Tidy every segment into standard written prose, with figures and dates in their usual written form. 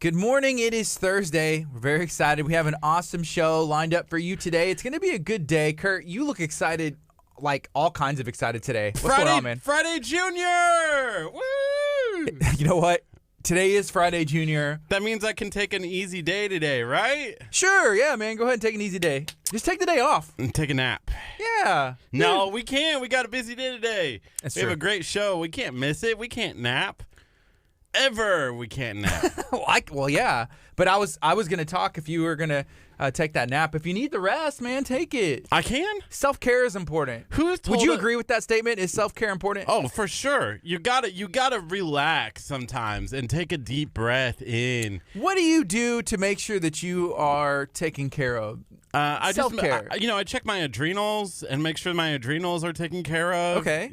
Good morning. It is Thursday. We're very excited. We have an awesome show lined up for you today. It's going to be a good day. Curt, you look excited, like all kinds of excited today. What's going on, man? Friday Junior! Woo! You know what? Today is Friday Junior. That means I can take an easy day today, right? Sure, yeah, man. Go ahead and take an easy day. Just take the day off. And take a nap. Yeah. No, we can't. We got a busy day today. That's we true. have a great show. We can't miss it. We can't nap. Ever we can't nap. Well, yeah. But I was going to talk if you were going to take that nap. If you need the rest, man, take it. I can? Self-care is important. Would you agree with that statement? Is self-care important? Oh, for sure. You gotta relax sometimes and take a deep breath in. What do you do to make sure that you are taken care of? Self-care. I check my adrenals and make sure my adrenals are taken care of. Okay.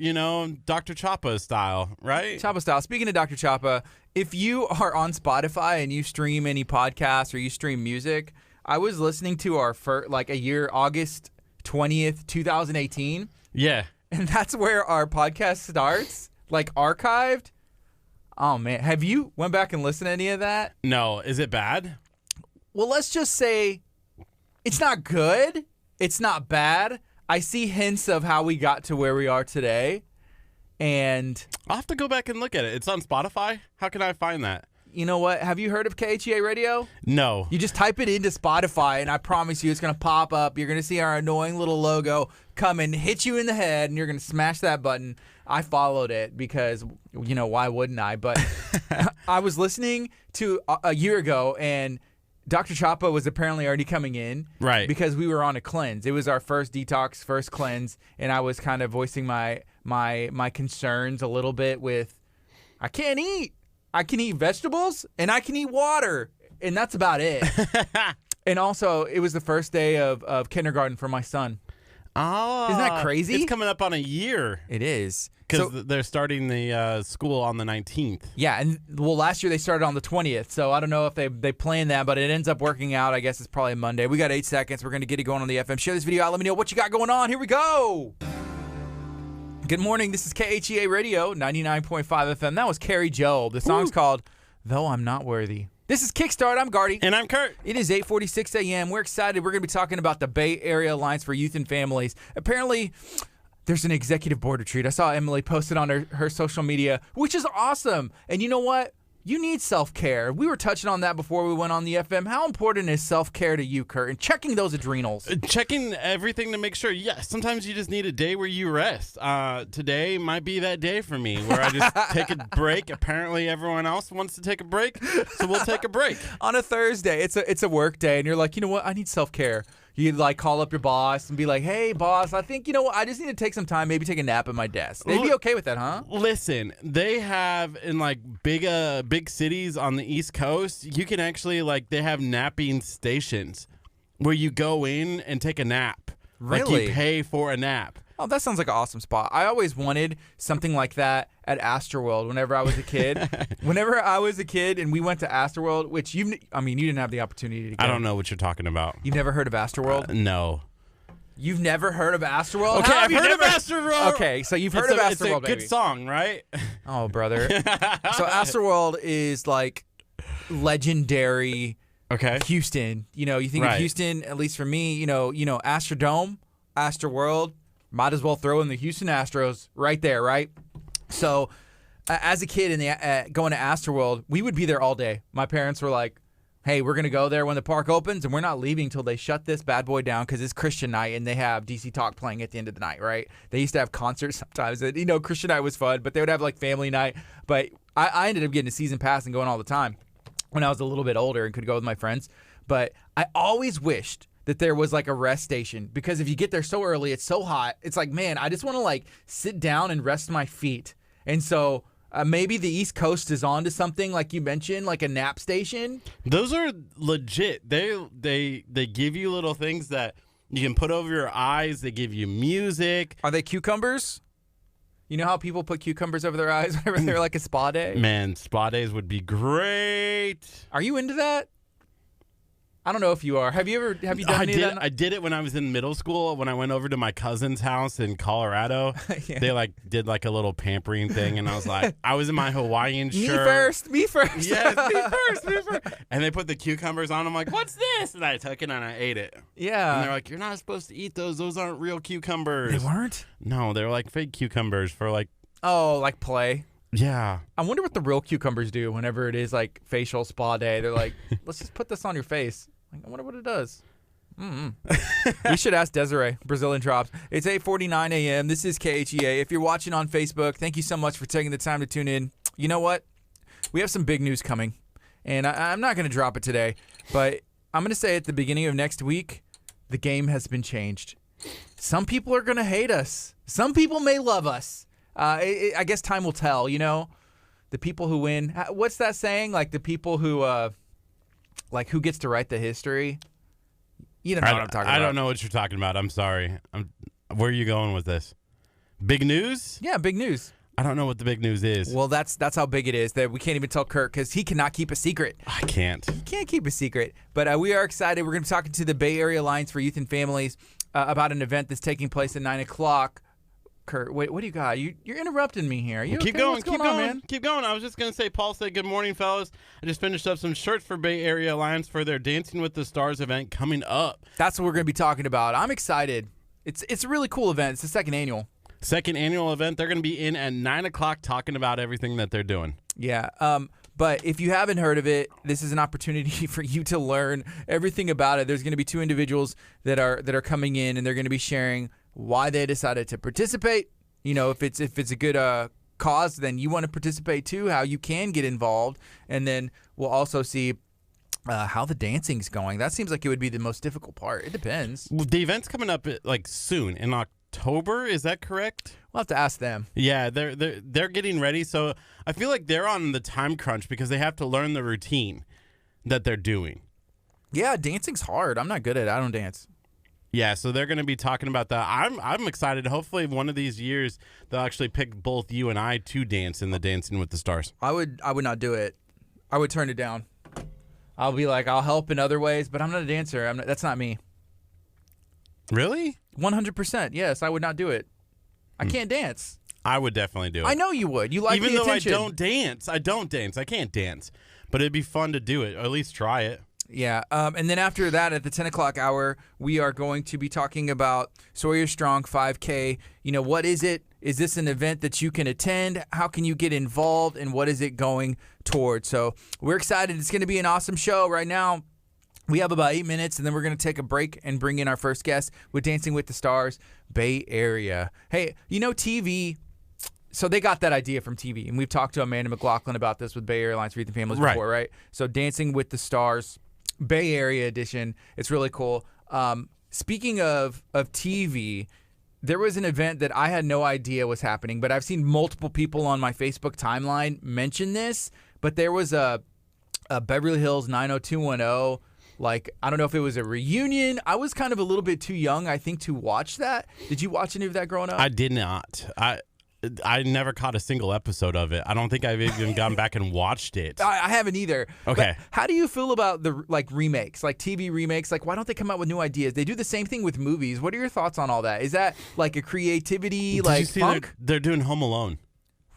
Dr. Choppa style, right? Choppa style. Speaking of Dr. Choppa, if you are on Spotify and you stream any podcasts or you stream music, I was listening to our first, August 20th, 2018. Yeah. And that's where our podcast starts, archived. Oh, man. Have you went back and listened to any of that? No. Is it bad? Well, let's just say it's not good. It's not bad. I see hints of how we got to where we are today. And I'll have to go back and look at it. It's on Spotify? How can I find that? You know what? Have you heard of KHEA Radio? No. You just type it into Spotify, and I promise you it's going to pop up. You're going to see our annoying little logo come and hit you in the head, and you're going to smash that button. I followed it because, why wouldn't I? But I was listening to a year ago, and Dr. Choppa was apparently already coming in. Right. Because we were on a cleanse. It was our first detox, first cleanse, and I was kind of voicing my concerns a little bit with, I can't eat. I can eat vegetables, and I can eat water, and that's about it. And also, it was the first day of kindergarten for my son. Oh. Isn't that crazy? It's coming up on a year. It is. Because they're starting the school on the 19th. Yeah, and last year they started on the 20th, so I don't know if they planned that, but it ends up working out. I guess it's probably Monday. We got 8 seconds. We're going to get it going on the FM. Share this video out. Let me know what you got going on. Here we go. Good morning. This is KHEA Radio, 99.5 FM. That was Carrie Joe. The song's called Though I'm Not Worthy. This is Kickstart. I'm Gardy. And I'm Curt. It is 8:46 a.m. We're excited. We're going to be talking about the Bay Area Alliance for Youth and Families. Apparently, there's an executive board retreat. I saw Emily posted on her social media, which is awesome. And you know what? You need self-care. We were touching on that before we went on the FM. How important is self-care to you, Curt, and checking those adrenals? Checking everything to make sure. Yes, sometimes you just need a day where you rest. Today might be that day for me where I just take a break. Apparently everyone else wants to take a break, so we'll take a break. On a Thursday, it's a work day, and you're like, you know what? I need self-care. You call up your boss and be like, hey, boss, I think, I just need to take some time, maybe take a nap at my desk. They'd be okay with that, huh? Listen, they have in big cities on the East Coast, you can actually they have napping stations where you go in and take a nap. Really? You pay for a nap. Oh, that sounds like an awesome spot. I always wanted something like that at Astroworld whenever I was a kid. Whenever I was a kid and we went to Astroworld, which you didn't have the opportunity to go. I don't know what you're talking about. You've never heard of Astroworld? No. You've never heard of Astroworld? Okay, I've heard of Astroworld. Okay, so you've heard of Astroworld, It's a good song, right? Oh, brother. So Astroworld is legendary Houston. You think of Houston, at least for me, Astrodome, Astroworld. Might as well throw in the Houston Astros right there, right? So, as a kid going to Astroworld, we would be there all day. My parents were like, hey, we're going to go there when the park opens, and we're not leaving until they shut this bad boy down because it's Christian night, and they have DC Talk playing at the end of the night, right? They used to have concerts sometimes. And, Christian night was fun, but they would have, family night. But I ended up getting a season pass and going all the time when I was a little bit older and could go with my friends. But I always wished that there was a rest station, because if you get there so early, it's so hot. It's like, man, I just want to sit down and rest my feet. And so maybe the East Coast is on to something like you mentioned, like a nap station. Those are legit. They give you little things that you can put over your eyes. They give you music. Are they cucumbers? You know how people put cucumbers over their eyes whenever they're a spa day? Man, spa days would be great. Are you into that? I don't know if you are. Have you done any of that? I did it when I was in middle school. When I went over to my cousin's house in Colorado, Yeah. they did a little pampering thing, and I was like, I was in my Hawaiian shirt. Me first. Yes, me first. And they put the cucumbers on. I'm like, what's this? And I took it and I ate it. Yeah. And they're like, you're not supposed to eat those. Those aren't real cucumbers. They weren't? No, they were like fake cucumbers for like. Oh, like play. Yeah. I wonder what the real cucumbers do whenever it is like facial spa day. They're like, let's just put this on your face. Like, I wonder what it does. We should ask Desiree. Brazilian Drops. It's 8:49 a.m. This is KHEA. If you're watching on Facebook, thank you so much for taking the time to tune in. You know what? We have some big news coming, and I'm not going to drop it today, but I'm going to say at the beginning of next week, the game has been changed. Some people are going to hate us. Some people may love us. I guess time will tell, you know? The people who win. What's that saying? Like the people who, who gets to write the history? You don't know what I'm talking about. I don't know what you're talking about. I'm sorry. Where are you going with this? Big news? Yeah, big news. I don't know what the big news is. Well, that's how big it is that we can't even tell Curt because he cannot keep a secret. I can't. He can't keep a secret. But we are excited. We're going to be talking to the Bay Area Alliance for Youth and Families about an event that's taking place at 9 o'clock. Curt, wait, what do you got? You're interrupting me here. Keep going, man. Keep going. I was just going to say, Paul said, good morning, fellas. I just finished up some shirts for Bay Area Alliance for their Dancing with the Stars event coming up. That's what we're going to be talking about. I'm excited. It's a really cool event. It's the second annual. Second annual event. They're going to be in at 9 o'clock talking about everything that they're doing. Yeah. But if you haven't heard of it, this is an opportunity for you to learn everything about it. There's going to be two individuals that are coming in, and they're going to be sharing why they decided to participate. You know, if it's a good cause, then you want to participate too, how you can get involved. And then we'll also see how the dancing's going. That seems like it would be the most difficult part. It depends. Well, the event's coming up soon in October. Is that correct? We'll have to ask them. Yeah, they're getting ready. So I feel like they're on the time crunch because they have to learn the routine that they're doing. Yeah, dancing's hard. I'm not good at it. I don't dance. Yeah, so they're going to be talking about that. I'm excited. Hopefully, one of these years they'll actually pick both you and I to dance in the Dancing with the Stars. I would not do it. I would turn it down. I'll be like, I'll help in other ways, but I'm not a dancer. That's not me. Really? 100%. Yes, I would not do it. I can't dance. I would definitely do it. I know you would. You like even the though attention. I don't dance. I can't dance, but it'd be fun to do it, or at least try it. Yeah, and then after that, at the 10 o'clock hour, we are going to be talking about Sawyer Strong 5K. You know, what is it? Is this an event that you can attend? How can you get involved? And what is it going towards? So we're excited. It's going to be an awesome show. Right now, we have about 8 minutes, and then we're going to take a break and bring in our first guest with Dancing with the Stars Bay Area. Hey, you know, TV... So they got that idea from TV, and we've talked to Amanda McLaughlin about this with Bay Area Alliance for Youth and Families before, right? So Dancing with the Stars Bay Area edition. It's really cool. Speaking of TV, there was an event that I had no idea was happening, but I've seen multiple people on my Facebook timeline mention this. But there was a Beverly Hills 90210. Like, I don't know if it was a reunion. I was kind of a little bit too young, I think, to watch that. Did you watch any of that growing up? I did not. I never caught a single episode of it. I don't think I've even gone back and watched it. I haven't either. Okay. But how do you feel about the remakes, like TV remakes? Like, why don't they come out with new ideas? They do the same thing with movies. What are your thoughts on all that? Is that like a creativity, Did like you see funk? they're doing Home Alone?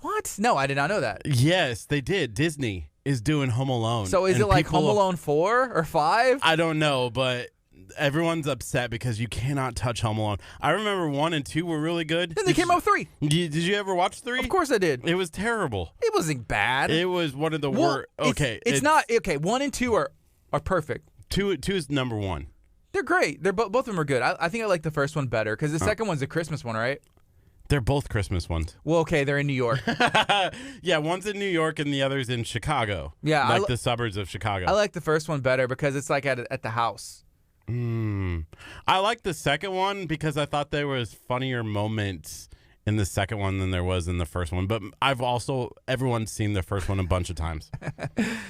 What? No, I did not know that. Yes, they did. Disney is doing Home Alone. So is it like Home Alone 4 or 5? I don't know, but everyone's upset because you cannot touch Home Alone. I remember 1 and 2 were really good. Then they came out with 3. Did you ever watch 3? Of course I did. It was terrible. It wasn't bad. It was one of the worst. Okay. It's not. Okay, 1 and 2 are perfect. 2 is number 1. They're great. Both of them are good. I think I like the first one better because the second one's a Christmas one, right? They're both Christmas ones. Well, okay, they're in New York. Yeah, one's in New York and the other's in Chicago. Yeah. Like the suburbs of Chicago. I like the first one better because it's like at the house. I like the second one because I thought there was funnier moments in the second one than there was in the first one. But everyone's seen the first one a bunch of times.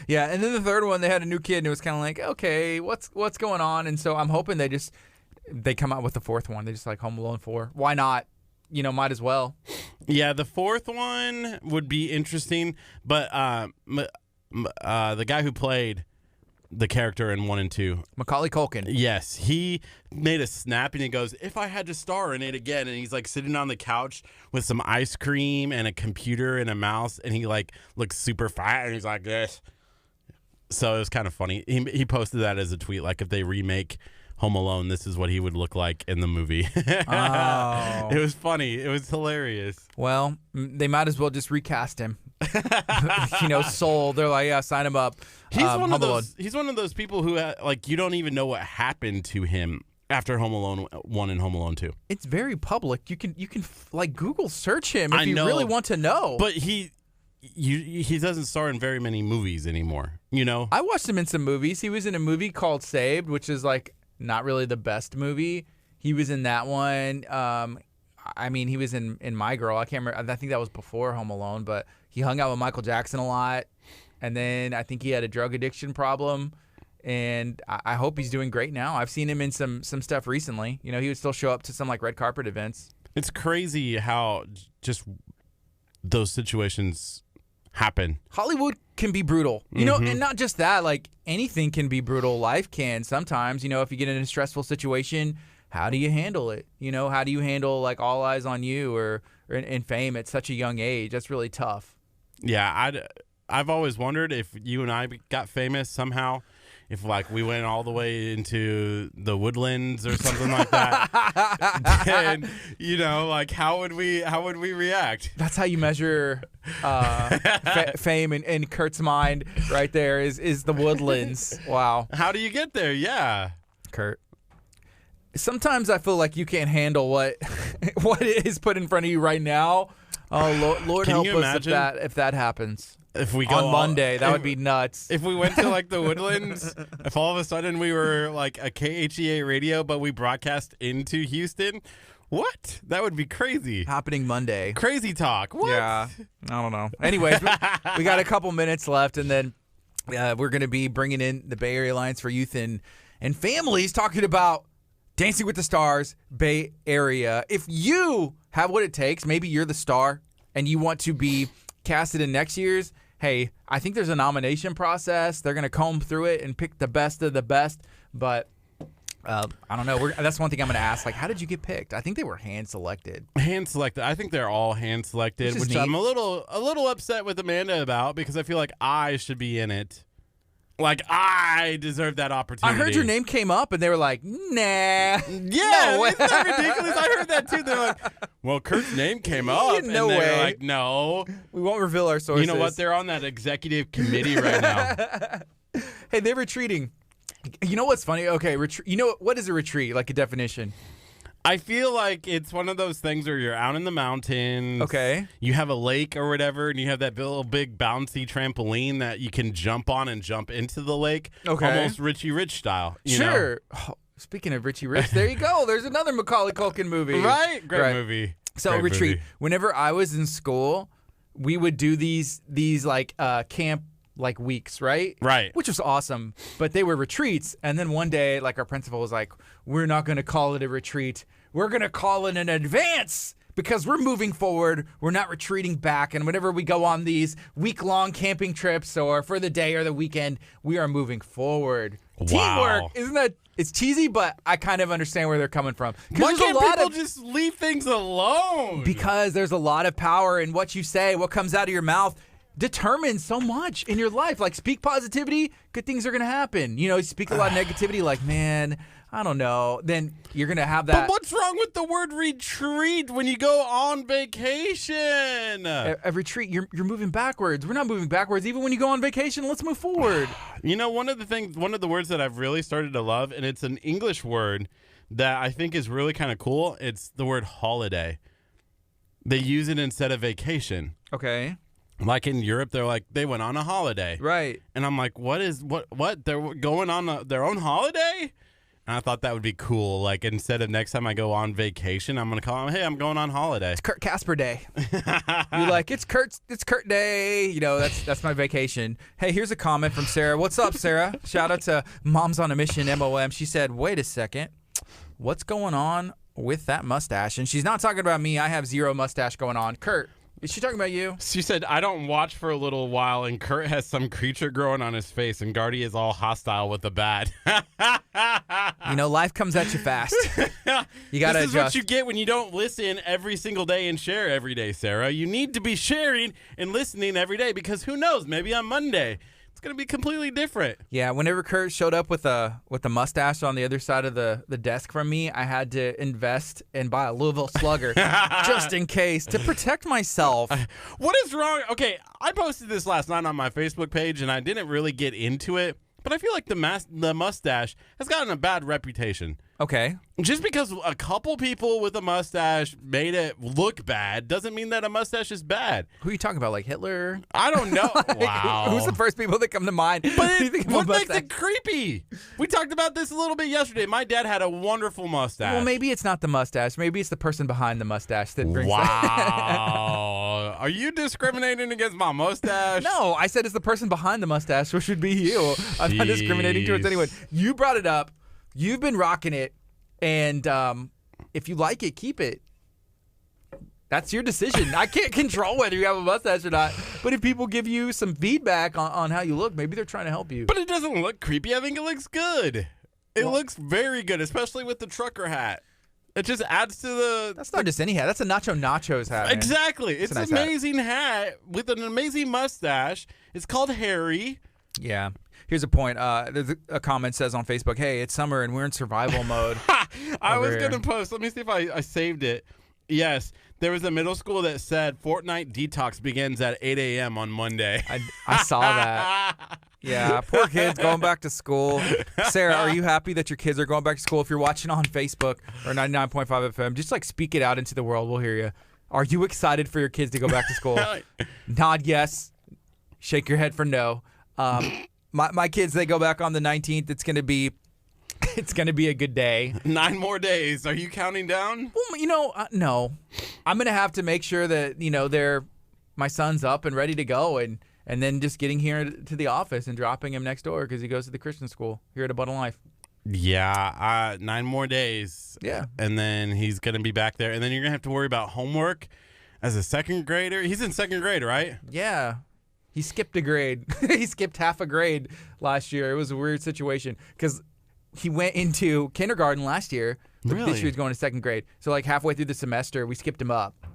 Yeah, and then the third one, they had a new kid, and it was kind of like, okay, what's going on? And so I'm hoping they come out with the fourth one. They just like Home Alone 4. Why not? You know, might as well. Yeah, the fourth one would be interesting, but the guy who played the character in 1 and 2. Macaulay Culkin. Yes, he made a snap and he goes, "If I had to star in it again," and he's like sitting on the couch with some ice cream and a computer and a mouse, and he like looks super fat and he's like this. So it was kind of funny. He posted that as a tweet, like if they remake Home Alone, this is what he would look like in the movie. Oh. It was funny. It was hilarious. Well, they might as well just recast him. Soul. They're like, yeah, sign him up. He's one of those people who like you don't even know what happened to him after Home Alone 1 and Home Alone 2. It's very public. You can like Google search him if you really want to know. But he doesn't star in very many movies anymore. I watched him in some movies. He was in a movie called Saved, which is like not really the best movie. He was in that one. He was in My Girl. I can't remember. I think that was before Home Alone, but he hung out with Michael Jackson a lot. And then I think he had a drug addiction problem. And I hope he's doing great now. I've seen him in some stuff recently. He would still show up to some like red carpet events. It's crazy how just those situations happen. Hollywood can be brutal, and not just that, like anything can be brutal. Life can sometimes, if you get in a stressful situation, how do you handle it? How do you handle like all eyes on you or in fame at such a young age? That's really tough. Yeah. I've always wondered if you and I got famous somehow, if like we went all the way into the woodlands or something like that, then like how would we react? That's how you measure fame in Kurt's mind. Right there is the woodlands. Wow. How do you get there? Yeah, Kurt. Sometimes I feel like you can't handle what is put in front of you right now. Oh Lord help us if that happens. If we go on Monday, that would be nuts. If we went to like the woodlands, if all of a sudden we were like a KHEA radio, but we broadcast into Houston, what? That would be crazy. Happening Monday. Crazy talk. What? Yeah, I don't know. Anyways, we got a couple minutes left, and then we're going to be bringing in the Bay Area Alliance for Youth and Families, talking about Dancing with the Stars, Bay Area. If you have what it takes, maybe you're the star, and you want to be casted in next year's, hey, I think there's a nomination process. They're going to comb through it and pick the best of the best. But I don't know. That's one thing I'm going to ask. Like, how did you get picked? I think they were hand selected. Hand selected. I think they're all hand selected, which I'm a little upset with Amanda about because I feel like I should be in it. Like, I deserve that opportunity. I heard your name came up, and they were like, nah. Yeah, no isn't that ridiculous? I heard that, too. They're like, well, Kurt's name came up. No and they way. were like, no. We won't reveal our sources. You know what? They're on that executive committee right now. Hey, they're retreating. You know what's funny? Okay, what is a retreat? Like a definition? I feel like it's one of those things where you're out in the mountains. Okay. You have a lake or whatever, and you have that little big bouncy trampoline that you can jump on and jump into the lake. Okay. Almost Richie Rich style. Sure. Oh, speaking of Richie Rich, there you go. There's another Macaulay Culkin movie. Right? Great movie. So Great retreat. movie. Whenever I was in school, we would do these like camp like weeks, right? Right. Which was awesome. But they were retreats. And then one day, like our principal was like, we're not going to call it a retreat. We're going to call it an advance because we're moving forward. We're not retreating back. And whenever we go on these week-long camping trips or for the day or the weekend, we are moving forward. Wow. Teamwork. Isn't that? It's cheesy, but I kind of understand where they're coming from. Why can't people just leave things alone? Because there's a lot of power in what you say, what comes out of your mouth. Determines so much in your life. Like, speak positivity, good things are going to happen. You speak a lot of negativity, like, man, I don't know. Then you're going to have that. But what's wrong with the word retreat when you go on vacation? A retreat, you're moving backwards. We're not moving backwards. Even when you go on vacation, let's move forward. One of the words that I've really started to love, and it's an English word that I think is really kind of cool. It's the word holiday. They use it instead of vacation. Okay. Like in Europe, they're like, they went on a holiday. Right. And I'm like, what? They're going on their own holiday? And I thought that would be cool. Like, instead of next time I go on vacation, I'm going to call them, hey, I'm going on holiday. It's Kurt Casper Day. You're like, it's Kurt Day. That's my vacation. Hey, here's a comment from Sarah. What's up, Sarah? Shout out to Moms on a Mission, MOM. She said, wait a second. What's going on with that mustache? And she's not talking about me. I have zero mustache going on. Kurt. Is she talking about you? She said, I don't watch for a little while, and Curt has some creature growing on his face, and Gardy is all hostile with the bat. You know, life comes at you fast. You got to adjust. This is what you get when you don't listen every single day and share every day, Sarah. You need to be sharing and listening every day because who knows, maybe on Monday it's going to be completely different. Yeah, whenever Curt showed up with a mustache on the other side of the desk from me, I had to invest and buy a Louisville Slugger just in case to protect myself. What is wrong? Okay, I posted this last night on my Facebook page, and I didn't really get into it, but I feel like the mustache has gotten a bad reputation. Okay. Just because a couple people with a mustache made it look bad doesn't mean that a mustache is bad. Who are you talking about, like Hitler? I don't know. Wow. Who's the first people that come to mind? But what makes it creepy? We talked about this a little bit yesterday. My dad had a wonderful mustache. Well, maybe it's not the mustache. Maybe it's the person behind the mustache that brings Wow. Are you discriminating against my mustache? No, I said it's the person behind the mustache, which should be you. I'm not discriminating towards anyone. You brought it up. You've been rocking it, and if you like it, keep it. That's your decision. I can't control whether you have a mustache or not. But if people give you some feedback on how you look, maybe they're trying to help you. But it doesn't look creepy. I think it looks good. It looks very good, especially with the trucker hat. It just adds to the... That's not just any hat. That's a Nachos hat, man. Exactly. It's a nice an amazing hat with an amazing mustache. It's called Harry. Yeah. Here's a point. There's a comment says on Facebook, hey, it's summer and we're in survival mode. I was going to post. Let me see if I saved it. Yes. There was a middle school that said Fortnite detox begins at 8 a.m. on Monday. I saw that. Yeah, poor kids going back to school. Sarah, are you happy that your kids are going back to school? If you're watching on Facebook or 99.5 FM, just like speak it out into the world. We'll hear you. Are you excited for your kids to go back to school? Nod yes. Shake your head for no. My kids, they go back on the 19th. It's gonna be a good day. 9 more days. Are you counting down? Well, no. I'm gonna have to make sure that my son's up and ready to go, and then just getting here to the office and dropping him next door because he goes to the Christian school here at Abundant Life. Yeah, 9 more days. Yeah, and then he's gonna be back there, and then you're gonna have to worry about homework as a second grader. He's in second grade, right? Yeah. He skipped a grade. He skipped half a grade last year. It was a weird situation because he went into kindergarten last year. Really? This year he's going to second grade. So like halfway through the semester, we skipped him up,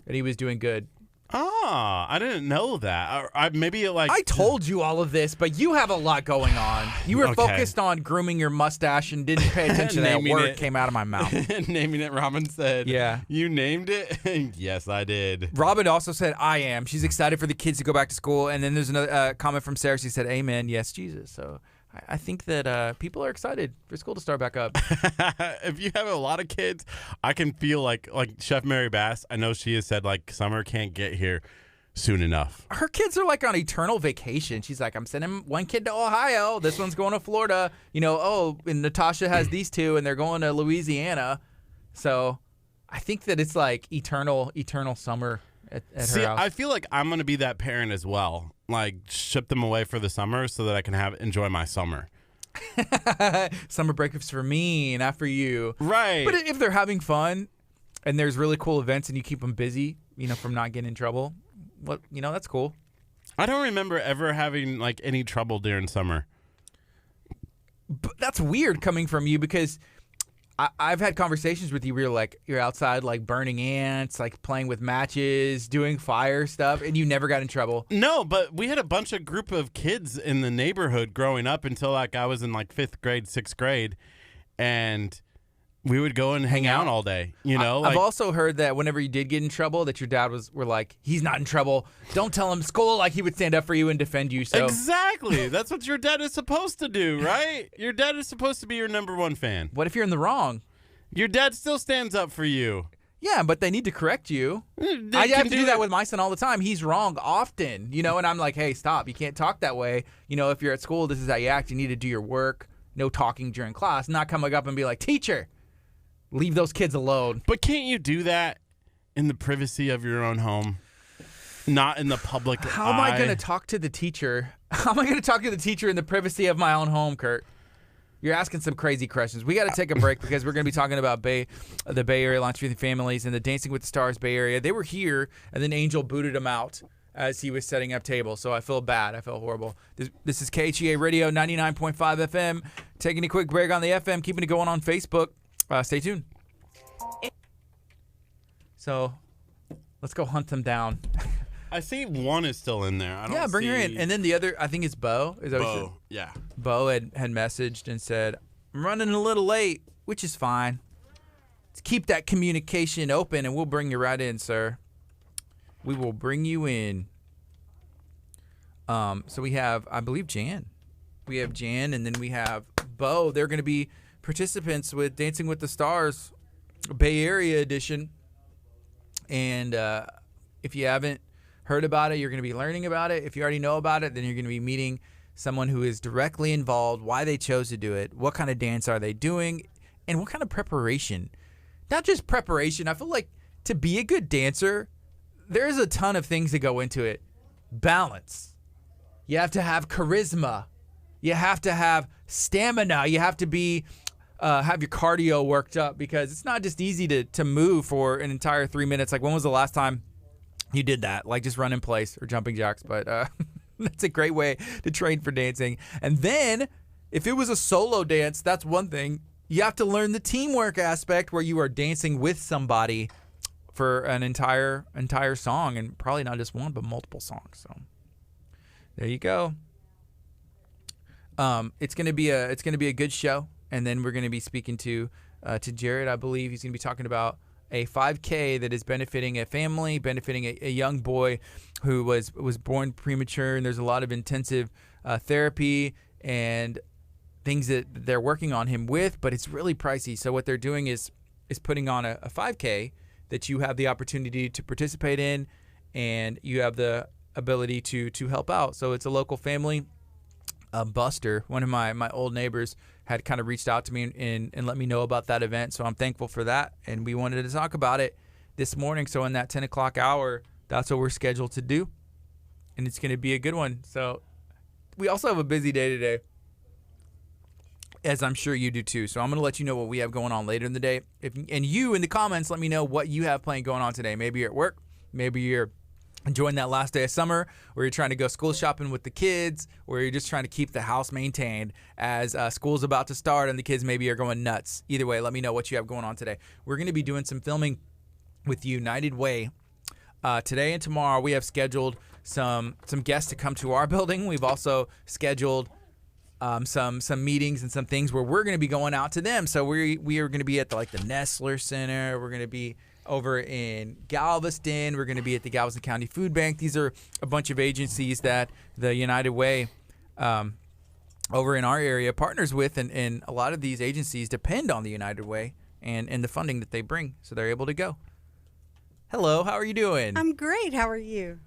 and he was doing good. Ah, I didn't know that. I told you all of this, but you have a lot going on. You were focused on grooming your mustache and didn't pay attention to that word came out of my mouth. Naming it, Robin said. Yeah. You named it? Yes, I did. Robin also said, I am. She's excited for the kids to go back to school. And then there's another comment from Sarah. She said, amen, yes, Jesus. So I think that people are excited for school to start back up. If you have a lot of kids, I can feel like Chef Mary Bass. I know she has said like summer can't get here soon enough. Her kids are like on eternal vacation. She's like, I'm sending one kid to Ohio. This one's going to Florida. And Natasha has these two, and they're going to Louisiana. So I think that it's like eternal summer at her house. I feel like I'm going to be that parent as well. Like ship them away for the summer so that I can enjoy my summer. Summer break is for me, not for you. Right. But if they're having fun and there's really cool events and you keep them busy, from not getting in trouble, that's cool. I don't remember ever having like any trouble during summer. But that's weird coming from you because I've had conversations with you where you're outside like burning ants, like playing with matches, doing fire stuff, and you never got in trouble. No, but we had a group of kids in the neighborhood growing up until like I was in like 5th grade, 6th grade, and we would go and hang out all day. I've also heard that whenever you did get in trouble, that your dad were like, he's not in trouble. Don't tell him school. Like he would stand up for you and defend you. So exactly, that's what your dad is supposed to do, right? Your dad is supposed to be your #1 fan. What if you're in the wrong? Your dad still stands up for you. Yeah, but they need to correct you. I have to do that with my son all the time. He's wrong often, and I'm like, hey, stop. You can't talk that way. If you're at school, this is how you act. You need to do your work. No talking during class. Not coming up and be like, teacher, leave those kids alone. But can't you do that in the privacy of your own home? Not in the public eye? How am I going to talk to the teacher? How am I going to talk to the teacher in the privacy of my own home, Curt? You're asking some crazy questions. We got to take a break because we're going to be talking about the Bay Area Alliance for Youth and Families and the Dancing with the Stars Bay Area. They were here, and then Angel booted them out as he was setting up tables. So I feel bad. I felt horrible. This is KHEA Radio 99.5 FM. Taking a quick break on the FM, keeping it going on Facebook. Stay tuned. So let's go hunt them down. I see one is still in there. I don't bring see... her in. And then the other, I think it's Bo. Is that Bo, yeah. Bo had messaged and said, I'm running a little late, which is fine. Let's keep that communication open, and we'll bring you right in, sir. We will bring you in. So we have, I believe, Jan. We have Jan, and then we have Bo. They're going to be participants with Dancing with the Stars Bay Area edition. And if you haven't heard about it, you're going to be learning about it. If you already know about it, then you're going to be meeting someone who is directly involved, why they chose to do it, what kind of dance are they doing, and what kind of preparation. Not just preparation. I feel like to be a good dancer, there's a ton of things that go into it. Balance. You have to have charisma. You have to have stamina. You have to be have your cardio worked up, because it's not just easy to move for an entire 3 minutes. Like, when was the last time you did that? Like, just run in place or jumping jacks. But that's a great way to train for dancing. And then if it was a solo dance, that's one thing. You have to learn the teamwork aspect, where you are dancing with somebody for an entire song, and probably not just one, but multiple songs. So there you go. It's gonna be a good show, and then we're gonna be speaking to Jared. I believe he's gonna be talking about a 5K that is benefiting a family, benefiting a young boy who was born premature, and there's a lot of intensive therapy and things that they're working on him with, but it's really pricey. So what they're doing is putting on a 5K that you have the opportunity to participate in, and you have the ability to help out. So it's a local family. Buster, one of my old neighbors, had kind of reached out to me and let me know about that event. So I'm thankful for that. And we wanted to talk about it this morning. So in that 10 o'clock hour, that's what we're scheduled to do. And it's going to be a good one. So we also have a busy day today, as I'm sure you do too. So I'm going to let you know what we have going on later in the day. And you in the comments, let me know what you have planned going on today. Maybe you're at work. Maybe you're enjoying that last day of summer, or you're trying to go school shopping with the kids, or you're just trying to keep the house maintained as school's about to start and the kids maybe are going nuts. Either way, let me know what you have going on today. We're going to be doing some filming with United Way today and tomorrow. We have scheduled some guests to come to our building. We've also scheduled some meetings and some things where we're going to be going out to them. So we are going to be at the Nestler Center. We're going to be over in Galveston. We're going to be at the Galveston County Food Bank. These are a bunch of agencies that the United Way over in our area partners with, and a lot of these agencies depend on the United Way and the funding that they bring, so they're able to go. Hello, how are you doing? I'm great. How are you?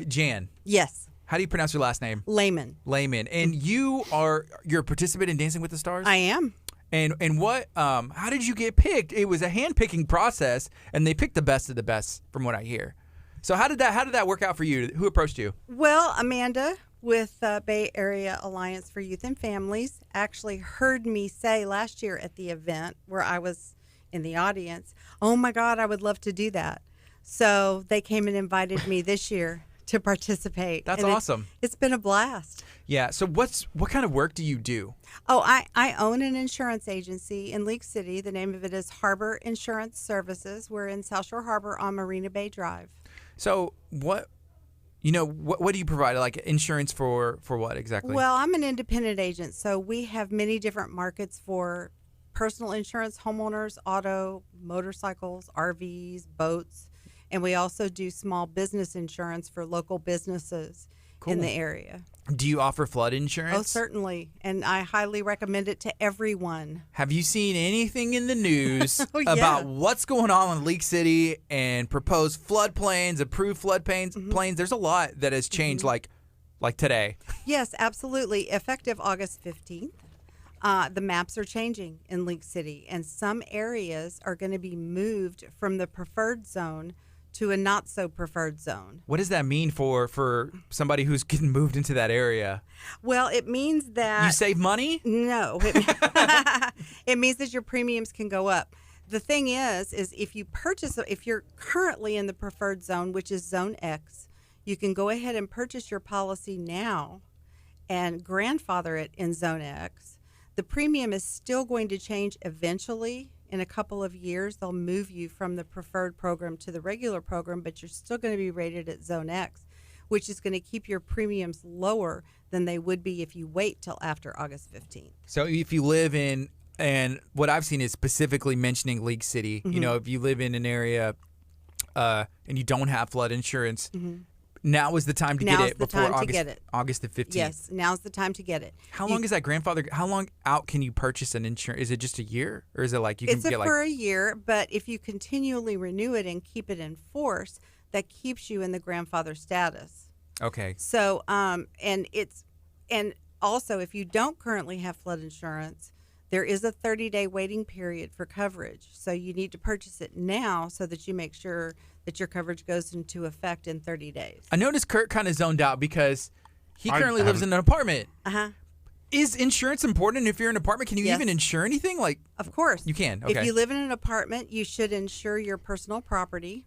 Jan. Yes. How do you pronounce your last name? Layman. Layman. And you're a participant in Dancing with the Stars? I am. And what? How did you get picked? It was a hand-picking process, and they picked the best of the best, from what I hear. So how did that work out for you? Who approached you? Well, Amanda with Bay Area Alliance for Youth and Families actually heard me say last year at the event where I was in the audience, "Oh my God, I would love to do that." So they came and invited me this year to participate. That's awesome. It's been a blast. Yeah. So what kind of work do you do? Oh, I own an insurance agency in League City. The name of it is Harbor Insurance Services. We're in South Shore Harbor on Marina Bay Drive. So what do you provide? Like insurance for what exactly? Well, I'm an independent agent, so we have many different markets for personal insurance, homeowners, auto, motorcycles, RVs, boats, and we also do small business insurance for local businesses in the area. Do you offer flood insurance? Oh, certainly, and I highly recommend it to everyone. Have you seen anything in the news about what's going on in League City and proposed floodplains, approved floodplains? Plains? There's a lot that has changed, like today. Yes, absolutely. Effective August 15th, the maps are changing in League City, and some areas are going to be moved from the preferred zone to a not so preferred zone. What does that mean for somebody who's getting moved into that area? Well, it means that you save money? No. It means that your premiums can go up. The thing is if you're currently in the preferred zone, which is zone X, you can go ahead and purchase your policy now and grandfather it in zone X. The premium is still going to change eventually. In a couple of years, they'll move you from the preferred program to the regular program, but you're still going to be rated at zone X, which is going to keep your premiums lower than they would be if you wait till after August 15th. So if you live in, and what I've seen is specifically mentioning League City, you know, if you live in an area and you don't have flood insurance, now is the time to get it before August the 15th. Yes, now's the time to get it. How long is that grandfather? How long out can you purchase an insurance? Is it just a year, or is it like you can get like? It's for a year, but if you continually renew it and keep it in force, that keeps you in the grandfather status. Okay. So, and also if you don't currently have flood insurance, there is a 30-day waiting period for coverage. So you need to purchase it now so that you make sure that your coverage goes into effect in 30 days. I noticed Curt kind of zoned out because he currently lives in an apartment. Is insurance important? If you're in an apartment, can you even insure anything? Like, of course. You can. Okay. If you live in an apartment, you should insure your personal property,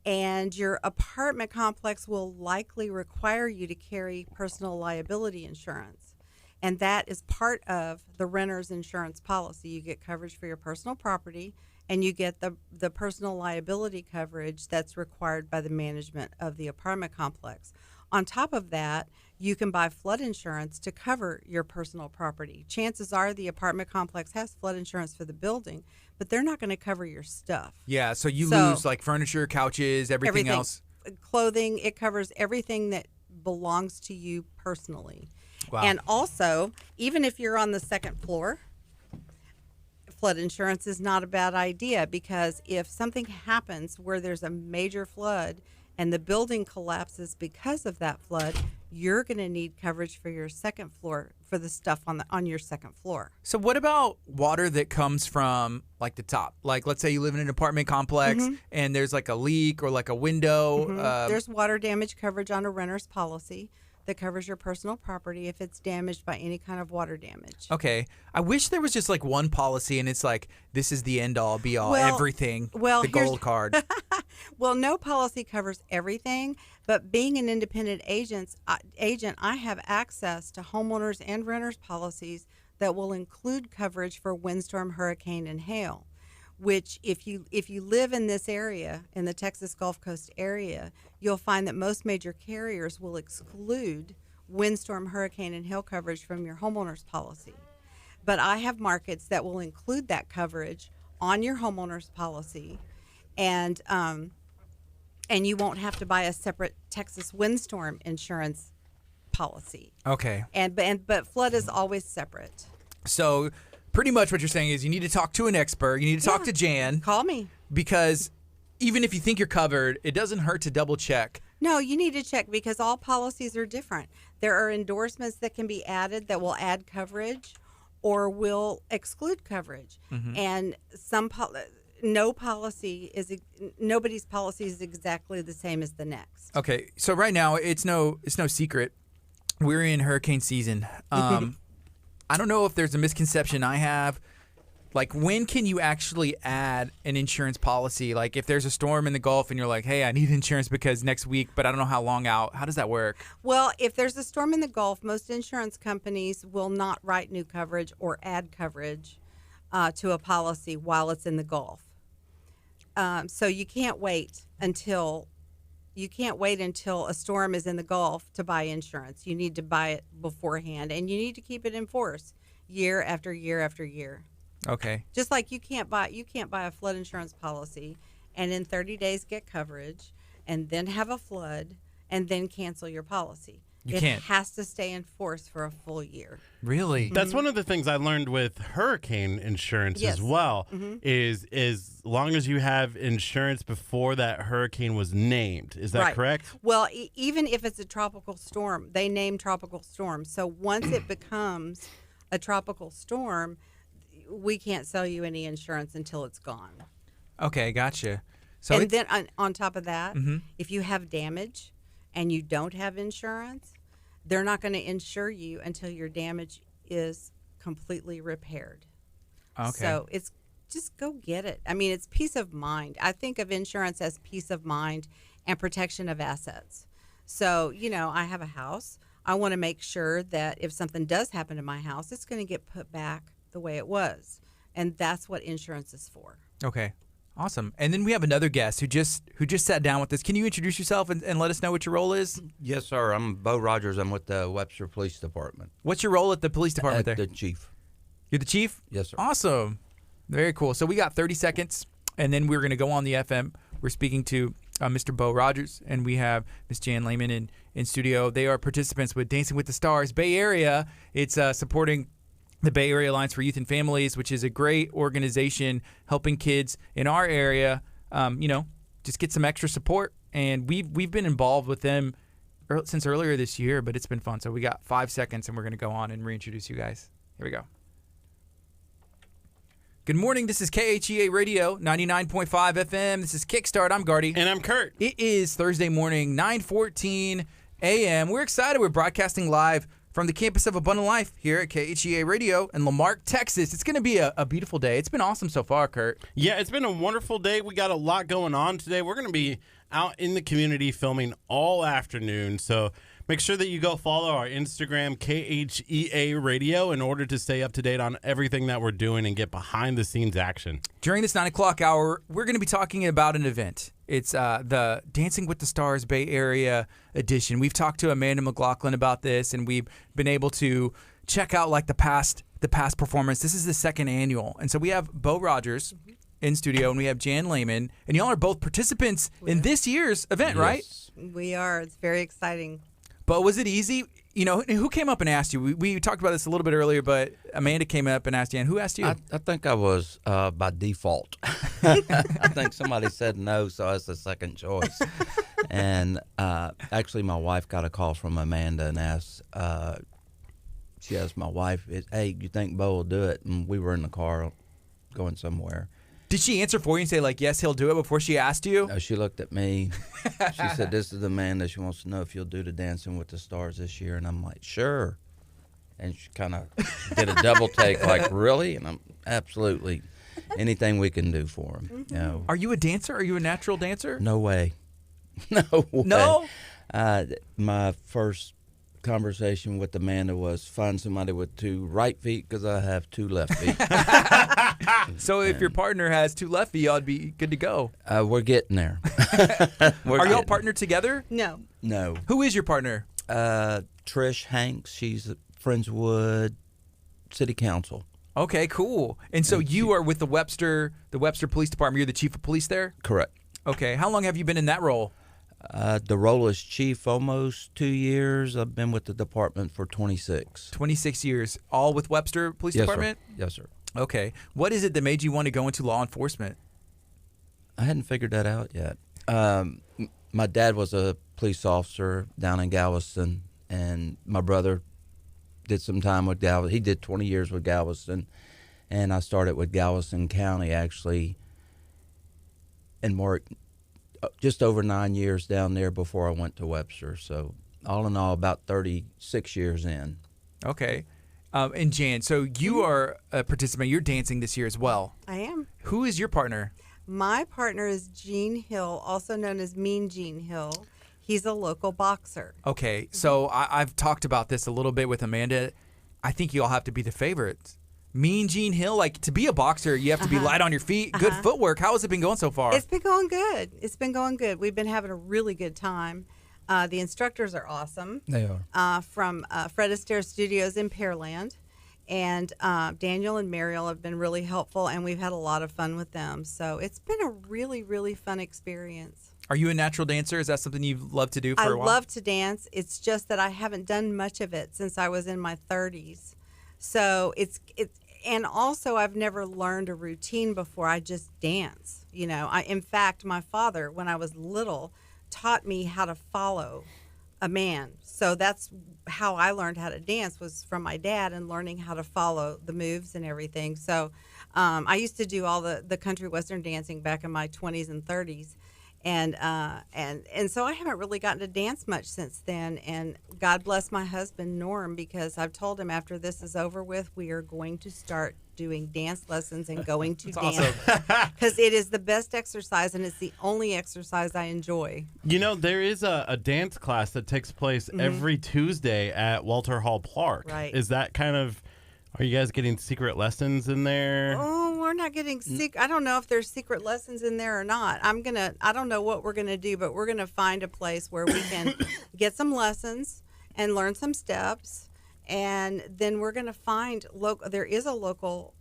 and your apartment complex will likely require you to carry personal liability insurance. And that is part of the renter's insurance policy. You get coverage for your personal property, and you get the personal liability coverage that's required by the management of the apartment complex. On top of that, you can buy flood insurance to cover your personal property. Chances are the apartment complex has flood insurance for the building, but they're not going to cover your stuff. Yeah, so you lose like furniture, couches, everything else. Clothing, it covers everything that belongs to you personally. Wow. And also, even if you're on the second floor, flood insurance is not a bad idea, because if something happens where there's a major flood and the building collapses because of that flood, you're going to need coverage for your second floor, for the stuff on your second floor. So what about water that comes from like the top? Like, let's say you live in an apartment complex and there's like a leak or like a window. There's water damage coverage on a renter's policy that covers your personal property if it's damaged by any kind of water damage. Okay. I wish there was just like one policy and it's like, this is the end all be all, everything, the gold card. Well, no policy covers everything, but being an independent agent, I have access to homeowners and renters policies that will include coverage for windstorm, hurricane, and hail, which if you live in this area, in the Texas Gulf Coast area, you'll find that most major carriers will exclude windstorm, hurricane, and hail coverage from your homeowner's policy. But I have markets that will include that coverage on your homeowner's policy, and you won't have to buy a separate Texas windstorm insurance policy. Okay. But flood is always separate. So pretty much what you're saying is you need to talk to an expert. You need to talk to Jan. Call me. Because even if you think you're covered, it doesn't hurt to double check. No, you need to check, because all policies are different. There are endorsements that can be added that will add coverage or will exclude coverage. And nobody's policy is exactly the same as the next. Okay, so right now it's no secret we're in hurricane season. I don't know if there's a misconception I have. Like, when can you actually add an insurance policy? Like, if there's a storm in the Gulf and you're like, hey, I need insurance because next week, but I don't know how long out. How does that work? Well, if there's a storm in the Gulf, most insurance companies will not write new coverage or add coverage to a policy while it's in the Gulf. So you can't wait until a storm is in the Gulf to buy insurance. You need to buy it beforehand, and you need to keep it in force year after year after year. Okay. Just like you can't buy a flood insurance policy and in 30 days get coverage and then have a flood and then cancel your policy. You can't. It has to stay in force for a full year. Really? That's one of the things I learned with hurricane insurance as well, is as long as you have insurance before that hurricane was named. Is that correct? Well, even if it's a tropical storm, they name tropical storms. So once it becomes a tropical storm, we can't sell you any insurance until it's gone. Okay, gotcha. So and then on top of that, if you have damage and you don't have insurance, they're not going to insure you until your damage is completely repaired. Okay. So it's just go get it. I mean, it's peace of mind. I think of insurance as peace of mind and protection of assets. So, I have a house. I want to make sure that if something does happen to my house, it's going to get put back the way it was. And that's what insurance is for. Okay. Awesome. And then we have another guest who just sat down with us. Can you introduce yourself and let us know what your role is? Yes, sir. I'm Bo Rogers. I'm with the Webster Police Department. What's your role at the police department there? The chief. You're the chief? Yes, sir. Awesome. Very cool. So we got 30 seconds, and then we're going to go on the FM. We're speaking to Mr. Bo Rogers, and we have Miss Jan Lehman in studio. They are participants with Dancing with the Stars Bay Area. It's supporting the Bay Area Alliance for Youth and Families, which is a great organization helping kids in our area, just get some extra support. And we've been involved with them since earlier this year, but it's been fun. So we got 5 seconds, and we're going to go on and reintroduce you guys. Here we go. Good morning. This is KHEA Radio, 99.5 FM. This is Kickstart. I'm Gardy. And I'm Curt. It is Thursday morning, 9:14 a.m. We're excited. We're broadcasting live from the campus of Abundant Life here at KHEA Radio in Lamarck, Texas. It's going to be a beautiful day. It's been awesome so far, Curt. Yeah, it's been a wonderful day. We got a lot going on today. We're going to be out in the community filming all afternoon. So make sure that you go follow our Instagram, KHEA Radio, in order to stay up to date on everything that we're doing and get behind the scenes action. During this 9 o'clock hour, we're going to be talking about an event. It's the Dancing with the Stars Bay Area edition. We've talked to Amanda McLaughlin about this, and we've been able to check out like the past performance. This is the second annual. And so we have Bo Rogers in studio, and we have Jan Lehman, and y'all are both participants in this year's event, right? We are. It's very exciting. But was it easy? Who came up and asked you? We talked about this a little bit earlier, but Amanda came up and asked Jan. Who asked you? I think I was by default. I think somebody said no, so I was the second choice. And actually, my wife got a call from Amanda and asked, she asked my wife, hey, you think Bo will do it? And we were in the car going somewhere. Did she answer for you and say, like, yes, he'll do it before she asked you? No, she looked at me. She said, this is Amanda. She wants to know if you'll do the Dancing with the Stars this year. And I'm like, sure. And she kind of did a double take, like, really? And I'm absolutely anything we can do for him. Are you a dancer? Are you a natural dancer? No way. No way. No? My first conversation with Amanda was find somebody with two right feet because I have two left feet. So if your partner has two left feet, y'all be good to go. We're getting there. Are y'all partnered together? No. No. Who is your partner? Trish Hanks. She's at Friendswood City Council. Okay, cool. And so you are with the Webster Police Department. You're the chief of police there? Correct. Okay. How long have you been in that role? The role as chief, almost 2 years. I've been with the department for 26. 26 years. All with Webster Police Department? Yes, sir. Okay. What is it that made you want to go into law enforcement? I hadn't figured that out yet. My dad was a police officer down in Galveston, and my brother did some time with Galveston. He did 20 years with Galveston, and I started with Galveston County, actually, and worked just over 9 years down there before I went to Webster. So all in all, about 36 years in. Okay. And Jan, so you are a participant. You're dancing this year as well. I am. Who is your partner? My partner is Gene Hill, also known as Mean Gene Hill. He's a local boxer. Okay. So I've talked about this a little bit with Amanda. I think you all have to be the favorites. Mean Gene Hill, like to be a boxer, you have to be light on your feet, good footwork. How has it been going so far? It's been going good. We've been having a really good time. The instructors are awesome. They are. From Fred Astaire Studios in Pearland. And Daniel and Mariel have been really helpful, and we've had a lot of fun with them. So it's been a really, really fun experience. Are you a natural dancer? Is that something you've loved to do for a while? I love to dance. It's just that I haven't done much of it since I was in my 30s. So it's and also I've never learned a routine before. I just dance. In fact, my father, when I was little, taught me how to follow a man. So that's how I learned how to dance, was from my dad and learning how to follow the moves and everything. So I used to do all the country western dancing back in my 20s and 30s. And so I haven't really gotten to dance much since then. And God bless my husband, Norm, because I've told him after this is over with, we are going to start doing dance lessons and going to dance. Because it is the best exercise, and it's the only exercise I enjoy. You know, there is a dance class that takes place every Tuesday at Walter Hall Park. Right. Is that kind of... Are you guys getting secret lessons in there? Oh, we're not getting secret. I don't know if there's secret lessons in there or not. I don't know what we're gonna do, but we're gonna find a place where we can get some lessons and learn some steps, and then we're gonna find there is a local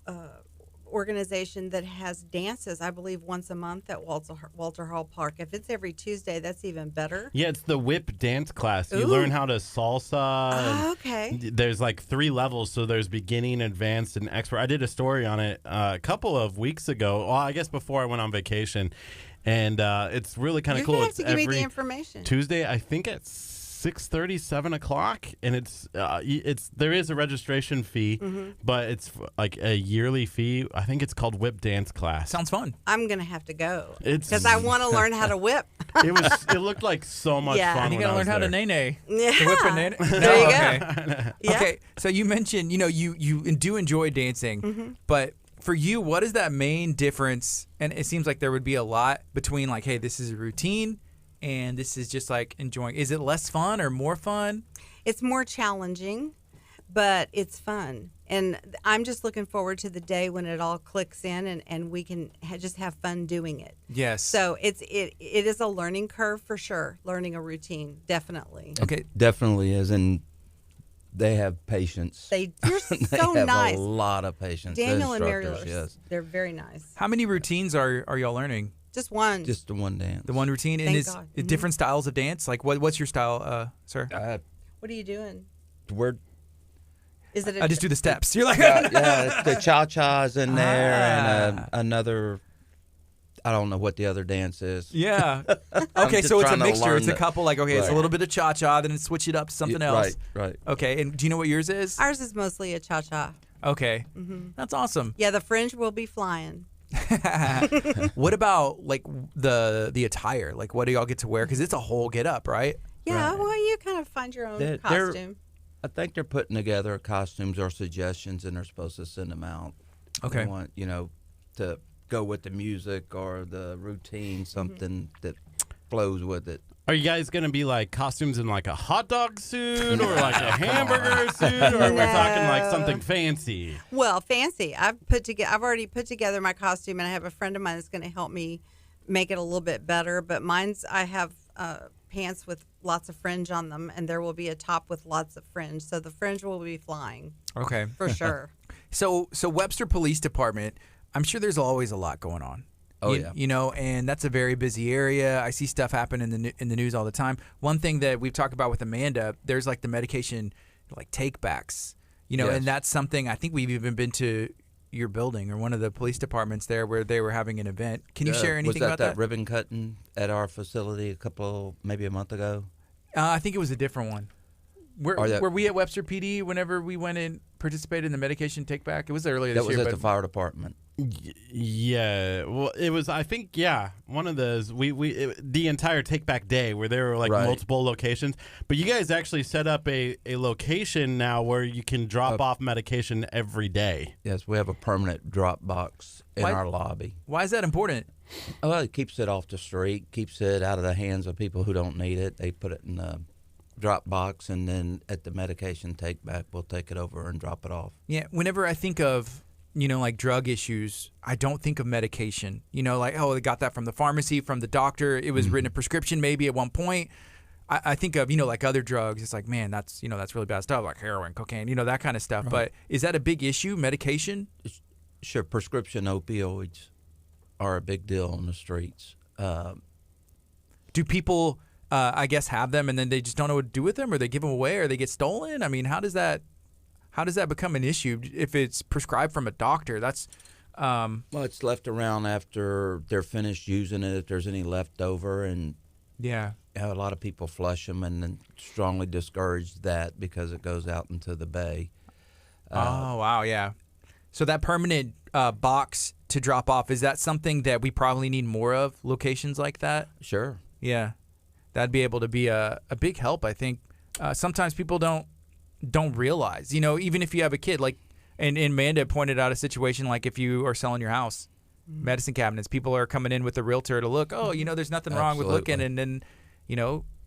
organization that has dances, I believe, once a month at Walter Hall Park. If it's every Tuesday, that's even better. Yeah, it's the whip dance class. You Ooh. learn how to salsa. And Okay. there's like 3 levels, so there's beginning, advanced, and expert. I did a story on it a couple of weeks ago. Well, I guess before I went on vacation, and it's really kind of cool. You're gonna have It's to give me every the information. Tuesday, I think at 6:30, 7 o'clock, and there is a registration fee, but it's like a yearly fee. I think it's called Whip Dance Class. Sounds fun. I'm gonna have to go It's- because I want to learn how to whip. It looked like so much Yeah. fun. You when gotta I was learn how to there. nay-nay. Yeah. To whip a nay-nay. No, There you go. okay. Yeah. Okay, so you mentioned, you do enjoy dancing, but for you, what is that main difference? And it seems like there would be a lot between like, hey, this is a routine and this is just like enjoying. Is it less fun or more fun? It's more challenging, but it's fun. And I'm just looking forward to the day when it all clicks in and we can just have fun doing it. Yes. So it is a learning curve for sure, learning a routine, definitely. Okay. Definitely is, and they have patience. They're They so have nice. a lot of patience. The Daniel and Mary, instructors, yes. they're very nice. How many routines are y'all learning? Just one. Just the one dance. The one routine, and Thank is God. it different styles of dance? Like what's your style, sir? What are you doing? We're Is it? I just do the steps. You're like, yeah, the cha-cha's in there, and Ah. another. I don't know what the other dance is. yeah. I'm Okay, just so it's a trying to mixture. learn It's a the- couple. Like, okay, it's a Right. little bit of cha-cha, then switch it up to something else. Right. Okay, and do you know what yours is? Ours is mostly a cha-cha. Okay, that's awesome. Yeah, the fringe will be flying. What about like the attire? Like, what do y'all get to wear? Because it's a whole get up, right? Yeah, Right. well, you kind of find your own They're- costume. I think they're putting together costumes or suggestions, and they're supposed to send them out. Okay. They want, to go with the music or the routine, something that flows with it. Are you guys gonna be like costumes in like a hot dog suit or like a hamburger suit, or are we talking like something fancy? Well, fancy. I've already put together my costume, and I have a friend of mine that's going to help me make it a little bit better. But I have pants with lots of fringe on them, and there will be a top with lots of fringe. So the fringe will be flying Okay. for sure. So Webster Police Department, I'm sure there's always a lot going on. Oh, You- yeah. You know, and that's a very busy area. I see stuff happen in the news all the time. One thing that we've talked about with Amanda, there's like the medication like take backs. Yes. And that's something I think we've even been to your building or one of the police departments there where they were having an event. Can you share anything was about that ribbon cutting at our facility maybe a month ago? I think it was a different one. Or that- Were we at Webster PD whenever we went and participated in the medication take back? It was earlier this That was year. at but the fire department. Yeah, well, it was. I think one of those. The entire take back day where there were like Right. multiple locations, but you guys actually set up a location now where you can drop off medication every day. Yes, we have a permanent drop box in Why- our lobby. Why is that important? Well, it keeps it off the street, keeps it out of the hands of people who don't need it. They put it in the drop box, and then at the medication take back, we'll take it over and drop it off. Yeah, whenever I think of, like drug issues, I don't think of medication. Like, oh, they got that from the pharmacy, from the doctor. It was written a prescription maybe at one point. I think of, like other drugs. It's like, man, that's really bad stuff, like heroin, cocaine, that kind of stuff. Right. But is that a big issue, medication? Sure, prescription opioids are a big deal on the streets. Do people, I guess, have them and then they just don't know what to do with them, or they give them away, or they get stolen? I mean, how does that become an issue if it's prescribed from a doctor? That's Well, it's left around after they're finished using it, if there's any left over, and yeah. a lot of people flush them and then strongly discourage that because it goes out into the bay. Oh, wow, yeah. So that permanent box to drop off, is that something that we probably need more of, locations like that? Sure. Yeah. That'd be able to be a big help, I think. Sometimes people don't realize, even if you have a kid, like, and Amanda pointed out a situation like if you are selling your house, medicine cabinets, people are coming in with a realtor to look, there's nothing wrong with looking, and then,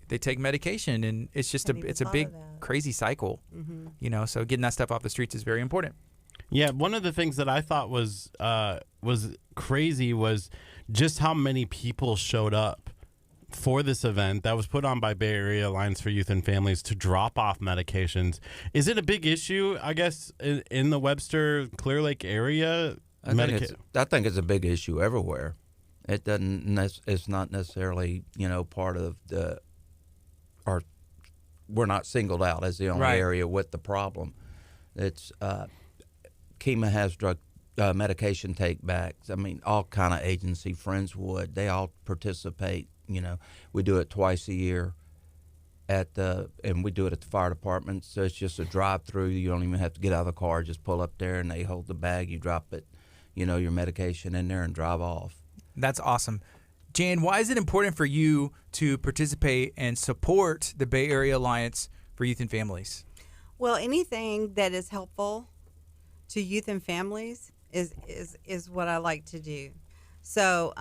they take medication, and it's just it's a big crazy cycle, so getting that stuff off the streets is very important. Yeah, one of the things that I thought was crazy was just how many people showed up for this event that was put on by Bay Area Alliance for Youth and Families to drop off medications. Is it a big issue, I guess, in the Webster Clear Lake area? I think it's a big issue everywhere. It doesn't. It's not necessarily part of or we're not singled out as the only area with the problem. It's KHEA has drug medication take backs. I mean, all kind of agency, Friendswood, they all participate. We do it twice a year and we do it at the fire department. So it's just a drive-through. You don't even have to get out of the car. Just pull up there and they hold the bag. You drop it, your medication in there and drive off. That's awesome. Jan, why is it important for you to participate and support the Bay Area Alliance for Youth and Families? Well, anything that is helpful to youth and families is what I like to do. So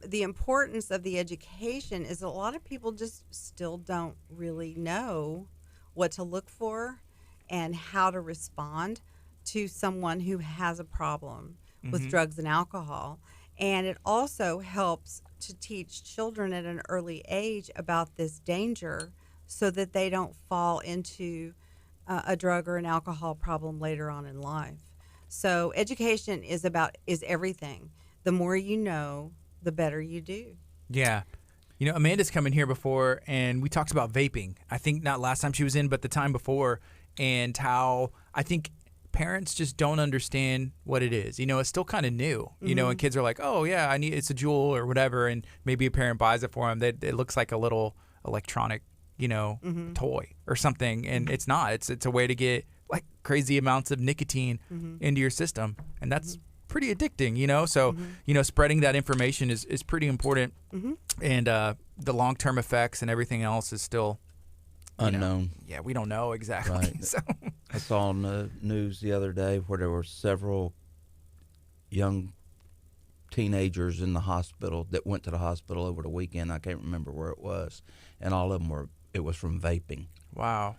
the importance of the education is a lot of people just still don't really know what to look for and how to respond to someone who has a problem with drugs and alcohol. And it also helps to teach children at an early age about this danger so that they don't fall into a drug or an alcohol problem later on in life. So education is everything. The more you know, the better you do. Yeah. Amanda's come in here before, and we talked about vaping. I think not last time she was in, but the time before, and how I think parents just don't understand what it is. It's still kind of new, and kids are like, oh, yeah, it's a Juul or whatever, and maybe a parent buys it for them. It looks like a little electronic, toy or something, and it's not. It's a way to get like crazy amounts of nicotine into your system, and that's pretty addicting, so spreading that information is pretty important, and the long-term effects and everything else is still unknown. Yeah, we don't know exactly. Right. So I saw on the news the other day where there were several young teenagers in the hospital that went to the hospital over the weekend. I can't remember where it was, and all of them it was from vaping. Wow.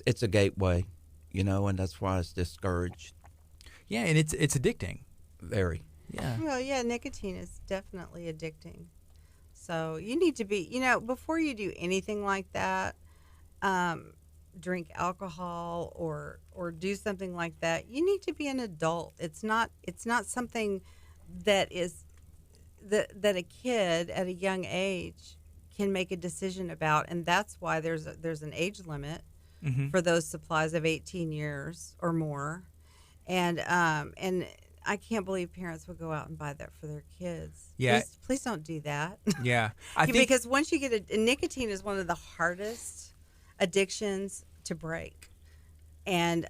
It's a gateway, and that's why it's discouraged. Yeah, and it's addicting. Very. Yeah. Well, yeah, nicotine is definitely addicting. So you need to be, before you do anything like that, drink alcohol or do something like that, you need to be an adult. It's not something that a kid at a young age can make a decision about, and that's why there's an age limit for those supplies of 18 years or more. And I can't believe parents would go out and buy that for their kids. Yeah. Please don't do that. Yeah. Because once you get nicotine is one of the hardest addictions to break. And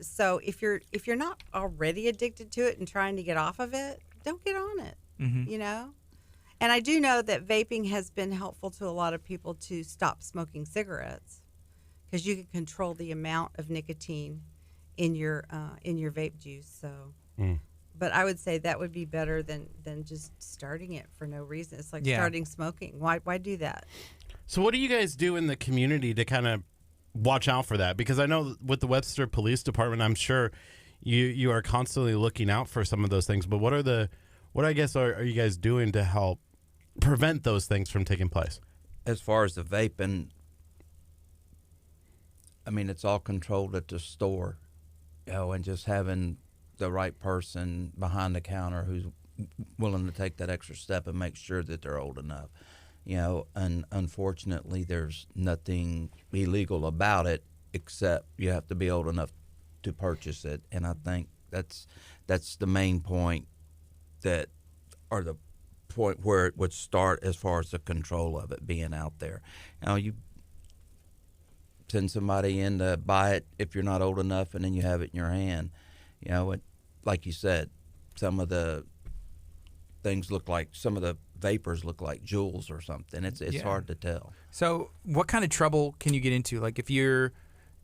so if you're not already addicted to it and trying to get off of it, don't get on it. And I do know that vaping has been helpful to a lot of people to stop smoking cigarettes because you can control the amount of nicotine in your vape juice. So, but I would say that would be better than just starting it for no reason. It's like starting smoking. Why do that? So what do you guys do in the community to kind of watch out for that? Because I know with the Webster Police Department, I'm sure you are constantly looking out for some of those things. But what I guess are you guys doing to help prevent those things from taking place? As far as the vaping, I mean, it's all controlled at the store, and just having the right person behind the counter who's willing to take that extra step and make sure that they're old enough, and unfortunately there's nothing illegal about it except you have to be old enough to purchase it. And I think that's the main point or the point where it would start as far as the control of it being out there. You send somebody in to buy it if you're not old enough, and then you have it in your hand. Like you said, some of the things look like, some of the vapors look like jewels or something. It's hard to tell. So what kind of trouble can you get into? Like if you're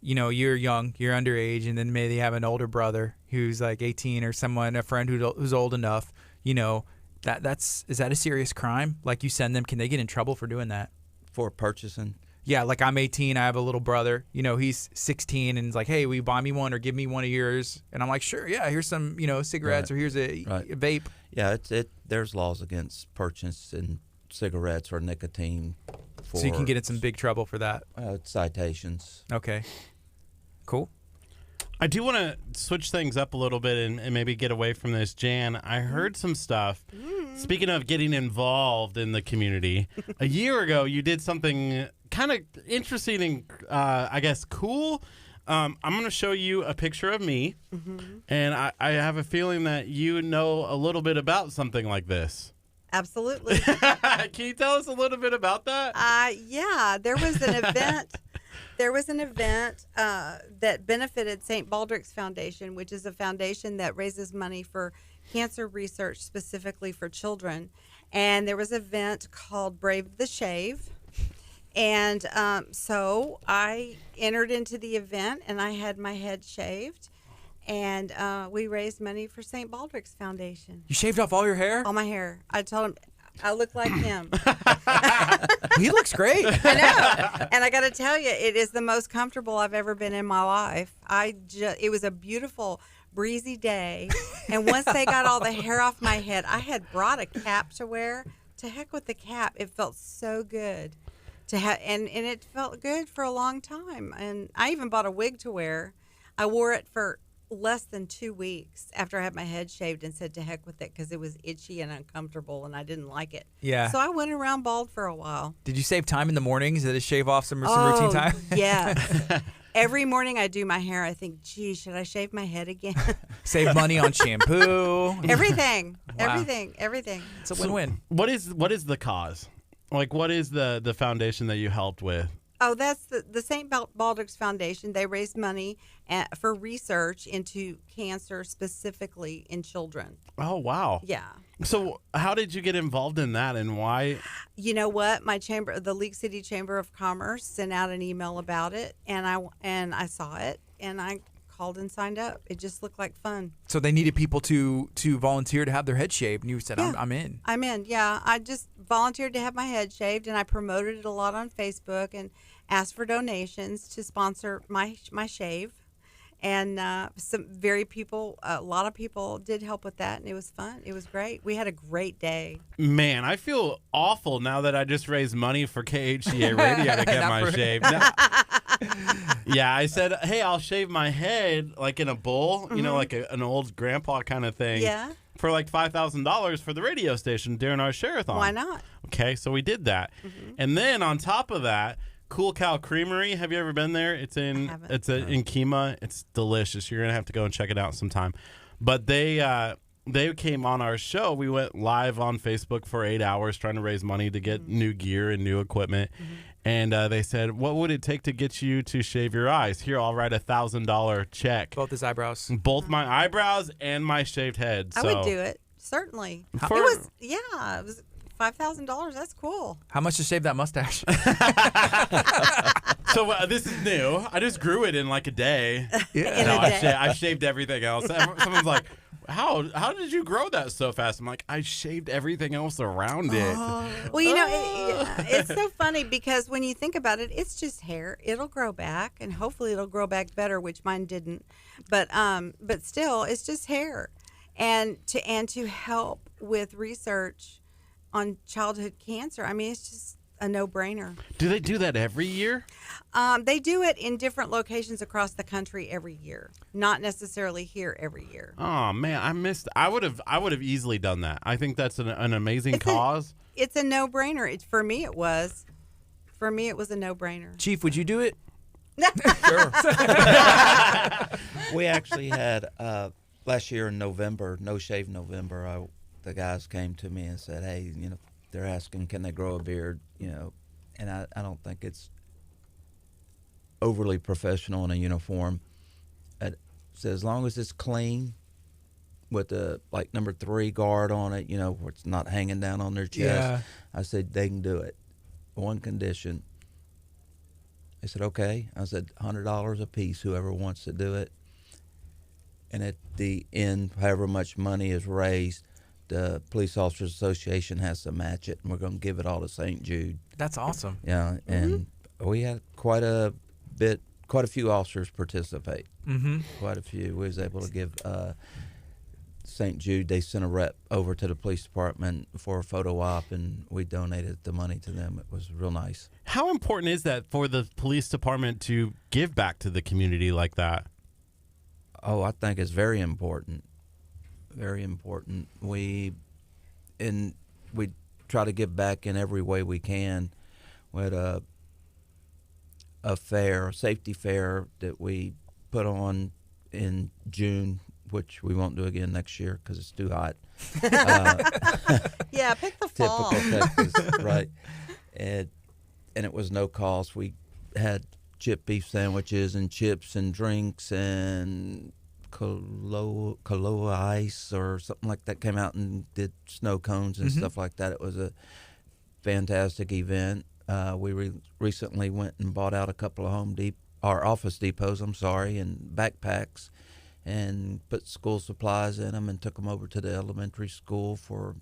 young, you're underage, and then maybe you have an older brother who's like 18 or a friend who's old enough, is that a serious crime? Like you send them, can they get in trouble for doing that? For purchasing? Yeah, like I'm 18, I have a little brother, he's 16, and he's like, hey, will you buy me one or give me one of yours? And I'm like, sure, yeah, here's some, cigarettes, or here's a vape. Yeah, there's laws against purchasing cigarettes or nicotine. So you can get in some big trouble for that. Citations. Okay. Cool. I do want to switch things up a little bit and maybe get away from this. Jan, I heard some stuff. Speaking of getting involved in the community, a year ago you did something kind of interesting and, I guess, cool. I'm going to show you a picture of me, and I have a feeling that you know a little bit about something like this. Absolutely. Can you tell us a little bit about that? Yeah, there was an event. There was an event that benefited St. Baldrick's Foundation, which is a foundation that raises money for cancer research specifically for children. And there was an event called Brave the Shave. And so I entered into the event, and I had my head shaved. And we raised money for St. Baldrick's Foundation. You shaved off all your hair? All my hair. I told him I look like him. He looks great. I know. And I got to tell you, it is the most comfortable I've ever been in my life. It was a beautiful, breezy day. And once they got all the hair off my head, I had brought a cap to wear. To heck with the cap. It felt so good to have, and it felt good for a long time. And I even bought a wig to wear. I wore it for less than 2 weeks after I had my head shaved and said to heck with it because it was itchy and uncomfortable and I didn't like it. Yeah. So I went around bald for a while. Did you save time in the mornings? Did it shave off some routine time? Yes. Every morning I do my hair, I think, gee, should I shave my head again? Save money on shampoo. Everything. Wow. Everything. It's a win-win. What is the cause? Like, what is the foundation that you helped with? Oh, that's the St. Baldrick's Foundation. They raise money for research into cancer, specifically in children. Oh, wow. Yeah. So how did you get involved in that, and why? You know what? The League City Chamber of Commerce sent out an email about it, and I saw it, and I called and signed up. It just looked like fun. So they needed people to volunteer to have their head shaved, and you said, Yeah. I'm in. I'm in, yeah. I just volunteered to have my head shaved, and I promoted it a lot on Facebook and asked for donations to sponsor my shave. And a lot of people did help with that, and it was fun. It was great. We had a great day. Man, I feel awful now that I just raised money for KHEA Radio to get my shave. No. Yeah, I said, hey, I'll shave my head like in a bowl, like an old grandpa kind of thing. Yeah. For like $5,000 for the radio station during our share-a-thon. Why not? Okay, so we did that. And then on top of that, Cool Cow Creamery. Have you ever been there? It's in KEMA. It's delicious. You're gonna have to go and check it out sometime. But they came on our show. We went live on Facebook for 8 hours trying to raise money to get new gear and new equipment. And they said, what would it take to get you to shave your eyes? Here, I'll write $1,000 check. Both his eyebrows. Both my eyebrows and my shaved head. I would do it, certainly. It was $5,000. That's cool. How much to shave that mustache? So this is new. I just grew it in like a day. Yeah. No, I shaved everything else. Someone's like, how did you grow that so fast? I'm like, I shaved everything else around it. Well, it's so funny because when you think about it, it's just hair. It'll grow back, and hopefully it'll grow back better, which mine didn't. But still, it's just hair. And to help with research on childhood cancer, I mean, it's just a no-brainer. Do they do that every year? They do it in different locations across the country every year, not necessarily here every year. Oh man, I missed. I would have easily done that. I think that's an amazing cause. It's a no-brainer. For me, it was. For me, it was a no-brainer. Chief, would you do it? Sure. We actually had last year in November, No Shave November. the guys came to me and said, hey, they're asking, can they grow a beard, and I don't think it's overly professional in a uniform. So as long as it's clean with the number 3 guard on it, where it's not hanging down on their chest. Yeah. I said, they can do it. One condition. They said, okay. I said, $100 a piece, whoever wants to do it. And at the end, however much money is raised, the Police Officers Association has to match it, and we're going to give it all to St. Jude. That's awesome. Yeah, and we had quite a few officers participate. Mm-hmm. Quite a few. We was able to give St. Jude, they sent a rep over to the police department for a photo op, and we donated the money to them. It was real nice. How important is that for the police department to give back to the community like that? Oh, I think it's very important. Very important. We try to give back in every way we can. We had a safety fair that we put on in June, which we won't do again next year because it's too hot. Yeah, pick the fall. Typical Texas, right? And it was no cost. We had chip beef sandwiches and chips and drinks and Kahlua ice or something like that. Came out and did snow cones and stuff like that. It was a fantastic event. We recently went and bought out a couple of Office Depots, and backpacks, and put school supplies in them and took them over to the elementary school for,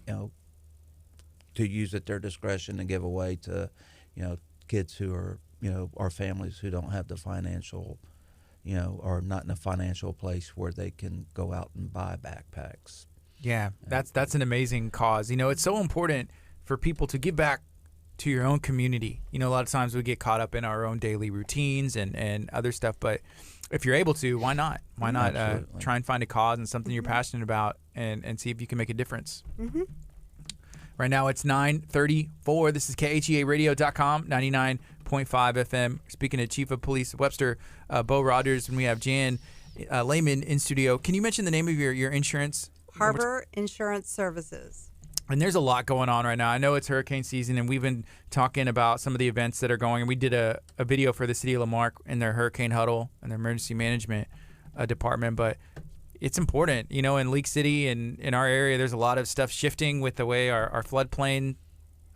to use at their discretion and give away to, kids who are, our families who don't have the financial, or not in a financial place where they can go out and buy backpacks. Yeah, that's an amazing cause. It's so important for people to give back to your own community. A lot of times we get caught up in our own daily routines and other stuff, but if you're able to, why not? Why not try and find a cause and something you're passionate about and see if you can make a difference. Mm-hmm. Right now it's 9:34. This is KHEAradio.com, 99.5 FM. Speaking of Chief of Police Webster, Bo Rogers, and we have Jan Lehman in studio. Can you mention the name of your insurance? Harbor Insurance Services. And there's a lot going on right now. I know it's hurricane season, and we've been talking about some of the events that are going. And we did a video for the city of Lamarck in their hurricane huddle and their emergency management department. But it's important, in League City and in our area, there's a lot of stuff shifting with the way our floodplain,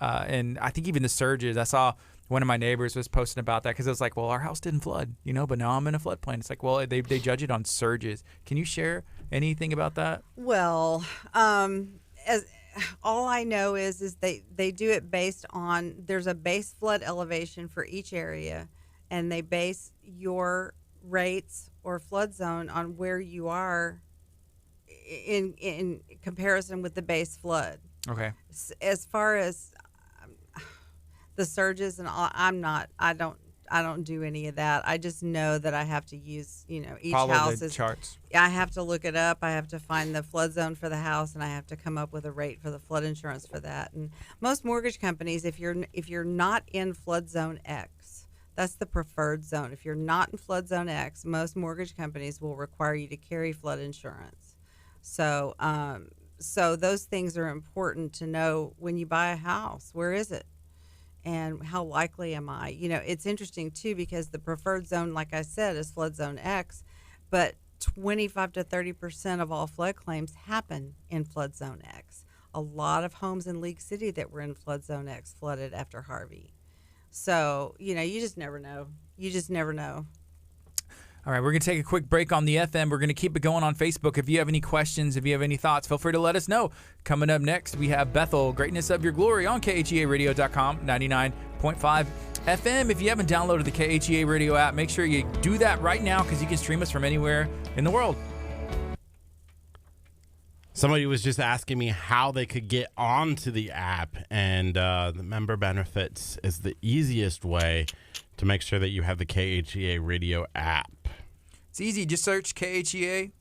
and I think even the surges. I saw one of my neighbors was posting about that because it was like, well, our house didn't flood, but now I'm in a floodplain. It's like, well, they judge it on surges. Can you share anything about that? Well, all I know is they do it based on, there's a base flood elevation for each area, and they base your rates or flood zone on where you are in comparison with the base flood. Okay. As far as the surges and all, I don't do any of that. I just know that I have to use, each Follow house the charts. I have to look it up. I have to find the flood zone for the house, and I have to come up with a rate for the flood insurance for that. And most mortgage companies, if you're not in flood zone X, that's the preferred zone. If you're not in flood zone X, most mortgage companies will require you to carry flood insurance. So those things are important to know when you buy a house. Where is it? And how likely am I? It's interesting, too, because the preferred zone, like I said, is flood zone X, but 25 to 30% of all flood claims happen in flood zone X. A lot of homes in League City that were in flood zone X flooded after Harvey. So, you just never know. You just never know. All right, we're going to take a quick break on the FM. We're going to keep it going on Facebook. If you have any questions, if you have any thoughts, feel free to let us know. Coming up next, we have Bethel, Greatness of Your Glory on KHEAradio.com, 99.5 FM. If you haven't downloaded the KHEA Radio app, make sure you do that right now because you can stream us from anywhere in the world. Somebody was just asking me how they could get onto the app, and the member benefits is the easiest way to make sure that you have the KHEA Radio app. It's easy. Just search KHEA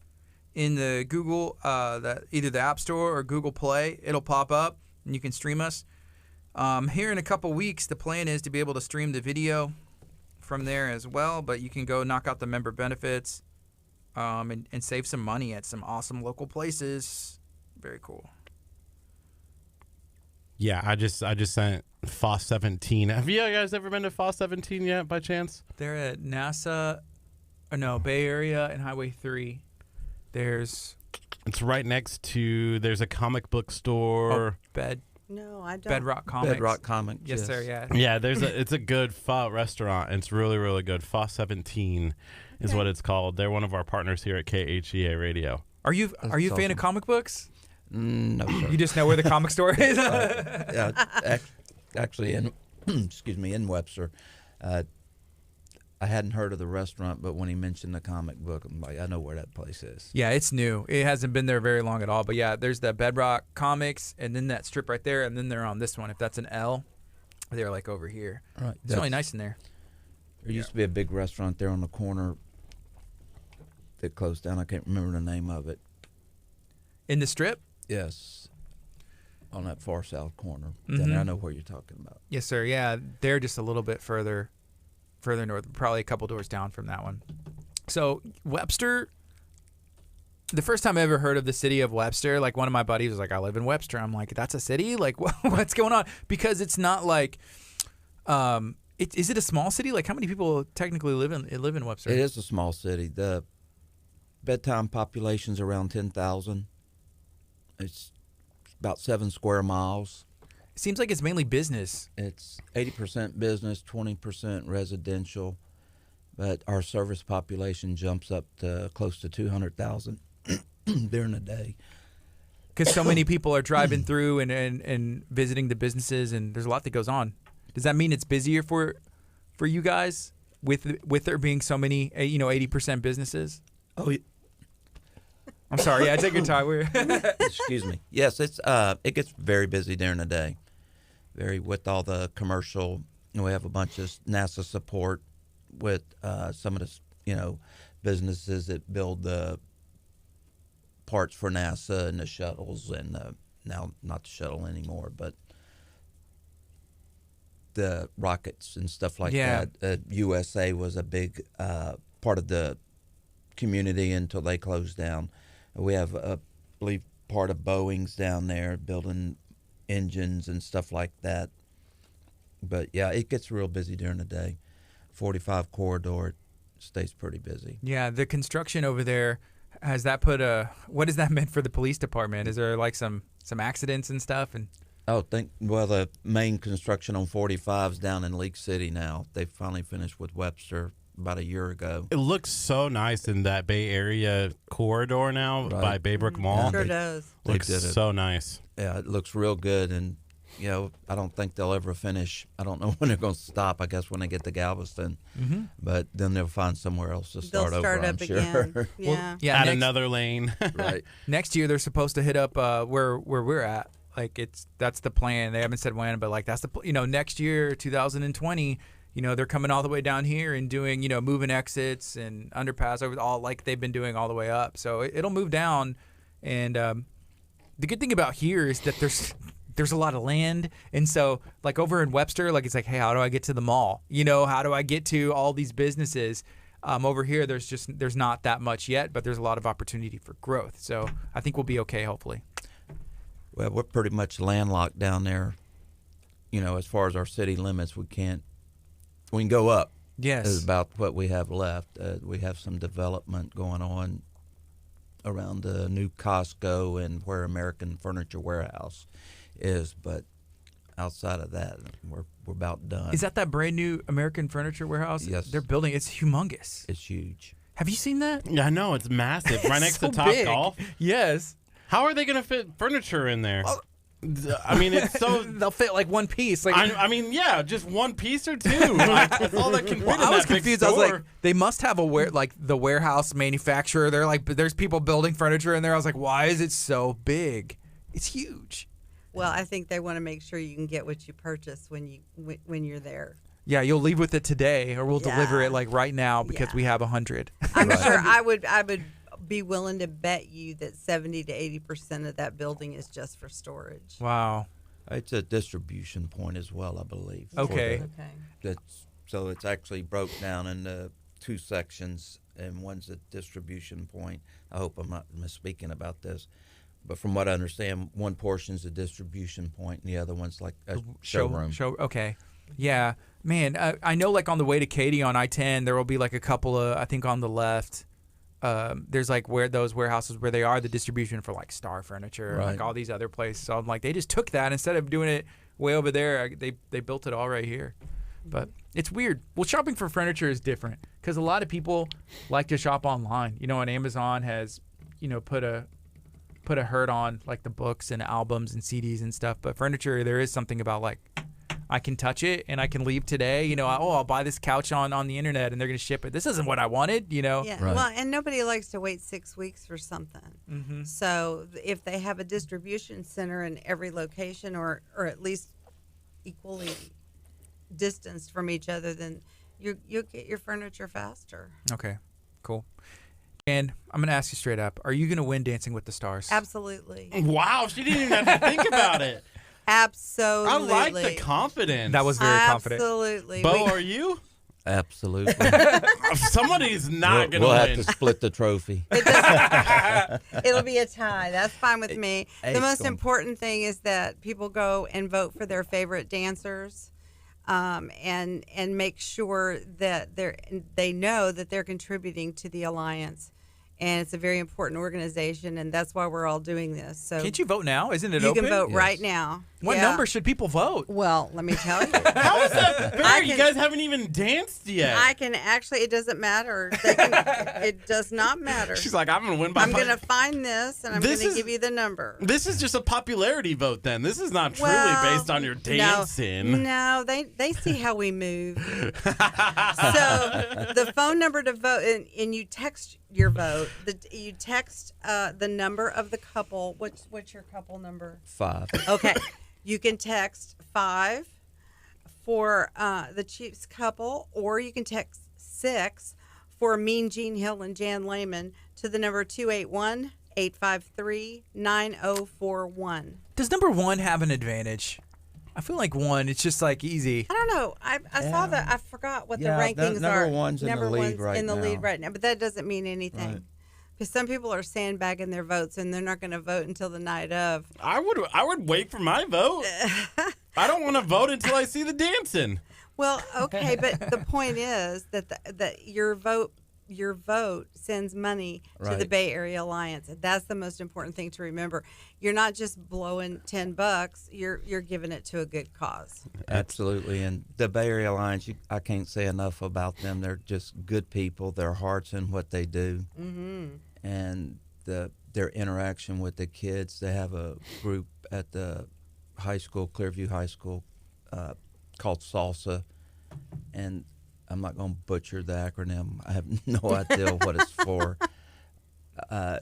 in the Google, either the App Store or Google Play. It'll pop up, and you can stream us. Here in a couple weeks, the plan is to be able to stream the video from there as well, but you can go knock out the member benefits and save some money at some awesome local places. Very cool. Yeah, I just sent FOSS 17. Have you guys ever been to FOSS 17 yet, by chance? They're at NASA, or no, Bay Area and Highway 3. It's right next to. There's a comic book store. No, I don't. Bedrock Comics. Bedrock Comics. Yes, sir. Yeah. Yeah, it's a good pho restaurant. It's really, really good. FOSS 17 is what it's called. They're one of our partners here at KHEA Radio. Are you a fan of comic books? No, sir. You just know where the comic store is? Actually, in Webster, I hadn't heard of the restaurant, but when he mentioned the comic book, I'm like, I know where that place is. Yeah, it's new. It hasn't been there very long at all. But yeah, there's that Bedrock Comics, and then that strip right there, and then they're on this one. If that's an L, they're like over here. Right. It's really nice in there. There used to be a big restaurant there on the corner that closed down. I can't remember the name of it. In the strip? Yes. On that far south corner. Mm-hmm. Then I know where you're talking about. Yes, sir. Yeah, they're just a little bit further north, probably a couple doors down from that one. So Webster, the first time I ever heard of the city of Webster, like one of my buddies was like, I live in Webster. I'm like, that's a city? Like, what's going on? Because it's not like, is it a small city? Like, how many people technically live in Webster? It is a small city. The bedtime population's around 10,000. It's about 7 square miles. It seems like it's mainly business. It's 80% business, 20% residential, but our service population jumps up to close to 200,000 during the day. Because so many people are driving through and visiting the businesses, and there's a lot that goes on. Does that mean it's busier for you guys with there being so many 80% businesses? Oh, yeah. I'm sorry. Yeah, take your time. Excuse me. Yes, it gets very busy during the day. With all the commercial. We have a bunch of NASA support with some of the businesses that build the parts for NASA and the shuttles and now not the shuttle anymore, but the rockets and stuff like that. USA was a big part of the community until they closed down. We have, I believe, part of Boeing's down there building engines and stuff like that. But, yeah, it gets real busy during the day. 45 corridor stays pretty busy. Yeah, the construction over there, has that what has that meant for the police department? Is there like some accidents and stuff? The main construction on 45 is down in Leak City now. They finally finished with Webster about a year ago. It looks so nice in that Bay Area corridor now by Baybrook Mall. Sure does. Looks so nice. Yeah, it looks real good, and I don't think they'll ever finish. I don't know when they're going to stop. I guess when they get to Galveston, but then they'll find somewhere else to start over. I'm sure. Again. Yeah. Add another lane. Right. Next year they're supposed to hit up where we're at. Like that's the plan. They haven't said when, but like that's the next year 2020. They're coming all the way down here and doing, moving exits and underpass over all like they've been doing all the way up. So it'll move down. And the good thing about here is that there's a lot of land. And so like over in Webster, like it's like, hey, how do I get to the mall? How do I get to all these businesses? Over here, there's not that much yet, but there's a lot of opportunity for growth. So I think we'll be okay, hopefully. Well, we're pretty much landlocked down there. As far as our city limits, we can go up. Yes. Is about what we have left. We have some development going on around the new Costco and where American Furniture Warehouse is, but outside of that, we're about done. Is that brand new American Furniture Warehouse? Yes. They're building. It's humongous. It's huge. Have you seen that? Yeah, I know. It's massive. Right next so to Top big. Golf. Yes. How are they going to fit furniture in there? I mean, it's so... They'll fit like one piece. Like just one piece or two. Like, that's all that can fit in I was that big confused. I was store. like, they must have the warehouse manufacturer. They're like, there's people building furniture in there. I was like, why is it so big? It's huge. Well, I think they want to make sure you can get what you purchase when you're there. Yeah, you'll leave with it today, or we'll deliver it like right now because we have 100. I'm sure I would be willing to bet you that 70 to 80% of that building is just for storage. Wow. It's a distribution point as well, I believe. Okay. So it's actually broke down into 2 sections, and one's a distribution point. I hope I'm not misspeaking about this. but from what I understand, one portion's a distribution point, and the other one's like a showroom. Okay. Yeah. Man, I know like on the way to KHEA on I-10, there will be like a couple of, I think on the left, there's like where those warehouses where they are the distribution for like Star Furniture and like all these other places. So I'm like, they just took that instead of doing it way over there. They built it all right here. But it's weird. Well, shopping for furniture is different because a lot of people like to shop online. You know, and Amazon has, you know, put a hurt on like the books and albums and CDs and stuff. But furniture, there is something about like I can touch it and I can leave today. You know, I'll buy this couch on the internet and they're going to ship it. This isn't what I wanted, you know. Yeah. Right. Well, and nobody likes to wait 6 weeks for something. Mm-hmm. So if they have a distribution center in every location or at least equally distanced from each other, then you'll get your furniture faster. Okay, cool. And I'm going to ask you straight up, are you going to win Dancing with the Stars? Absolutely. Wow, she didn't even have to think about it. Absolutely. I like the confidence. That was very confident. Absolutely. Bo, are you? Absolutely. Somebody's not going to We'll win. have to split the trophy. It'll be a tie. That's fine with me. Hey, The most cool. important thing is that people go and vote for their favorite dancers, and make sure that they know that they're contributing to the Alliance. And it's a very important organization, and that's why we're all doing this. So Can't you vote now? Isn't it you open? can vote Yes. right now. What Yeah. number should people vote? Well, let me tell you. How is that fair? You can- guys haven't even danced yet. I can actually, it doesn't matter. It does not matter. She's like, I'm going to win by I'm going to find this, and I'm going This to is- give you the number. This is just a popularity vote then. This is not truly Well, based on your dancing. No, they see how we move. So the phone number to vote, and you text your vote. You text the number of the couple. What's your couple number? 5. Okay, you can text 5 for the Chiefs couple, or you can text 6 for Mean Gene Hill and Jan Lehman to the number 281-853-9041. Does number 1 have an advantage? I feel like 1, it's just like easy. I don't know. I saw that. I forgot what Yeah, the rankings number are. one's in the lead right in the lead now. right now, but that doesn't mean anything. Right. Because some people are sandbagging their votes and they're not going to vote until the night of. I would wait for my vote. I don't want to vote until I see the dancing. Well, okay, but the point is that your vote sends money to the Right. Bay Area Alliance. And that's the most important thing to remember. You're not just blowing $10. You're giving it to a good cause. Absolutely. And the Bay Area Alliance, I can't say enough about them. They're just good people. Their heart's in what they do. Mm-hmm. And their interaction with the kids. They have a group at the high school, Clearview High School, called Salsa. And I'm not going to butcher the acronym. I have no idea what it's for.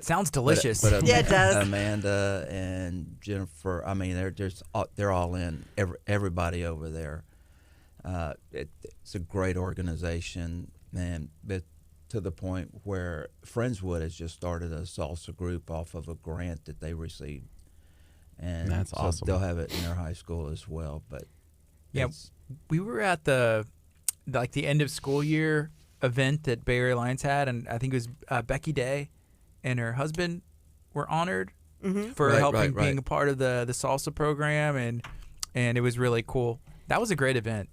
Sounds delicious. But Yeah, it does. Amanda and Jennifer, I mean, they're all in. Everybody over there. It's a great organization, and to the point where Friendswood has just started a salsa group off of a grant that they received, and That's so awesome. They'll have it in their high school as well. But Yeah, we were at the end of school year event that Bay Area Alliance had, and I think it was Becky Day and her husband were honored for Right, helping right. being a part of the salsa program, and it was really cool. That was a great event.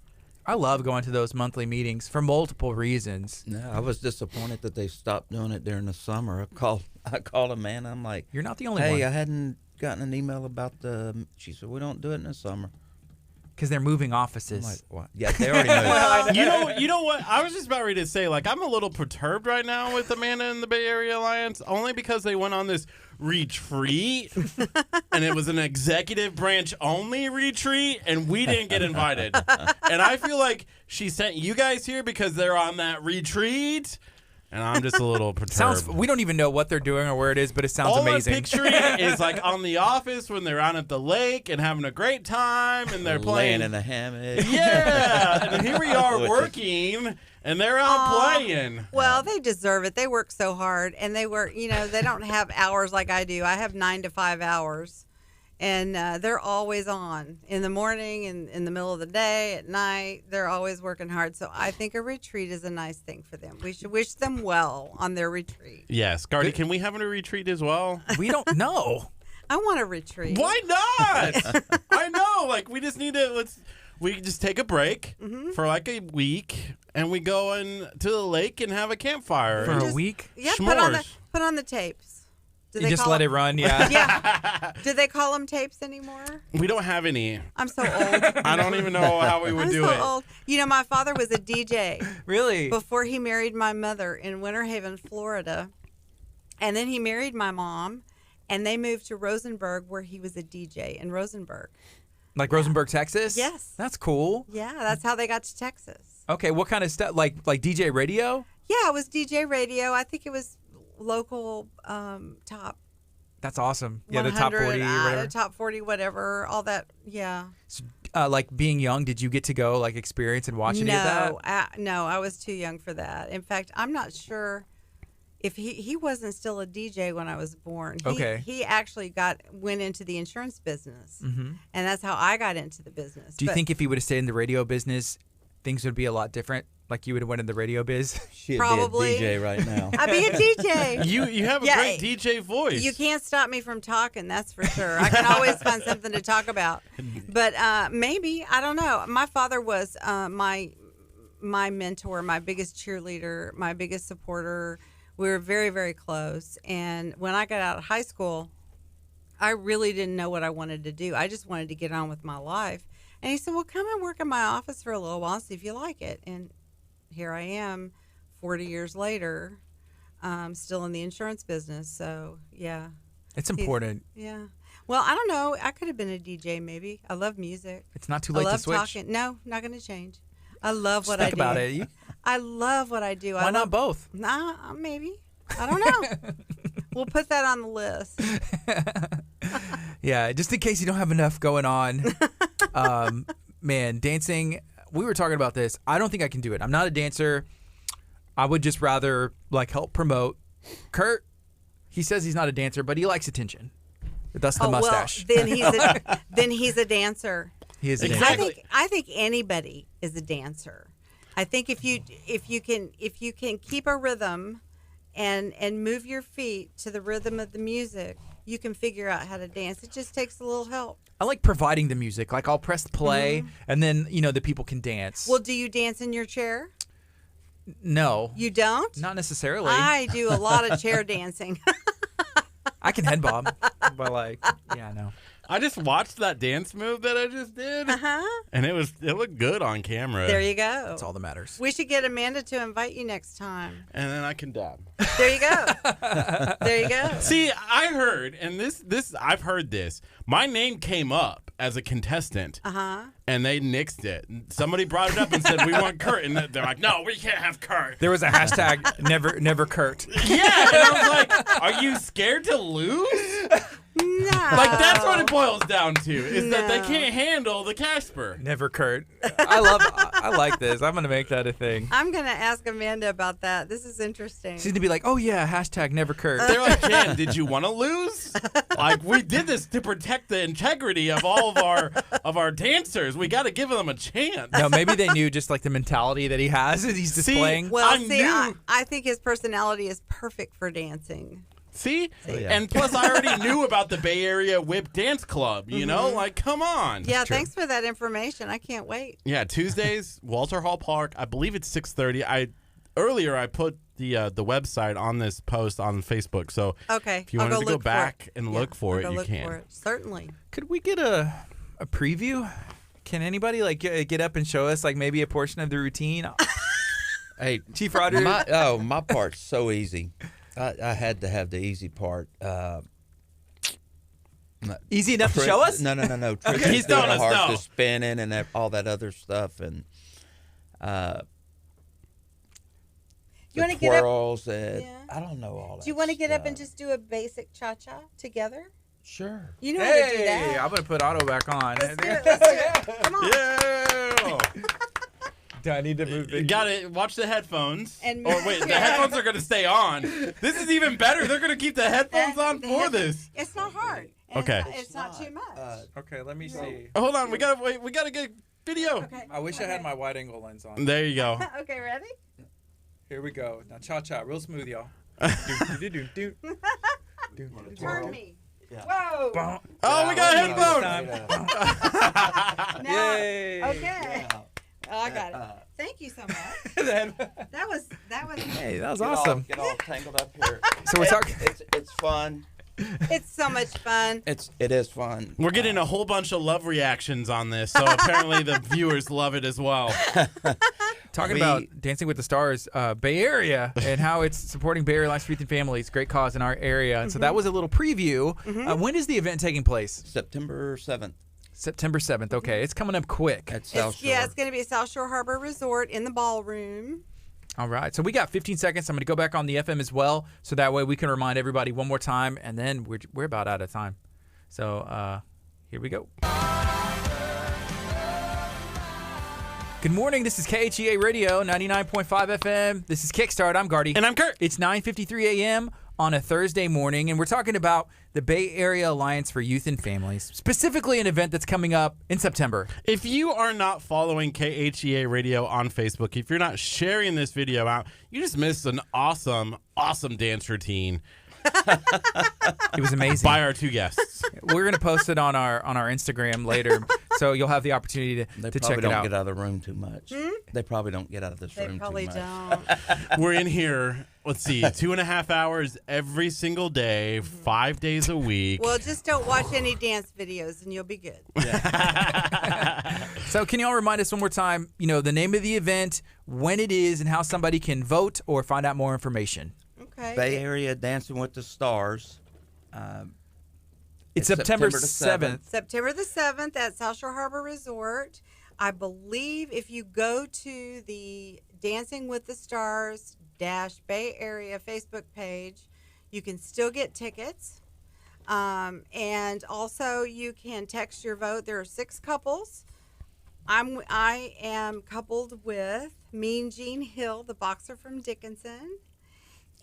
I love going to those monthly meetings for multiple reasons. no, I was disappointed that they stopped doing it during the summer. I called Amanda. I'm like, You're not the only hey, one I hadn't gotten an email about She said, we don't do it in the summer. because they're moving I'm offices. like, what? Yeah, they already know. You know what? I was just about ready to say, like, I'm a little perturbed right now with Amanda and the Bay Area Alliance, only because they went on this retreat, and it was an executive branch only retreat, and we didn't get invited. And I feel like she sent you guys here because they're on that retreat, and I'm just a little perturbed. We don't even know what they're doing or where it is, but it sounds All amazing. I'm picturing is like on The Office when they're out at the lake and having a great time, and they're playing. Laying in a hammock. Yeah, and here we are working, and they're out playing. Well, they deserve it. They work so hard, and they work. They don't have hours like I do. I have 9 to 5 hours, and they're always on in the morning and in the middle of the day, at night. They're always working hard. So I think a retreat is a nice thing for them. We should wish them well on their retreat. Yes, Gardy, can we have a retreat as well? We don't know. I want a retreat. Why not? I know. Like, we just need to, we just take a break for like a week, and we go to the lake and have a campfire. For a week? Yeah, S'mores. put on the tapes. Do You just let it run, yeah. Yeah. Do they call them tapes anymore? We don't have any. I'm so old. I don't even know how we would I'm do so it. old. You know, my father was a DJ Really? before he married my mother in Winter Haven, Florida. And then he married my mom, and they moved to Rosenberg, where he was a DJ in Rosenberg. Like Rosenberg, Texas? Yes. That's cool. Yeah, that's how they got to Texas. Okay, what kind of stuff? Like DJ radio? Yeah, it was DJ radio. I think it was local top. That's awesome. Yeah, the top 40 or whatever. The top 40, whatever, all that. Yeah. So, like being young, did you get to go like experience and watch any of that? No, I was too young for that. In fact, I'm not sure if he wasn't still a DJ when I was born. He actually went into the insurance business, and that's how I got into the business. Do you think if he would have stayed in the radio business, things would be a lot different? Like you would have went in the radio biz? She'd Probably. be a DJ right now. I'd be a DJ. You have a great DJ voice. You can't stop me from talking, that's for sure. I can always find something to talk about. But maybe, I don't know. My father was my mentor, my biggest cheerleader, my biggest supporter. We were very, very close. And when I got out of high school, I really didn't know what I wanted to do. I just wanted to get on with my life. And he said, well, come and work in my office for a little while and see if you like it. And here I am 40 years later, still in the insurance business. So, yeah. It's important. Yeah. Well, I don't know. I could have been a DJ maybe. I love music. It's not too late to switch. I love talking. No, not going to change. I love what I do. Think about it. I love what I do. Why not both? Nah, maybe. I don't know. We'll put that on the list. Yeah, just in case you don't have enough going on. Man, dancing, we were talking about this. I don't think I can do it. I'm not a dancer. I would just rather like help promote. Curt, he says he's not a dancer, but he likes attention. That's the mustache. Well, then he's a dancer. He is a dancer. Exactly. I think anybody is a dancer. I think if you can keep a rhythm and move your feet to the rhythm of the music, you can figure out how to dance. It just takes a little help. I like providing the music. Like I'll press play and then, the people can dance. Well, do you dance in your chair? No. You don't? Not necessarily. I do a lot of chair dancing. I can head bob, but no. I just watched that dance move that I just did, and it looked good on camera. There you go. That's all that matters. We should get Amanda to invite you next time. And then I can dab. There you go. There you go. See, I heard, and this I've heard this. My name came up as a contestant, and they nixed it. Somebody brought it up and said we want Curt, and they're like, no, we can't have Curt. There was a hashtag never Curt. Yeah, and I was like, are you scared to lose? No. Like that's what it boils down to is that they can't handle the Casper. Never Curt. I like this. I'm gonna make that a thing. I'm gonna ask Amanda about that. This is interesting. She's gonna be like, oh yeah, hashtag never Curt. They're like, Jen, did you want to lose? Like we did this to protect the integrity of all of our dancers. We got to give them a chance. No, maybe they knew just like the mentality that he has that he's displaying. Well, I I think his personality is perfect for dancing. See? Oh, yeah. And plus, I already knew about the Bay Area Whip Dance Club, you know? Like, come on. Yeah, thanks for that information. I can't wait. Yeah, Tuesdays, Walter Hall Park. I believe it's 6:30. Earlier, I put the website on this post on Facebook. So if you wanted to go back and look for it, you can. Certainly. Could we get a preview? Can anybody like get up and show us like maybe a portion of the routine? Hey, Chief Roger. My part's so easy. I had to have the easy part. Easy enough to show us? No. Okay. He's doing telling us hard no. to spinning and all that other stuff, and You want to the get up? twirls. And Yeah. I don't know all that. Do you want to get up stuff. and just do a basic cha-cha together? Sure. You know how to do Hey, that. I'm gonna put Otto back on. Let's do it. Let's do it. Come on. Yeah. Do I need to move You gotta watch the headphones. And Or wait, the headphones are gonna stay on. This is even better. They're gonna keep the headphones on for this. It's not hard. And Okay. It's not too much. Okay, let me see. Hold on, we gotta get video. Okay. I wish I had my wide angle lens on. There you go. Okay, ready? Here we go. Now cha cha, real smooth, y'all. Turn me. Whoa! Oh, we got headphones. Yay! Okay. Oh, I got it. Thank you so much. That was. Hey, that was awesome. Get all tangled up here. So we're talking. It's fun. It's so much fun. It is fun. We're getting a whole bunch of love reactions on this, so apparently the viewers love it as well. Talking about Dancing with the Stars, Bay Area, and how it's supporting Bay Area Alliance for Youth and Families, great cause in our area. And so that was a little preview. When is the event taking place? September 7th. September 7th. Okay, it's coming up quick. At South Shore. Yeah, it's going to be at South Shore Harbor Resort in the ballroom. All right, so we got 15 seconds. I'm going to go back on the FM as well, so that way we can remind everybody one more time, and then we're about out of time. So here we go. Good morning. This is KHEA Radio, 99.5 FM. This is Kickstart. I'm Gardy. And I'm Curt. It's 9:53 a.m. on a Thursday morning, and we're talking about the Bay Area Alliance for Youth and Families, specifically an event that's coming up in September. If you are not following KHEA Radio on Facebook, if you're not sharing this video out, you just missed an awesome dance routine. It was amazing. By our two guests. We're going to post it on our Instagram later, so you'll have the opportunity to check it out. They probably don't get out of the room too much. They probably don't get out of this room too much. They probably don't. We're in here, let's see, 2.5 hours every single day, 5 days a week. Well, just don't watch any dance videos and you'll be good. So can y'all remind us one more time, the name of the event, when it is, and how somebody can vote or find out more information? Okay. Bay Area Dancing with the Stars. It's September 7th. September the 7th at South Shore Harbor Resort. I believe if you go to the Dancing with the Stars Bay Area Facebook page, you can still get tickets. And also you can text your vote. There are 6 couples. I am coupled with Mean Gene Hill, the boxer from Dickinson.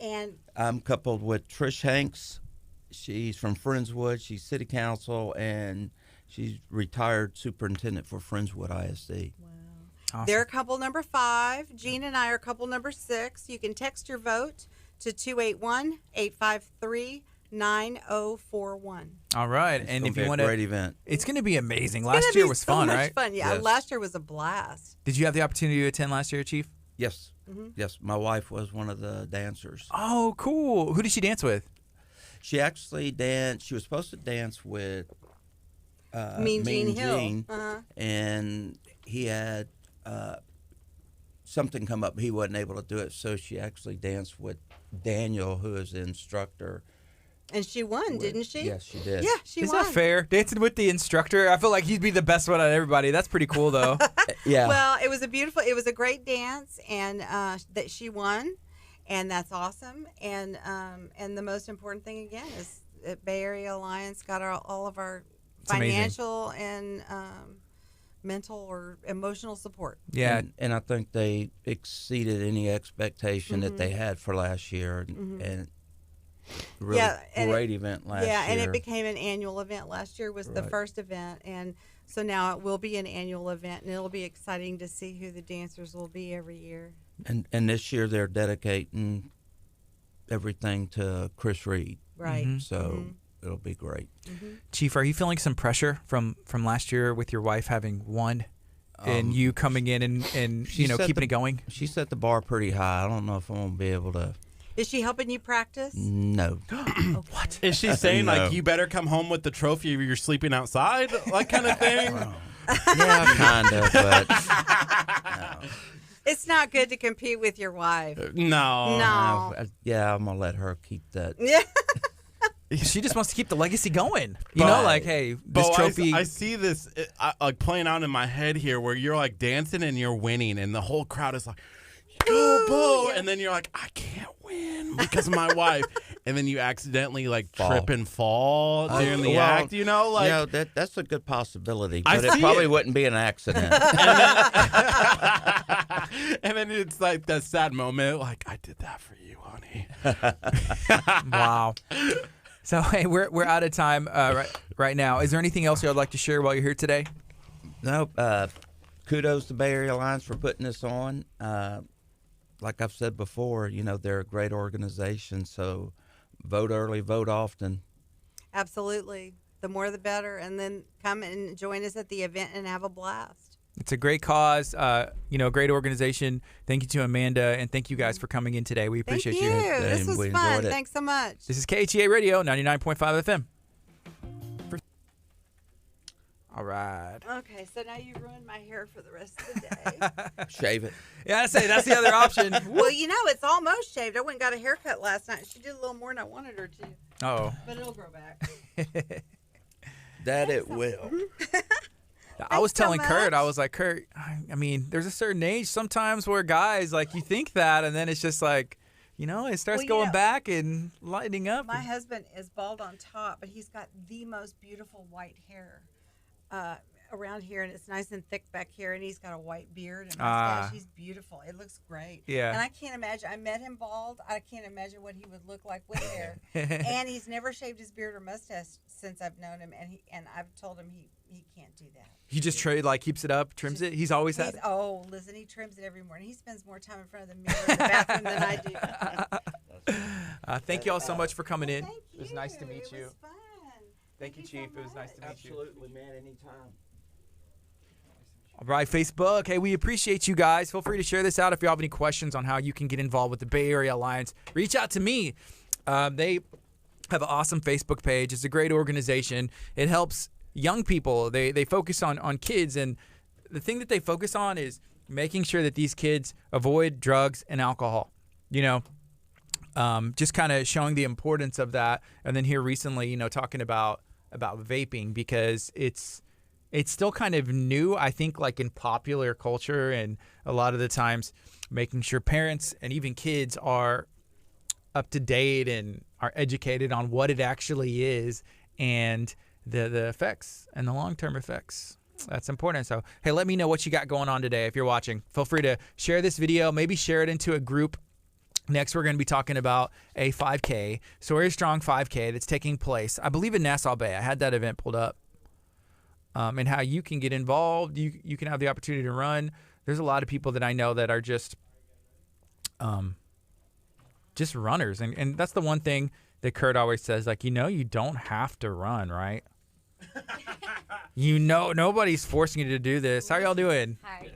And I'm coupled with Trish Hanks. She's from Friendswood. She's city council, and she's retired superintendent for Friendswood ISD. wow. Awesome. They're couple number 5. Gene and I are couple number 6. You can text your vote to 281-853-9041. All right. It's And if gonna be you a want to, great event. it's going to be amazing. It's Last gonna year be was so fun, much right? Fun. Yeah, Yes. last year was a blast. Did you have the opportunity to attend last year, Chief? Yes. Yes, my wife was one of the dancers. Oh, cool. Who did she dance with? She actually danced. She was supposed to dance with Mean Gene Hill. Gene, and he had something come up. He wasn't able to do it, so she actually danced with Daniel, who is the instructor. And she won, didn't she? Yes, she did. Yeah, she Is won. that fair? Dancing with the instructor? I feel like he'd be the best one out of everybody. That's pretty cool, though. Yeah. Well, it was a great dance, and that she won, and that's awesome. And the most important thing again is that Bay Area Alliance got all of our financial and mental or emotional support. Yeah. And I think they exceeded any expectation that they had for last year, and really great event last year. Yeah, and it became an annual event. Last year was the Right. first event, and so now it will be an annual event, and it'll be exciting to see who the dancers will be every year. And this year they're dedicating everything to Chris Reed. Right. So it'll be great. Chief, are you feeling some pressure from last year with your wife having won and you coming in and she set keeping it going? She set the bar pretty high. I don't know if I'm going to be able to. Is she helping you practice? No. What? Is she saying, No. like, you better come home with the trophy or you're sleeping outside? Like, kind of thing? Yeah, kind of, but It's not good to compete with your wife. No. No. yeah, I'm going to let her keep that. Yeah. She just wants to keep the legacy going. You But- know, like, hey, this trophy. I see this like playing out in my head here where you're like dancing and you're winning and the whole crowd is like, go, Bo. And then you're like, I can't win because of my wife. And then you accidentally like trip and fall during the act, like, that's a good possibility, I but it see probably it. wouldn't be an accident. And then it's like that sad moment, like, I did that for you, honey. Wow. So, hey, we're out of time right now. Is there anything else you'd like to share while you're here today? No, kudos to Bay Area Alliance for putting this on. Like I've said before, they're a great organization, so vote early, vote often. Absolutely. The more the better. And then come and join us at the event and have a blast. It's a great cause, great organization. Thank you to Amanda, and thank you guys for coming in today. We appreciate Thank you. This was We fun. enjoyed it. Thanks so much. This is KHEA Radio, 99.5 FM. All right. Okay, so now you ruined my hair for the rest of the day. Shave it. Yeah, I say that's the other option. Well, it's almost shaved. I went and got a haircut last night. She did a little more than I wanted her to. Oh. But it'll grow back. That it will. I was Thanks so telling Kurt, I much. was like, Kurt, I mean, there's a certain age sometimes where guys, like, you think that, and then it's just like, it starts going back and lightening up. My husband is bald on top, but he's got the most beautiful white hair around here, and it's nice and thick back here, and he's got a white beard and mustache. He's beautiful. It looks great. Yeah. And I can't imagine. I met him bald. I can't imagine what he would look like with hair. And he's never shaved his beard or mustache since I've known him, and I've told him he can't do that. He just keeps it up, trims it. He's always had. Oh, listen, he trims it every morning. He spends more time in front of the mirror in the bathroom than I do. Thank you all so much for coming in. Thank you. It was nice to meet you. It was fun. Thank you, Chief. so It was nice to meet you. Absolutely, man. Anytime. All right, Facebook. Hey, we appreciate you guys. Feel free to share this out if you have any questions on how you can get involved with the Bay Area Alliance. Reach out to me. They have an awesome Facebook page. It's a great organization. It helps young people. They focus on kids, and the thing that they focus on is making sure that these kids avoid drugs and alcohol. Just kind of showing the importance of that. And then here recently, talking about vaping, because it's still kind of new, I think, like in popular culture, and a lot of the times making sure parents and even kids are up to date and are educated on what it actually is and the effects and the long-term effects. That's important. So, hey, let me know what you got going on today if you're watching. Feel free to share this video, maybe share it into a group. Next, we're going to be talking about a 5K, Sawyer Strong 5K that's taking place, I believe, in Nassau Bay. I had that event pulled up. And how you can get involved. You can have the opportunity to run. There's a lot of people that I know that are just runners. And that's the one thing that Kurt always says, like, you don't have to run, right? Nobody's forcing you to do this. How y'all doing? Hi,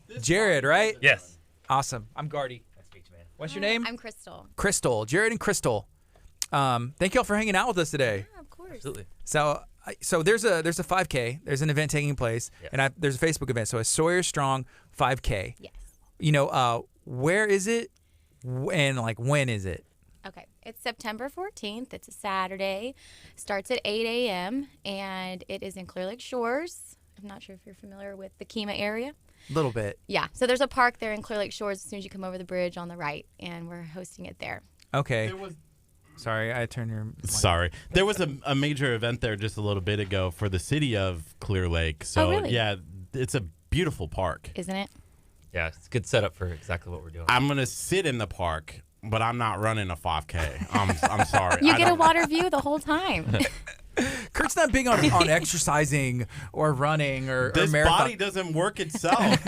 good. Jared, right? Yes. Awesome. I'm Gardy. Nice to meet you, man. What's your name? I'm Crystal. Crystal. Jared and Crystal. Thank y'all for hanging out with us today. Yeah, of course. Absolutely. So there's a 5K. There's an event taking place, Yes. and there's a Facebook event. So it's Sawyer Strong 5K. Yes. Where is it, and when is it? Okay. It's September 14th. It's a Saturday. Starts at 8 a.m. and it is in Clear Lake Shores. I'm not sure if you're familiar with the KHEA area. A little bit. Yeah. So there's a park there in Clear Lake Shores as soon as you come over the bridge on the right, and we're hosting it there. Okay. Sorry, I turned your. Sorry. There was a major event there just a little bit ago for the city of Clear Lake. So, really? yeah, it's a beautiful park. Isn't it? Yeah, it's a good setup for exactly what we're doing. I'm going to sit in the park, but I'm not running a 5K. I'm sorry. You get a water view the whole time. Kurt's not big on exercising or running or This marathon. body doesn't work itself,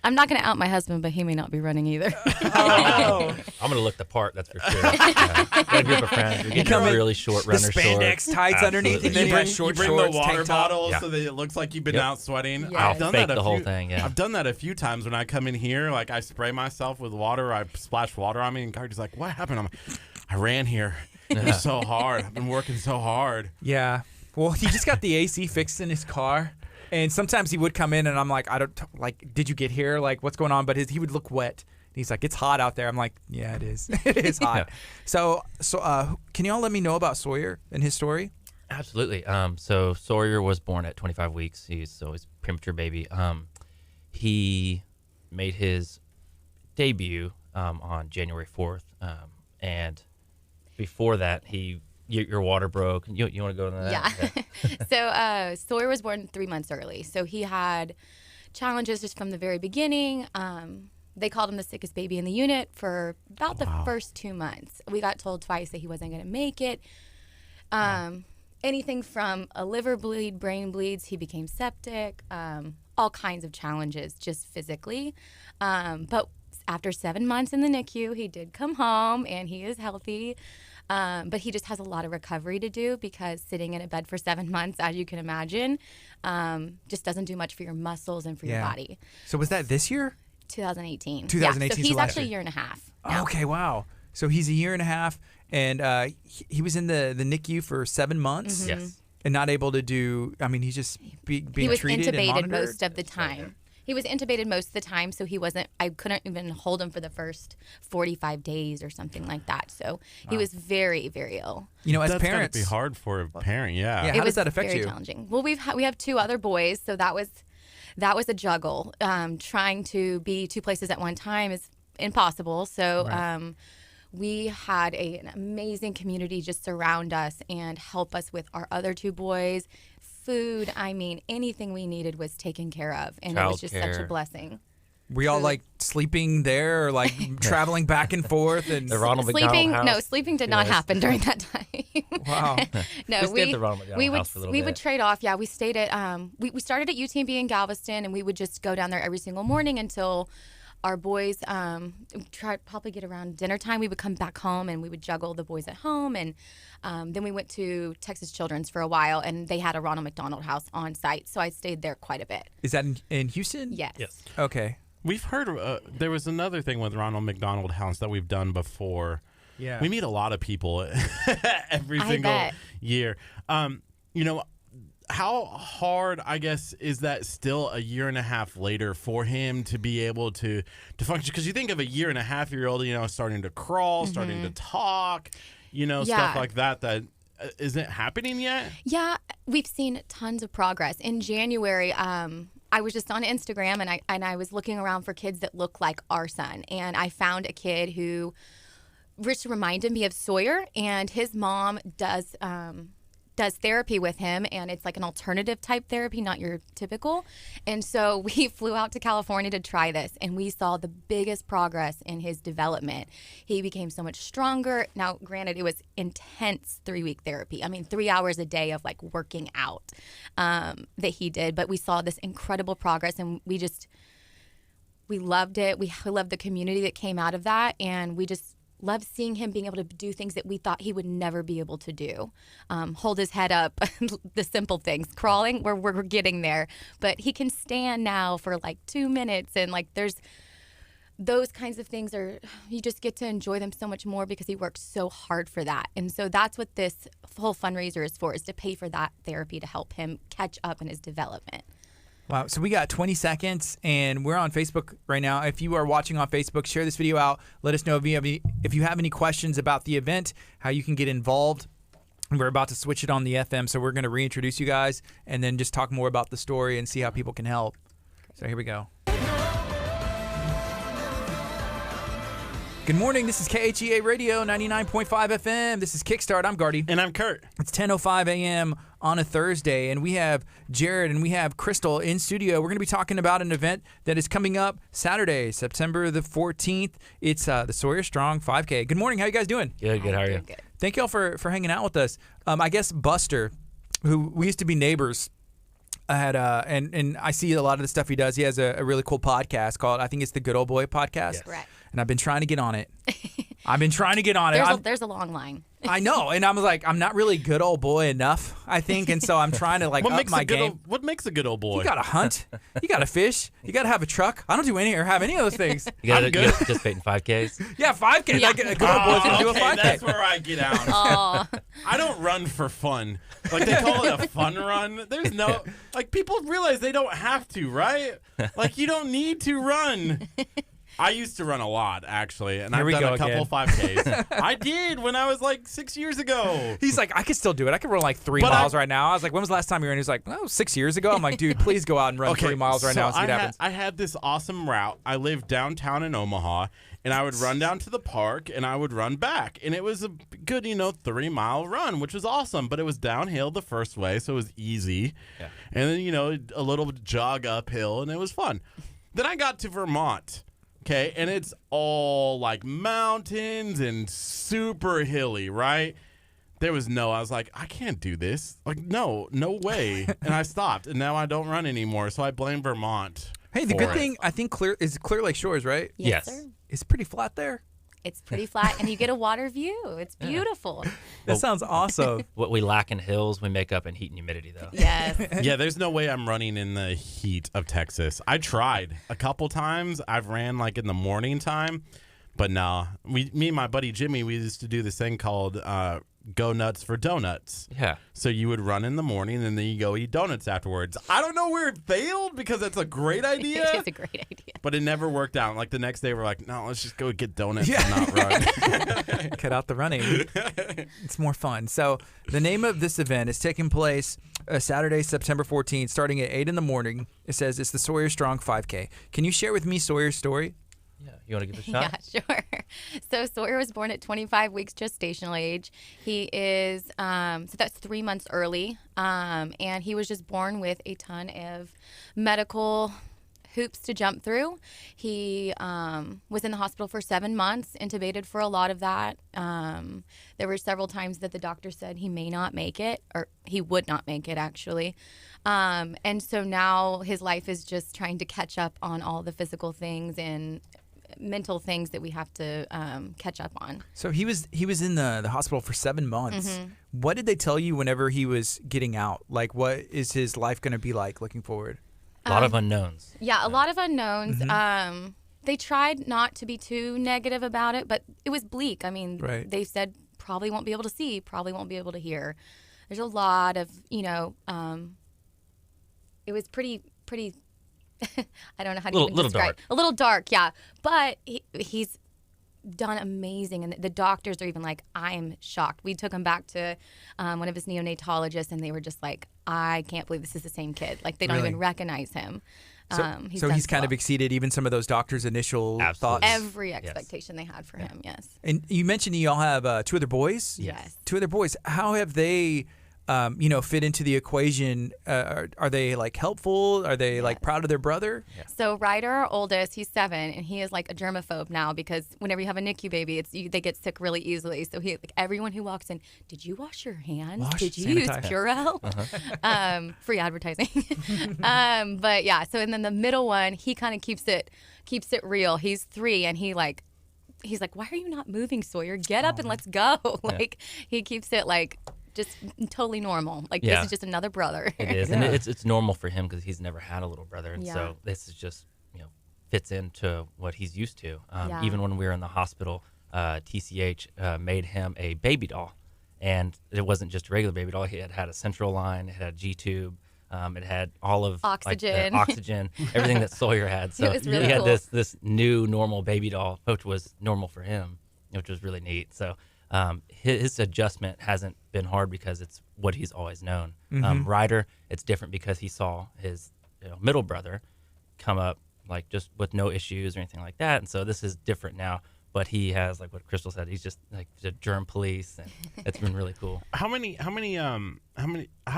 I'm not going to out my husband, but he may not be running either. Oh, I'm going to look the part, that's for sure. Got a group of friends. We're getting come in really short the runner spandex shorts. tights underneath, and then Absolutely. you have short you bring shorts, the water tank top. bottle Yeah. so that it looks like you've been Yep. out sweating. Yes. I've done Fake that the whole thing, yeah. I've done that a few times when I come in here. Like, I spray myself with water. I splash water on me, and Gardy's like, "What happened?" I'm like, "I ran here. It was so hard. I've been working so hard." Yeah. Well, he just got the AC fixed in his car, and sometimes he would come in, and I'm like, did you get here? Like, what's going on? But he would look wet. He's like, it's hot out there. I'm like, yeah, it is. It is hot. Yeah. So, can y'all let me know about Sawyer and his story? Absolutely. So Sawyer was born at 25 weeks. He's always a premature baby. He made his debut on January 4th. And before that, your water broke. You want to go into that? Yeah. So Sawyer was born 3 months early. So he had challenges just from the very beginning. They called him the sickest baby in the unit for about the first 2 months. We got told twice that he wasn't going to make it. Anything from a liver bleed, brain bleeds, he became septic, all kinds of challenges just physically. But after 7 months in the NICU, he did come home and he is healthy. But he just has a lot of recovery to do because sitting in a bed for 7 months, as you can imagine, just doesn't do much for your muscles and for your body. So was that this year? 2018. 2018. Yeah, so he's actually a year and a half now. Okay, wow. So he's a year and a half, and he was in the NICU for 7 months. Mm-hmm. Yes. And not able to do, I mean, he's just being He was treated and intubated monitored? most of the time. He was intubated most of the time, so I couldn't even hold him for the first 45 days or something like that. So he was very, very ill. You know, as That's parents. gotta be hard for a parent. Yeah. Yeah. It How was does that affect very you? challenging. Well, we have 2 other boys, so that was a juggle. Trying to be 2 places at one time is impossible. So we had an amazing community just surround us and help us with our other 2 boys. Food, I mean, anything we needed was taken care of, and it was just such a Childcare. blessing. Were y'all like sleeping there or like traveling back and forth? And The Ronald McDonald House. No, sleeping did not happen during that time. Wow. No, We stayed at the Ronald McDonald House for a little we would bit. trade off. Yeah, we stayed at we started at UTMB in Galveston, and we would just go down there every single morning until our boys probably get around dinner time. We would come back home and we would juggle the boys at home, and then we went to Texas Children's for a while, and they had a Ronald McDonald House on site, so I stayed there quite a bit. Is that in Houston? Yes. Yes. Okay. We've heard there was another thing with Ronald McDonald House that we've done before. Yeah. We meet a lot of people every I single bet. year. You know, how hard, I guess, is that still a year and a half later for him to be able to function? Because you think of a year and a half year old, you know, starting to crawl, starting to talk, you know, stuff like that. That isn't happening yet. Yeah, we've seen tons of progress. In January, I was just on Instagram and I was looking around for kids that look like our son, and I found a kid who Rich reminded me of Sawyer, and his mom does therapy with him, and it's like an alternative type therapy, not your typical. And so we flew out to California to try this, and we saw the biggest progress in his development. He became so much stronger. Now, granted, it was intense 3-week therapy. I mean, 3 hours a day of like working out that he did, but we saw this incredible progress, and we loved it. We loved the community that came out of that, and we just loved seeing him being able to do things that we thought he would never be able to do. Hold his head up, the simple things. Crawling, we're getting there. But he can stand now for like 2 minutes, and like there's those kinds of things you just get to enjoy them so much more because he worked so hard for that. And so that's what this whole fundraiser is for, is to pay for that therapy to help him catch up in his development. Wow. So we got 20 seconds, and we're on Facebook right now. If you are watching on Facebook, share this video out. Let us know if you have any questions about the event, how you can get involved. We're about to switch it on the FM, so we're going to reintroduce you guys and then just talk more about the story and see how people can help. So here we go. Good morning. This is KHEA Radio 99.5 FM. This is Kickstart. I'm Gardy. And I'm Curt. It's 10:05 a.m. on a Thursday, and we have Jared and we have Crystal in studio. We're going to be talking about an event that is coming up Saturday, September the 14th. It's the Sawyer Strong 5K. Good morning. How you guys doing? Good. How are you? Good. Thank y'all for hanging out with us. I guess Buster, who we used to be neighbors, had and I see a lot of the stuff he does. He has a really cool podcast called, I think it's the Good Old Boy Podcast. Yes. Correct. And I've been trying to get on it. There's a long line. I know, and I'm like, I'm not really good old boy enough, I think, and so I'm trying to like up my game. What makes a good old boy? You gotta hunt, you gotta fish, you gotta have a truck. I don't do any or have any of those things. You got to participate in 5Ks. Yeah, 5K. Yeah. Like a good old boy's gonna do a 5K. That's where I get out. Oh, I don't run for fun. Like they call it a fun run. There's no like people realize they don't have to, right? Like you don't need to run. I used to run a lot, actually, and Here I've we done go a couple again. 5Ks. I did when I was like 6 years ago. He's like, I could still do it. I could run like 3 But miles right now. I was like, when was the last time you ran? He's like, oh, 6 years ago. I'm like, dude, please go out and run 3 miles right now and see what happens. I had this awesome route. I lived downtown in Omaha, and I would run down to the park, and I would run back. And it was a good, 3-mile run, which was awesome. But it was downhill the first way, so it was easy. Yeah. And then, a little jog uphill, and it was fun. Then I got to Vermont. Okay, and it's all like mountains and super hilly, right? I was like, I can't do this. Like, no way. And I stopped, and now I don't run anymore, so I blame Vermont. Hey, the good thing, I think is Clear Lake Shores, right? Yes. Sir. It's pretty flat there. It's pretty flat, and you get a water view. It's beautiful. That sounds awesome. What we lack in hills, we make up in heat and humidity, though. Yes. Yeah, there's no way I'm running in the heat of Texas. I tried a couple times. I've ran like in the morning time, but no. Me and my buddy Jimmy, we used to do this thing called Go Nuts for Donuts. Yeah. So you would run in the morning and then you go eat donuts afterwards. I don't know where it failed because that's a great idea. It's a great idea. But it never worked out. Like the next day, we're like, no, let's just go get donuts and not run. Cut out the running. It's more fun. So the name of this event is taking place Saturday, September 14th, starting at 8 in the morning. It says it's the Sawyer Strong 5K. Can you share with me Sawyer's story? Yeah. You want to give it a shot? Yeah, sure. So Sawyer was born at 25 weeks gestational age. He is, so that's 3 months early. And he was just born with a ton of medical hoops to jump through. He was in the hospital for 7 months, intubated for a lot of that. There were several times that the doctor said he may not make it, or he would not make it, actually. And so now his life is just trying to catch up on all the physical things and mental things that we have to catch up on. So he was in the hospital for 7 months. What did they tell you whenever he was getting out? Like, what is his life going to be like looking forward? A lot of unknowns. Yeah, a lot of unknowns. They tried not to be too negative about it, but it was bleak. I mean, Right. They said probably won't be able to see, probably won't be able to hear. There's a lot of, it was pretty I don't know how to even Little describe. dark. A little dark, yeah. But he's done amazing, and the doctors are even like, I'm shocked. We took him back to one of his neonatologists, and they were just like, I can't believe this is the same kid. Like, they don't Really? even recognize him. So he's kind of exceeded even some of those doctors' initial Absolutely. thoughts. every expectation they had for him. Yes. And you mentioned you all have 2 other boys? Yes. 2 other boys. How have they, fit into the equation? Are they, like, helpful? Are they, like, proud of their brother? So Ryder, our oldest, he's 7, and he is like a germaphobe now because whenever you have a NICU baby, they get sick really easily. So everyone who walks in, did you wash your hands? Did you use Purell? Free advertising. But yeah, so and then the middle one, he kind of keeps it real. He's 3, and he's like, why are you not moving, Sawyer? Get up and let's go. Like, he keeps it like just totally normal. Like, this is just another brother. It is, and it's normal for him because he's never had a little brother, and so this is just fits into what he's used to. Even when we were in the hospital, TCH made him a baby doll, and it wasn't just a regular baby doll. He had a central line, it had a G tube. It had all of oxygen, everything that Sawyer had. So it was really he had cool. this new normal baby doll, which was normal for him, which was really neat. So his adjustment hasn't been hard because it's what he's always known. Ryder, it's different because he saw his middle brother come up like just with no issues or anything like that, and so this is different now. But he has, like what Crystal said, he's just like the germ police, and it's been really cool. How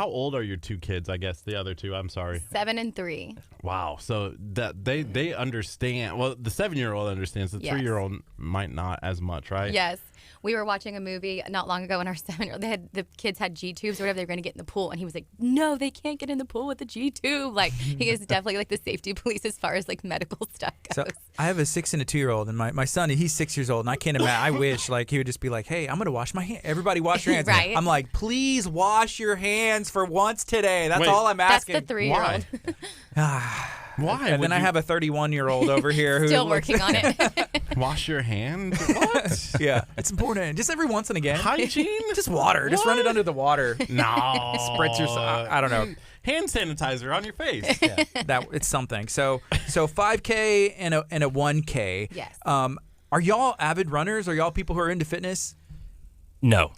old are your 2 kids? I guess the other 2. I'm sorry. 7 and 3. Wow. So that they understand. Well, the 7-year-old understands. The 3-year-old might not as much, right? Yes. We were watching a movie not long ago, and our 7-year-old, the kids had G tubes or whatever. They were going to get in the pool, and he was like, "No, they can't get in the pool with the G tube." Like, he is definitely like the safety police as far as like medical stuff goes. So I have a 6 and a 2-year-old, and my son, he's 6 years old, and I can't imagine. I wish like he would just be like, "Hey, I'm gonna wash my hands. Everybody, wash your hands." Right. I'm like, "Please wash your hands for once today." That's all I'm That's asking. the 3-year-old. Why? And then I have a 31-year-old over here who Still working on it. Wash your hands. What? Yeah, it's important. Just every once and again. Hygiene? Just water. Just run it under the water. No. Spritz your. I don't know. Hand sanitizer on your face. That it's something. So 5K and a 1K. Yes. Are y'all avid runners? Are y'all people who are into fitness? No.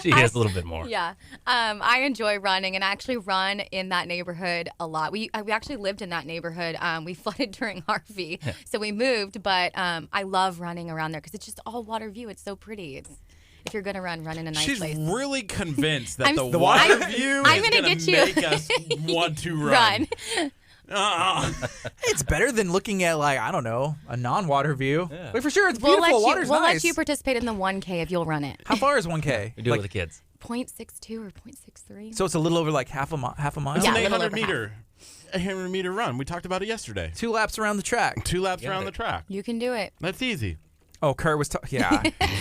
She is a little bit more. Yeah. I enjoy running, and I actually run in that neighborhood a lot. We actually lived in that neighborhood. We flooded during Harvey, so we moved, but I love running around there because it's just all water view. It's so pretty. If you're going to run in a nice She's place. really convinced that the water water view I'm is gonna going get to you. make us want to run. It's better than looking at, like, I don't know, a non-water view. Yeah. Like, for sure, it's We'll beautiful. Water's we'll nice. let you participate in the 1K if you'll run it. How far is 1K? We do it with the kids. 0.62 or 0.63. So it's a little over like half a mile. Yeah, An a little 800 over meter. him me to run. We talked about it yesterday. 2 laps around the track. 2 laps around the track. You can do it. That's easy. Oh, Kurt was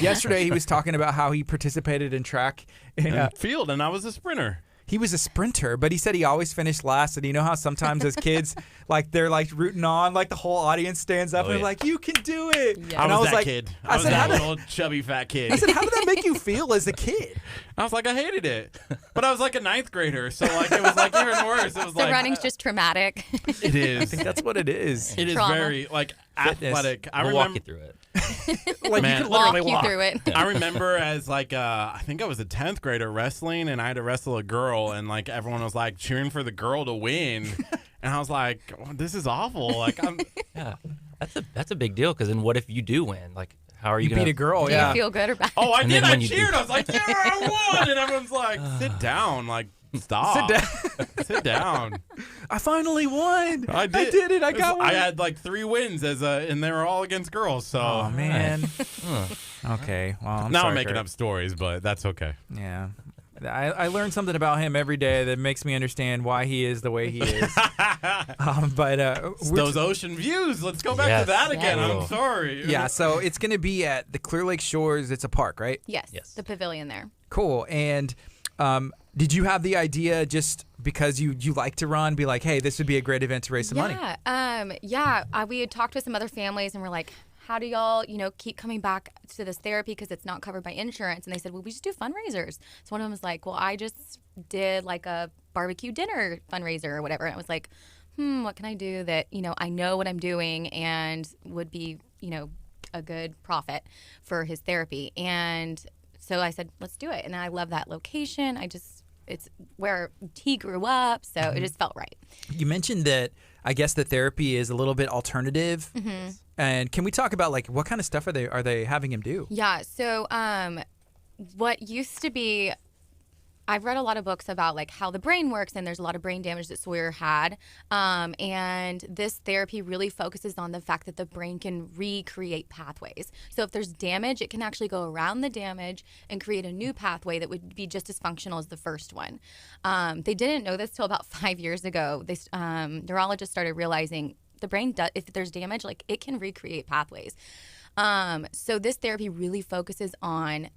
yesterday he was talking about how he participated in track. In field, and I was a sprinter. He was a sprinter, but he said he always finished last. And you know how sometimes as kids, like they're like rooting on, like the whole audience stands up and they're like, "You can do it." Yeah. I was that like, kid. I was said, that little chubby fat kid. I said, "How did that make you feel as a kid?" I was like, I hated it, but I was like a 9th grader, so like it was like even worse. It was The like running's just traumatic. it is. I think that's what it is. It is Trauma. very like athletic. I We'll remember. walk you through it. Like Man. you can Walk literally you walk. through it. I remember as like I think I was a 10th grader wrestling, and I had to wrestle a girl, and like everyone was like cheering for the girl to win, and I was like, oh, this is awful. Like I'm. Yeah, that's a big deal because then what if you do win? Like, how are you, You gonna beat a girl, Do yeah. you feel good or bad? Oh, I And did. then I when you cheered. do- I was like, yeah, I won, and everyone's like, sit down. Like, stop. Sit down. Sit down. I finally won. I did. it. I got one. I had like 3 wins and they were all against girls. So Oh man. Okay. Well, I'm now sorry, I'm making Kurt. up stories, but that's okay. Yeah. I learned something about him every day that makes me understand why he is the way he is. But It's we're those ocean views. Let's go back to Yes. that again. Yes. I'm sorry. yeah, so it's going to be at the Clear Lake Shores. It's a park, right? Yes. Yes. The pavilion there. Cool. And did you have the idea just because you like to run, be like, hey, this would be a great event to raise some money? We had talked with some other families and we're like, how do y'all, keep coming back to this therapy because it's not covered by insurance? And they said, well, we just do fundraisers. So one of them was like, well, I just did like a barbecue dinner fundraiser or whatever. And I was like, what can I do that, I know what I'm doing and would be, a good profit for his therapy. And so I said, let's do it. And I love that location. It's where he grew up. So it just felt right. You mentioned that I guess the therapy is a little bit alternative. Mm-hmm. And can we talk about like what kind of stuff are they having him do? Yeah. So what used to be, I've read a lot of books about like how the brain works, and there's a lot of brain damage that Sawyer had. And this therapy really focuses on the fact that the brain can recreate pathways. So if there's damage, it can actually go around the damage and create a new pathway that would be just as functional as the first one. They didn't know this till about 5 years ago. Neurologists started realizing the brain does, if there's damage, like it can recreate pathways. So this therapy really focuses on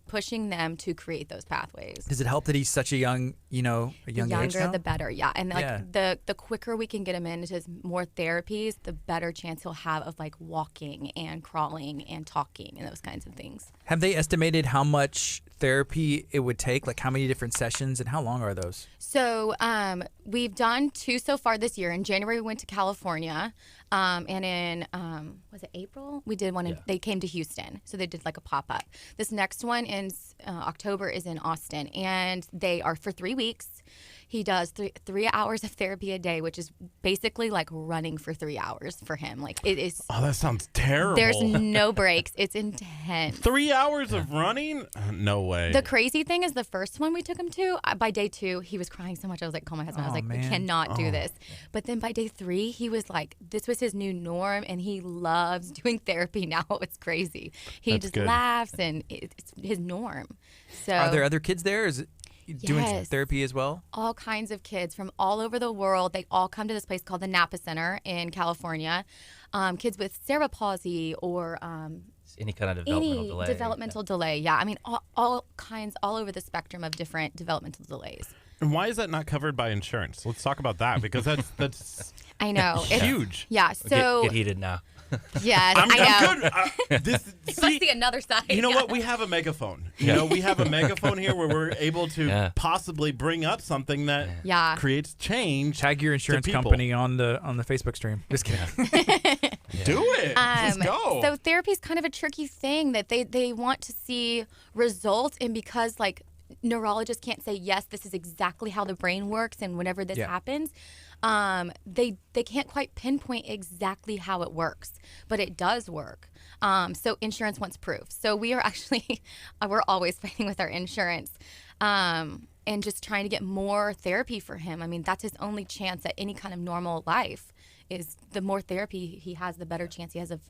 pushing them to create those pathways. Does it help that he's such a young, a young The age younger, now? the better. Yeah, and like Yeah. the quicker we can get him into more therapies, the better chance he'll have of like walking and crawling and talking and those kinds of things. Have they estimated how much therapy it would take? Like how many different sessions and how long are those? So we've done 2 so far this year. In January, we went to California. And in, was it April? We did one. They came to Houston. So they did like a pop-up. This next one in October is in Austin. And they are for 3 weeks. He does 3 hours of therapy a day, which is basically like running for 3 hours for him. Like it is. Oh, that sounds terrible. There's no breaks. It's intense. 3 hours of running? No way. The crazy thing is the first one we took him to, by day 2, he was crying so much. I was like, call my husband. I was like, we man. cannot do this. But then by day 3, he was like, this was his new norm, and he loves doing therapy now. It's crazy. He That's just good. laughs, and it's his norm. So Are there other kids there? Is it doing Yes. therapy as well? all kinds of kids from all over the world. They all come to this place called the Napa Center in California. Kids with cerebral palsy or Any kind of developmental any delay. developmental delay. Yeah, I mean, all kinds, all over the spectrum of different developmental delays. And why is that not covered by insurance? Let's talk about that because that's I know. It's, huge. yeah, so, Get heated now. yes, I'm I know. good. It must be another side. You know yeah. what? We have a megaphone. We have a megaphone here where we're able to Yeah. possibly bring up something that Yeah. creates change. Tag your insurance people. company on the Facebook stream. Just kidding. Do it. Let's go. So therapy is kind of a tricky thing that they want to see results, and because like neurologists can't say yes, this is exactly how the brain works, and whenever this Yeah. happens, they can't quite pinpoint exactly how it works, but it does work. So insurance wants proof. So we are actually we're always fighting with our insurance. And just trying to get more therapy for him. I mean, that's his only chance at any kind of normal life is the more therapy he has, the better chance he has of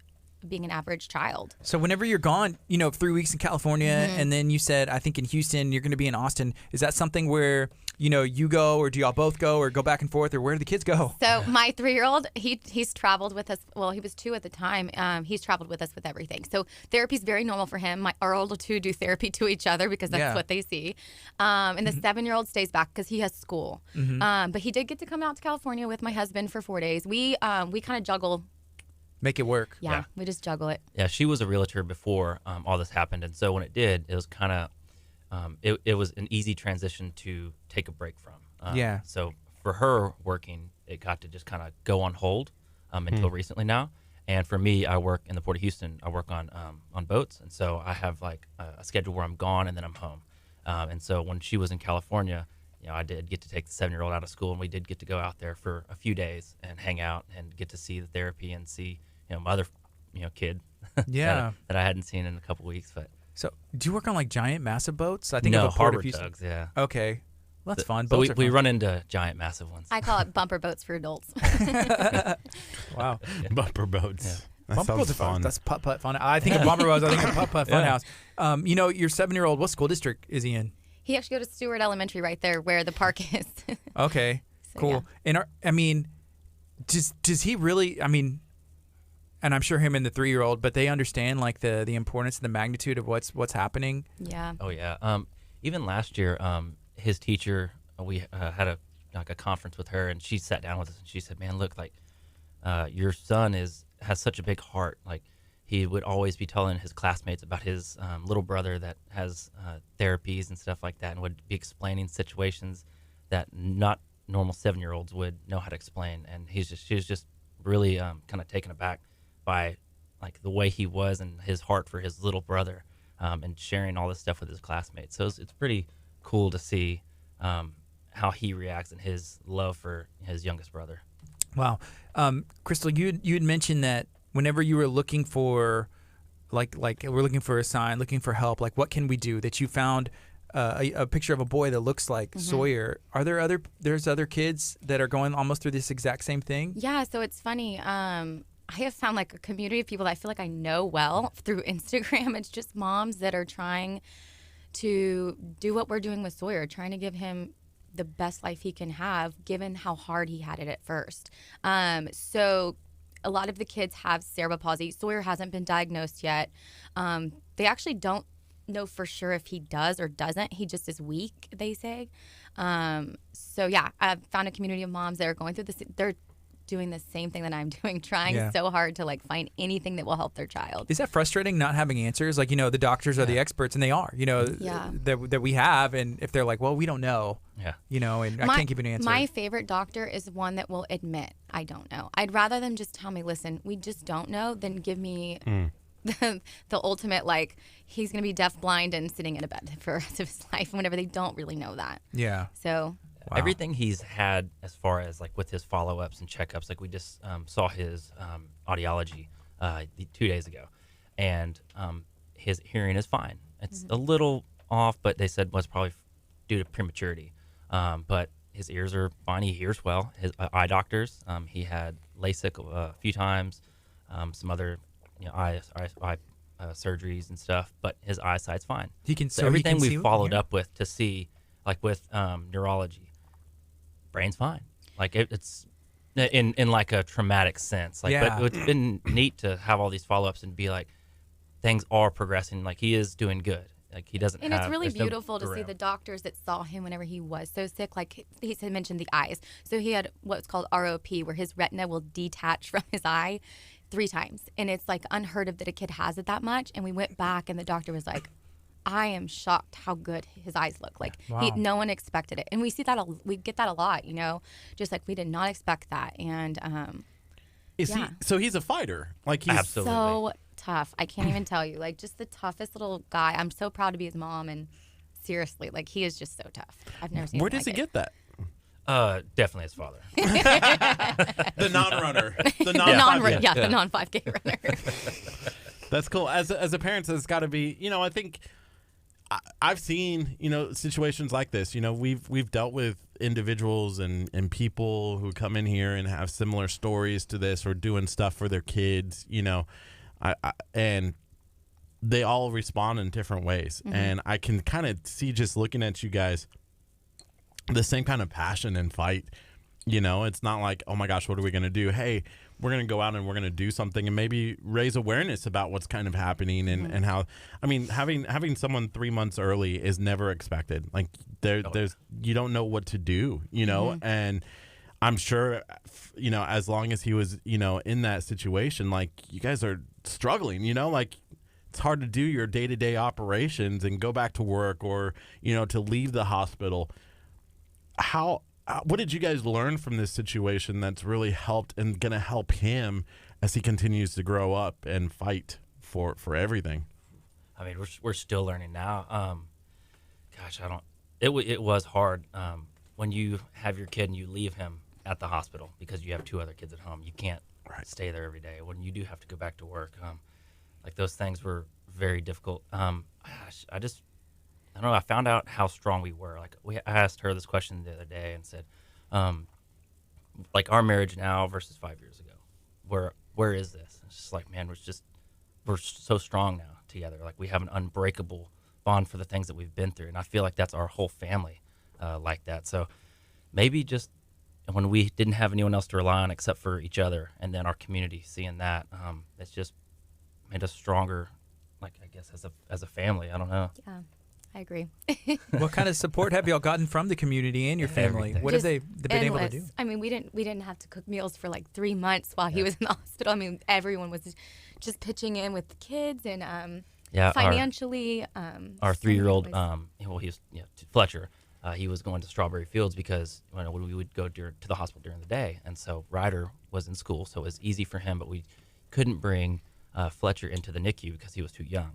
being an average child. So whenever you're gone, 3 weeks in California, and then you said, I think in Houston, you're going to be in Austin. Is that something where, you go, or do y'all both go, or go back and forth, or where do the kids go? So my 3-year-old, he's traveled with us. Well, he was 2 at the time. He's traveled with us with everything. So therapy's very normal for him. Our older 2 do therapy to each other because that's what they see. And the 7-year-old stays back because he has school. But he did get to come out to California with my husband for 4 days. We kind of juggle. Make it work. Yeah, we just juggle it. Yeah, she was a realtor before all this happened, and so when it did, it was kind of it was an easy transition to take a break from. So for her working, it got to just kind of go on hold until recently now. And for me, I work in the Port of Houston. I work on boats, and so I have like a schedule where I'm gone and then I'm home. And so when she was in California, I did get to take the 7-year-old out of school, and we did get to go out there for a few days and hang out and get to see the therapy and see, my other, kid that I hadn't seen in a couple weeks. But so, do you work on like giant, massive boats? I think no, of a Port harbor of Houston. tugs, yeah. Okay, well, that's fun. So Boats are we fun. run into giant, massive ones. I call it bumper boats for adults. Wow, Bumper boats. Yeah. That bumper sounds boats are fun. That's putt-putt fun. I think of bumper boats. I think of putt-putt funhouse. Your 7-year-old, what school district is he in? He actually goes to Stewart Elementary right there where the park is. Okay, So, cool. yeah. And does he really? And I'm sure him and the 3-year-old, but they understand like the importance and the magnitude of what's happening. Yeah. Oh yeah. Even last year, his teacher, we had a conference with her, and she sat down with us and she said, "Man, look, like your son has such a big heart. Like he would always be telling his classmates about his little brother that has therapies and stuff like that, and would be explaining situations that not normal 7-year-olds would know how to explain." And she was just really kind of taken aback by like the way he was and his heart for his little brother, and sharing all this stuff with his classmates. So it's pretty cool to see how he reacts and his love for his youngest brother. Wow. Crystal, you had mentioned that whenever you were looking for, like we're looking for a sign, looking for help, like what can we do, that you found a picture of a boy that looks like Sawyer. Are there there's other kids that are going almost through this exact same thing? Yeah, so it's funny. I have found like a community of people that I feel like I know well through Instagram. It's just moms that are trying to do what we're doing with Sawyer, trying to give him the best life he can have, given how hard he had it at first. So a lot of the kids have cerebral palsy. Sawyer hasn't been diagnosed yet. They actually don't know for sure if he does or doesn't. He just is weak, they say. So yeah, I've found a community of moms that are going through this. They're doing the same thing that I'm doing, trying so hard to like find anything that will help their child. Is that frustrating, not having answers? Like, the doctors are the experts, and they are, that we have. And if they're like, well, we don't know, and I can't give you an answer. My favorite doctor is one that will admit, I don't know. I'd rather them just tell me, listen, we just don't know, than give me the ultimate, like, he's going to be deaf, blind, and sitting in a bed for the rest of his life whenever they don't really know that. Yeah. So... Wow. Everything he's had as far as like with his follow-ups and checkups, like we just saw his audiology 2 days ago, and his hearing is fine. It's a little off, but they said was probably due to prematurity. But his ears are fine. He hears well. His eye doctors, he had LASIK a few times, some other eye surgeries and stuff, but his eyesight's fine. So everything we followed up with to see, like with neurology, brain's fine. Like it's in like a traumatic sense. Like, but it's been neat to have all these follow-ups and be like, things are progressing. Like he is doing good. Like he doesn't. And it's really beautiful to see the doctors that saw him whenever he was so sick. Like he had mentioned the eyes. So he had what's called ROP, where his retina will detach from his eye 3 times, and it's like unheard of that a kid has it that much. And we went back, and the doctor was like, I am shocked how good his eyes look. Like no one expected it, and we see that we get that a lot. Just like we did not expect that. And he? So he's a fighter. Like he's absolutely so tough. I can't even tell you. Like just the toughest little guy. I'm so proud to be his mom. And seriously, like he is just so tough. I've never seen. Where does he get that? Definitely his father. The non-runner. The non-5K runner. That's cool. As a parent, it's got to be. I think I've seen situations like this. We've dealt with individuals and people who come in here and have similar stories to this, or doing stuff for their kids. and they all respond in different ways. And I can kind of see, just looking at you guys, the same kind of passion and fight. You know, it's not like, oh my gosh, what are we going to do? Hey, we're going to go out and we're going to do something and maybe raise awareness about what's kind of happening and how, I mean, having someone 3 months early is never expected. Like there's, you don't know what to do, you know, and I'm sure, you know, as long as he was, you know, in that situation, like you guys are struggling, you know, like it's hard to do your day-to-day operations and go back to work or, you know, to leave the hospital. What did you guys learn from this situation that's really helped and going to help him as he continues to grow up and fight for everything? I mean, we're still learning now. Gosh, it was hard when you have your kid and you leave him at the hospital because you have 2 other kids at home. You can't stay there every day. When you do have to go back to work, like those things were very difficult. Gosh, I don't know. I found out how strong we were. Like I asked her this question the other day and said, like our marriage now versus 5 years ago, where is this? It's just like, man, we're so strong now together. Like we have an unbreakable bond for the things that we've been through, and I feel like that's our whole family, like that. So maybe just when we didn't have anyone else to rely on except for each other, and then our community seeing that, it's just made us stronger. Like I guess as a family, I don't know. Yeah. I agree. What kind of support have y'all gotten from the community and your family? Everything. What have they been able to do? I mean, we didn't have to cook meals for like 3 months while he was in the hospital. I mean, everyone was just pitching in with the kids and financially. Our 3-year-old, well, he was Fletcher. He was going to Strawberry Fields because we would go to the hospital during the day, and so Ryder was in school, so it was easy for him. But we couldn't bring Fletcher into the NICU because he was too young.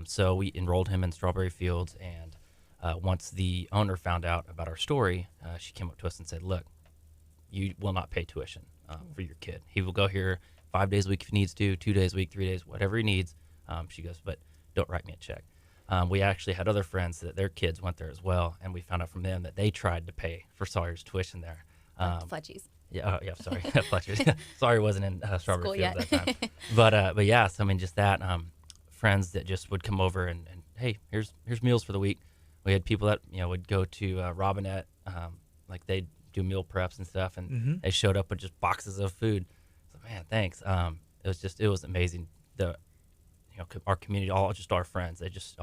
So we enrolled him in Strawberry Fields, and once the owner found out about our story, she came up to us and said, look, you will not pay tuition for your kid. He will go here 5 days a week if he needs to, 2 days a week, 3 days, whatever he needs. She goes, but don't write me a check. We actually had other friends that their kids went there as well, and we found out from them that they tried to pay for Sawyer's tuition there. Fletchies. Yeah, sorry, Fletcher's. Sawyer wasn't in Strawberry Fields at that time. But yeah, so I mean, just that. Friends that just would come over and hey, here's meals for the week. We had people that would go to Robinette, like they'd do meal preps and stuff, and they showed up with just boxes of food. So man, thanks. It was amazing. Our community, just our friends,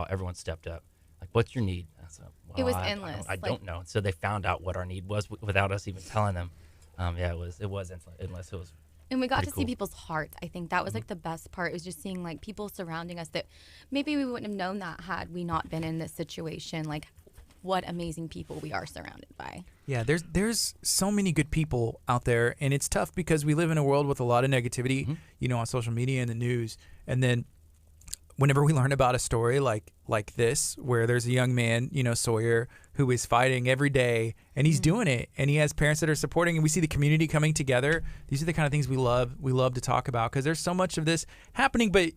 everyone stepped up. Like, what's your need? I said, well, it was endless. I don't know. So they found out what our need was without us even telling them. It was endless. It was. And we got to see people's hearts. I think that was like the best part. It was just seeing like people surrounding us that maybe we wouldn't have known that had we not been in this situation. Like what amazing people we are surrounded by. Yeah, there's so many good people out there, and it's tough because we live in a world with a lot of negativity, on social media and the news. And then whenever we learn about a story like this, where there's a young man, Sawyer, who is fighting every day, and he's doing it, and he has parents that are supporting, and we see the community coming together. These are the kind of things we love to talk about because there's so much of this happening. But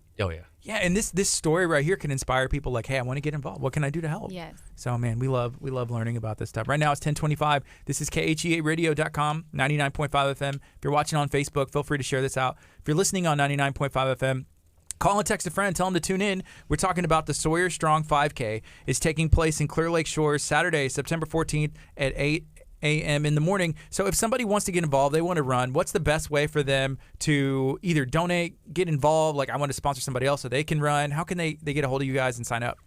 yeah, and this story right here can inspire people. Like, hey, I want to get involved. What can I do to help? Yes. So man, we love learning about this stuff. Right now it's 10:25. This is KHEARadio.com, 99.5 FM. If you're watching on Facebook, feel free to share this out. If you're listening on 99.5 FM. Call and text a friend. Tell them to tune in. We're talking about the Sawyer Strong 5K. It's taking place in Clear Lake Shores Saturday, September 14th at 8 a.m. in the morning. So if somebody wants to get involved, they want to run, what's the best way for them to either donate, get involved, like I want to sponsor somebody else so they can run? How can they get a hold of you guys and sign up?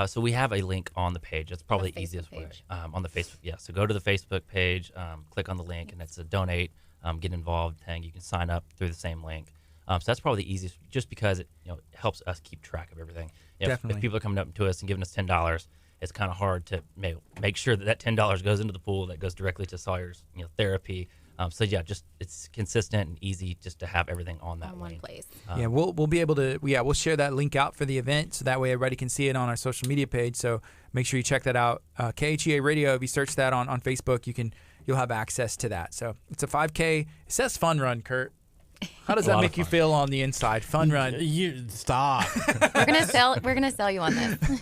So we have a link on the page. That's probably the easiest way. On the Facebook, yeah. So go to the Facebook page, click on the link, and it's a donate, get involved thing. You can sign up through the same link. So that's probably the easiest, just because it helps us keep track of everything. If people are coming up to us and giving us $10, it's kind of hard to make sure that $10 goes into the pool that goes directly to Sawyer's therapy. So yeah, just it's consistent and easy just to have everything on that one place. Yeah, we'll be able to we'll share that link out for the event so that way everybody can see it on our social media page. So make sure you check that out. KHEA Radio. If you search that on Facebook, you'll have access to that. So it's a 5K. It says fun run, Kurt. How does that make you feel on the inside? Fun run. You stop. We're gonna sell you on this.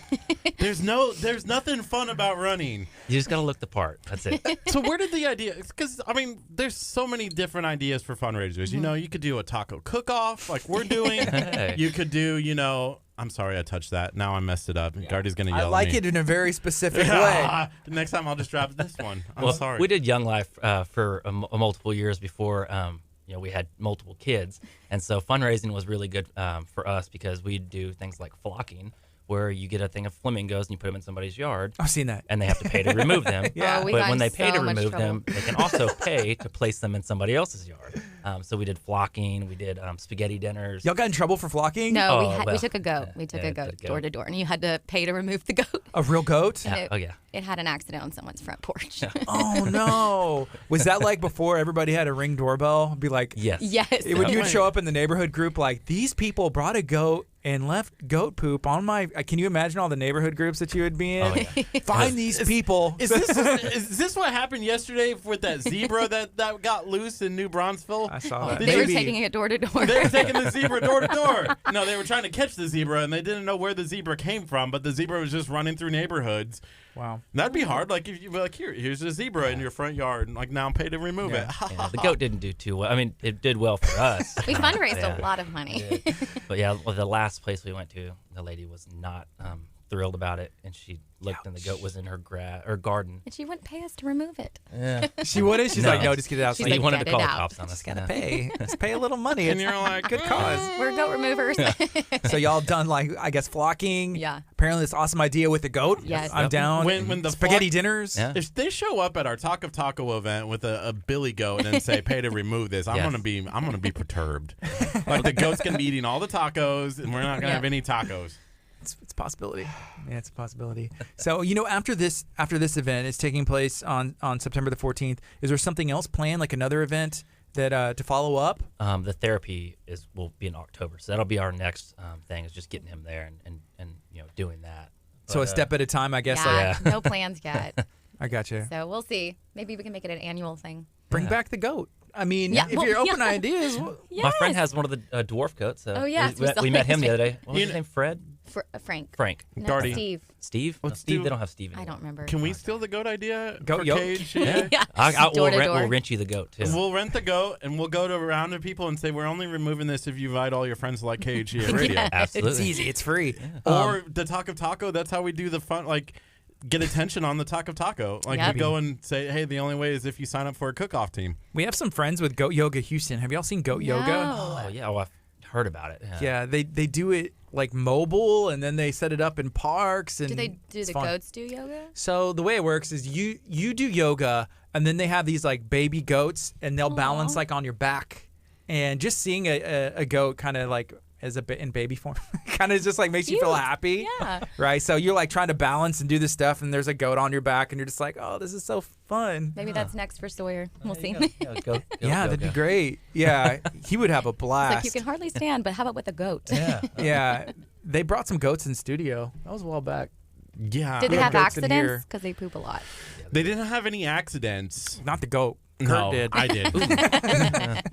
There's nothing fun about running. You just gotta look the part. That's it. So where did the idea? Because I mean, there's so many different ideas for fundraisers. You know, you could do a taco cook-off like we're doing. Hey. You could do, I'm sorry I touched that. Now I messed it up. Gardy's gonna yell I at like me. it in a very specific way. Next time I'll just drop this one. I'm Well, sorry. we did Young Life for multiple years before we had multiple kids, and so fundraising was really good for us because we do things like flocking, where you get a thing of flamingos and you put them in somebody's yard. I've seen that. And they have to pay to remove them. Yeah. Oh, we But got when in they pay so to much remove trouble. them, they can also pay to place them in somebody else's yard. So we did flocking, we did spaghetti dinners. Y'all got in trouble for flocking? No, Oh, we well, took a goat. We took a goat door to door, and you had to pay to remove the goat. A real goat? Yeah. Oh, yeah. It had an accident on someone's front porch. Oh, no. Was that like before everybody had a Ring doorbell? Be like, Yes. Yes. when you would show up in the neighborhood group, like, these people brought a goat and left goat poop on my. Can you imagine all the neighborhood groups that you would be in? Oh, yeah. Find these people. Is this what happened yesterday with that zebra that got loose in New Braunfels? I saw that. They were Maybe. taking it door to door. They were taking the zebra door to door. No, they were trying to catch the zebra, and they didn't know where the zebra came from, but the zebra was just running through neighborhoods. Wow. That'd be hard. Like, if you were like, here's a zebra in your front yard, and like, now I'm paid to remove it. Yeah, the goat didn't do too well. I mean, it did well for us. We fundraised Yeah. a lot of money. But yeah, well, the last place we went to, the lady was not thrilled about it, and she looked, and the goat was in her garden. And she wouldn't pay us to remove it. Yeah. She wouldn't? She's No. like, no, just get it out. She's So like, you wanted to "Get call it the out." cops on us. Gotta Yeah. pay. Let's pay a little money. And It's you're like, good cause. We're goat removers. So y'all done like I guess flocking. Yeah. Apparently this awesome idea with the goat. Yes. I'm Yep. down. When the spaghetti flock- dinners. Yeah. If they show up at our Talk of Taco event with a billy goat and say pay to remove this, I'm Yes. gonna be perturbed. Like the goat's gonna be eating all the tacos, and we're not gonna Yeah. have any tacos. It's a possibility. Yeah, it's a possibility. So after this event is taking place on September the 14th, is there something else planned, like another event that to follow up? The therapy will be in October, so that'll be our next thing, is just getting him there and doing that. So a step at a time, I guess. Yeah, Like, no plans yet. I got you. So we'll see. Maybe we can make it an annual thing. Bring back the goat. I mean, Yeah, if well, you're open yeah. ideas, My friend has one of the dwarf goats. So Oh, yes, we, we saw we met his him the other day. What was You his know- name? Fred? Frank. Frank. No, Gardy. Steve. Steve? No, Let's Steve. do- They don't have Steve I anymore. don't remember. Can we steal the goat idea? Goat for yoke? KHEA? Yeah. Door to door. We'll rent you the goat too. We'll rent the goat, and we'll go to a round of people and say we're only removing this if you invite all your friends to like KHEA Radio. Yeah. Absolutely. it's easy. It's free. Or the Talk of Taco. That's how we do the fun. Like, get attention on the Talk of Taco. Like, Yep. we go and say, hey, the only way is if you sign up for a cook-off team. We have some friends with Goat Yoga Houston. Have y'all seen Goat Yoga? No. Oh yeah, well, I've heard about it. Yeah, they do it like mobile, and then they set it up in parks. And Do they do it's the fun. goats do yoga? So the way it works is you do yoga, and then they have these like baby goats, and they'll balance Aw. like on your back, and just seeing a goat kind of like as in baby form kind of just like makes you feel Cute. happy. Yeah. Right. So you're like trying to balance and do this stuff, and there's a goat on your back, and you're just like, oh, this is so fun. Maybe that's next for Sawyer. We'll see. Go, Yeah, that'd be great. Yeah, he would have a It's blast. like you can hardly stand, but how about with a goat? Yeah. Yeah, they brought some goats in studio. That was a while back. Yeah. Did they We have have goats in here. accidents? Because they poop a lot. They didn't have any accidents. Not the goat. Kurt No, did. I did.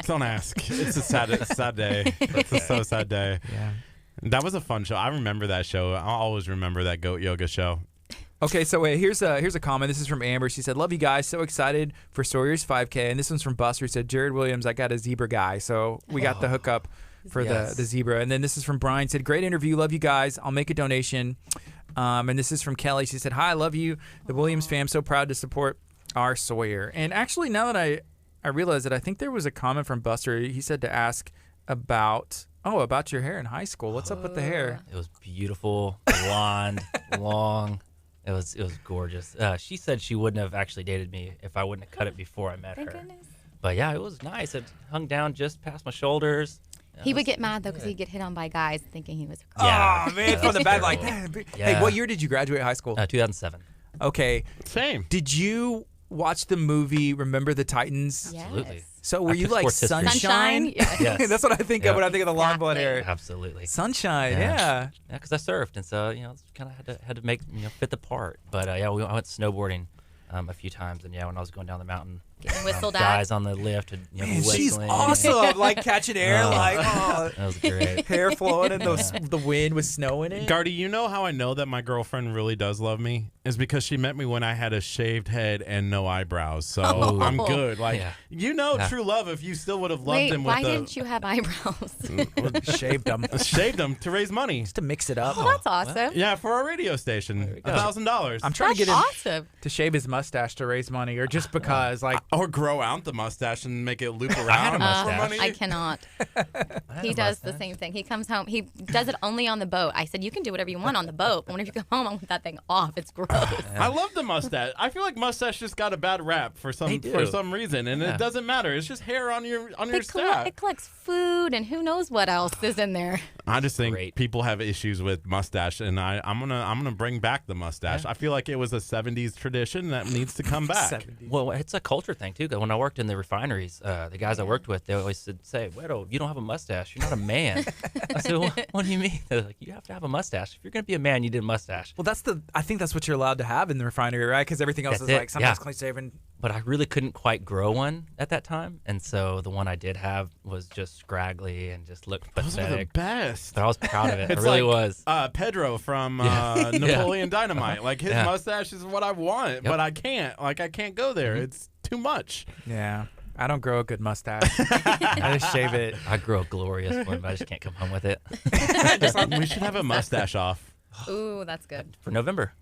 Don't ask. It's a sad day. It's a so sad day. Yeah. That was a fun show. I remember that show. I'll always remember that goat yoga show. Okay, so wait, here's a comment. This is from Amber. She said, "Love you guys. So excited for Sawyer's 5K." And this one's from Buster. He said, "Jared Williams, I got a zebra guy." So we got the hookup for Yes. the zebra. And then this is from Brian. Said, "Great interview. Love you guys. I'll make a donation." And this is from Kelly. She said, "Hi, I love you, the Williams fam. So proud to support our Sawyer." And actually, now that I realize that, I think there was a comment from Buster. He said to ask about your hair in high school. What's up with the hair? It was beautiful, blonde, long. It was gorgeous. She said she wouldn't have actually dated me if I wouldn't have cut it before I met Thank her. goodness. But yeah, it was nice. It hung down just past my shoulders. He would get mad though because he'd get hit on by guys thinking he was. Yeah. Oh man, from the back, like, Terrible. hey, Yeah. what year did you graduate high school? 2007. Okay, Same. did you watch the movie Remember the Titans? Yes. Absolutely. So were I you took like sports history. Sunshine? Sunshine? Yeah. Yes. That's what I think of when I think of the long blonde hair. Absolutely. Sunshine, Yeah. yeah. Yeah, because I surfed, and so kind of had to make fit the part. But yeah, I went snowboarding a few times, and yeah, when I was going down the mountain getting whistled at. Guys on the lift. And, Man, she's whistling. awesome. Like catching air, That was great. hair flowing and the wind with snow in it. Gardy, you know how I know that my girlfriend really does love me? Is because she met me when I had a shaved head and no eyebrows. So I'm good. Like, true love if you still would have loved him with why didn't you have eyebrows? Shaved them. Shaved them to raise money. Just to mix it up. Oh, that's awesome. Yeah, for our radio station. $1,000. I'm trying to get him awesome. to shave his mustache to raise money, or just because, like, or grow out the mustache and make it loop around. I had a mustache. for money. I cannot. He does the same thing. He comes home. He does it only on the boat. I said, you can do whatever you want on the boat, but whenever you come home, I want that thing off. It's gross. I love the mustache. I feel like mustache just got a bad rap for some reason, and it doesn't matter. It's just hair on your staff. It collects food and who knows what else is in there. I just think people have issues with mustache, and I'm gonna bring back the mustache. I feel like it was a '70s tradition that needs to come back. Well, it's a culture thing too. 'Cause when I worked in the refineries, the guys I worked with, they always say, "Widow, you don't have a mustache. You're not a man." I said, well, "What do you mean?" They're like, "You have to have a mustache. If you're gonna be a man, you need a mustache." Well, I think that's what you're allowed to have in the refinery, right? Because everything else is like sometimes clean shaven. But I really couldn't quite grow one at that time, and so the one I did have was just scraggly and just looked Those are the pathetic. best. But I was proud of it. It's I really like, was. Pedro from Napoleon Dynamite. Like his mustache is what I want, but I can't. Like I can't go there. It's too much. Yeah. I don't grow a good mustache. I just shave it. I grow a glorious one, but I just can't come home with it. We should have a mustache off. Ooh, that's good. For November.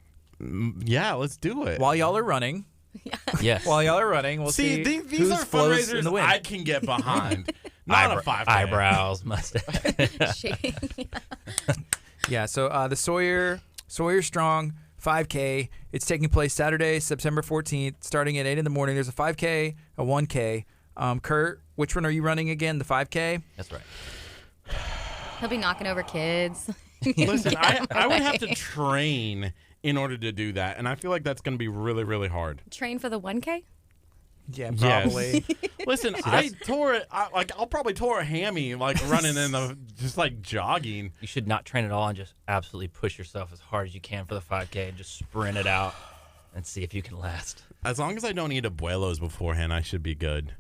Yeah, let's do it. While y'all are running. Yes. While y'all are running, we'll see these who's are flows in fundraisers the wind. I can get behind. Not a 5K. Eyebrows, mustache. Yeah, so the Sawyer Strong 5K. It's taking place Saturday, September 14th, starting at 8 in the morning. There's a 5K, a 1K. Kurt, which one are you running again? The 5K? That's right. He'll be knocking over kids. Listen, I would have to train in order to do that, and I feel like that's going to be really, really hard. Train for the 1K? Yeah, probably. Yes. Listen, I tore it. I'll probably tore a hammy like running in the just like jogging. You should not train at all and just absolutely push yourself as hard as you can for the 5K and just sprint it out and see if you can last. As long as I don't eat abuelos beforehand, I should be good.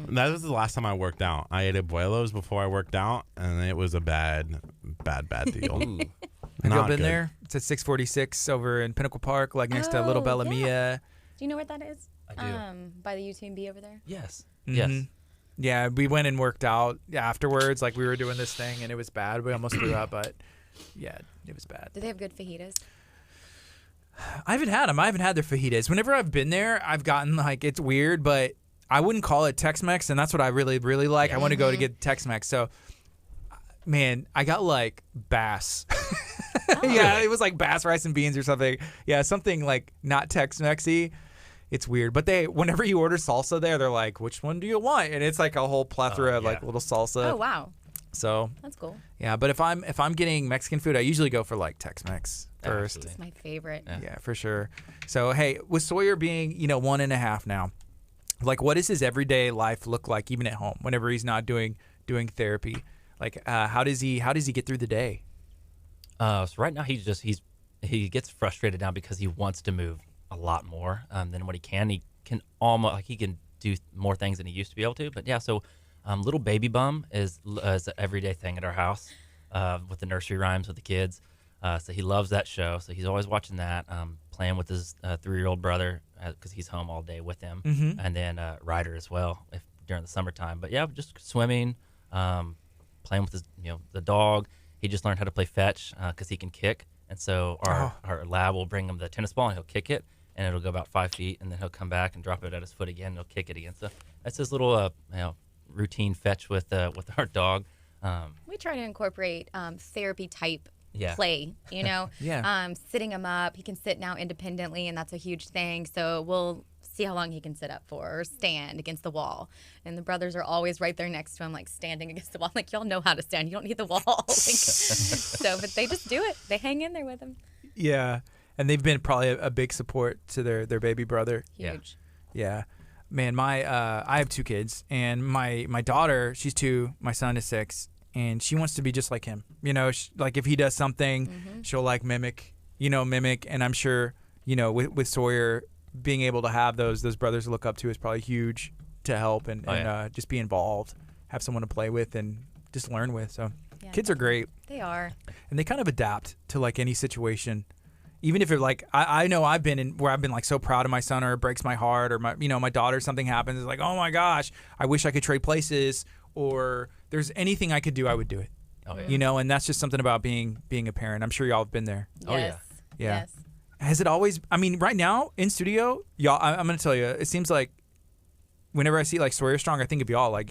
That was the last time I worked out. I ate abuelos before I worked out, and it was a bad deal. Have y'all been there? It's at 646 over in Pinnacle Park, like next to Little Bella Mia. Do you know where that is? I do. By the UTMB over there? Yes. Mm-hmm. Yes. Yeah, we went and worked out afterwards. Like we were doing this thing, and it was bad. We almost threw up, but yeah, it was bad. Do they have good fajitas? I haven't had them. I haven't had their fajitas. Whenever I've been there, I've gotten like, it's weird, but I wouldn't call it Tex-Mex, and that's what I really, really like. I want to go to get Tex-Mex. So, man, I got like bass. Yeah, it was like bass, rice, and beans or something. Yeah, something like not Tex-Mexy. It's weird. But whenever you order salsa there, they're like, which one do you want? And it's like a whole plethora of like little salsa. Oh, wow. So that's cool. Yeah, but if I'm getting Mexican food, I usually go for like Tex-Mex first. It's my favorite. Yeah, for sure. So hey, with Sawyer being 1.5 now, like what does his everyday life look like even at home whenever he's not doing therapy? Like how does he get through the day? So right now he gets frustrated now because he wants to move a lot more than what he can. He can almost he can do more things than he used to be able to. But yeah, so. Little Baby Bum is an everyday thing at our house with the nursery rhymes with the kids. So he loves that show. So he's always watching that, playing with his 3-year-old brother because he's home all day with him. Mm-hmm. And then Ryder as well during the summertime. But yeah, just swimming, playing with his, the dog. He just learned how to play fetch because he can kick. And so our lab will bring him the tennis ball and he'll kick it. And it'll go about 5 feet. And then he'll come back and drop it at his foot again. And he'll kick it again. So that's his little, routine fetch with our dog. We try to incorporate therapy type play, Yeah. Sitting him up. He can sit now independently, and that's a huge thing. So we'll see how long he can sit up for or stand against the wall. And the brothers are always right there next to him, like standing against the wall. Like, y'all know how to stand. You don't need the wall. But they just do it. They hang in there with him. Yeah. And they've been probably a big support to their baby brother. Huge. Yeah. Man, I have 2 kids, and my daughter, she's 2, my son is 6, and she wants to be just like him. Like if he does something, she'll like mimic, and I'm sure, with Sawyer, being able to have those brothers to look up to is probably huge to help and just be involved, have someone to play with and just learn with. So kids are great. They are. And they kind of adapt to like any situation. Even if it like, I know I've been in where I've been like so proud of my son, or it breaks my heart, or my daughter, something happens. It's like, oh my gosh, I wish I could trade places, or there's anything I could do, I would do it. Oh, yeah. And that's just something about being a parent. I'm sure y'all have been there. Yes. Oh, yeah. Yeah. Yes. Has it always, right now in studio, y'all, I'm going to tell you, it seems like whenever I see like Sawyer Strong, I think of y'all like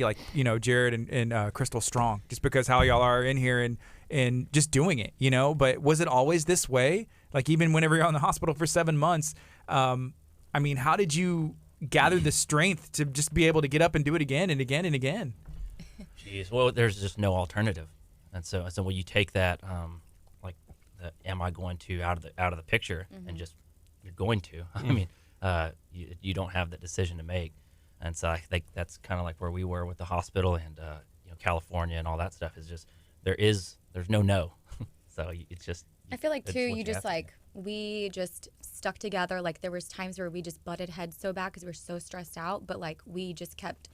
Jared and Crystal Strong, just because how y'all are in here and just doing it, but was it always this way? Like even whenever you're in the hospital for 7 months, how did you gather the strength to just be able to get up and do it again and again and again? Jeez, well, there's just no alternative. And so when you take that, am I going to out of the picture, and just you're going to. You don't have that decision to make, and so I think that's kind of like where we were with the hospital and California and all that stuff. Is just there's no, so it's just. I feel like too, we just stuck together. Like there was times where we just butted heads so bad because we were so stressed out, but like we just kept.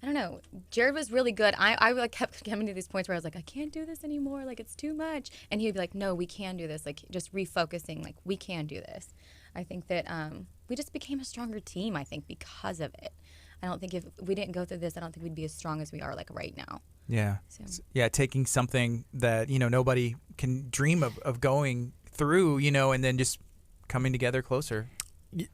I don't know. Jared was really good. I like kept coming to these points where I was like, I can't do this anymore. Like it's too much. And he'd be like, no, we can do this. Like just refocusing. Like we can do this. I think that we just became a stronger team. I think because of it. I don't think if we didn't go through this, I don't think we'd be as strong as we are like right now. Yeah. So. Yeah. Taking something that nobody can dream of going through, and then just coming together closer.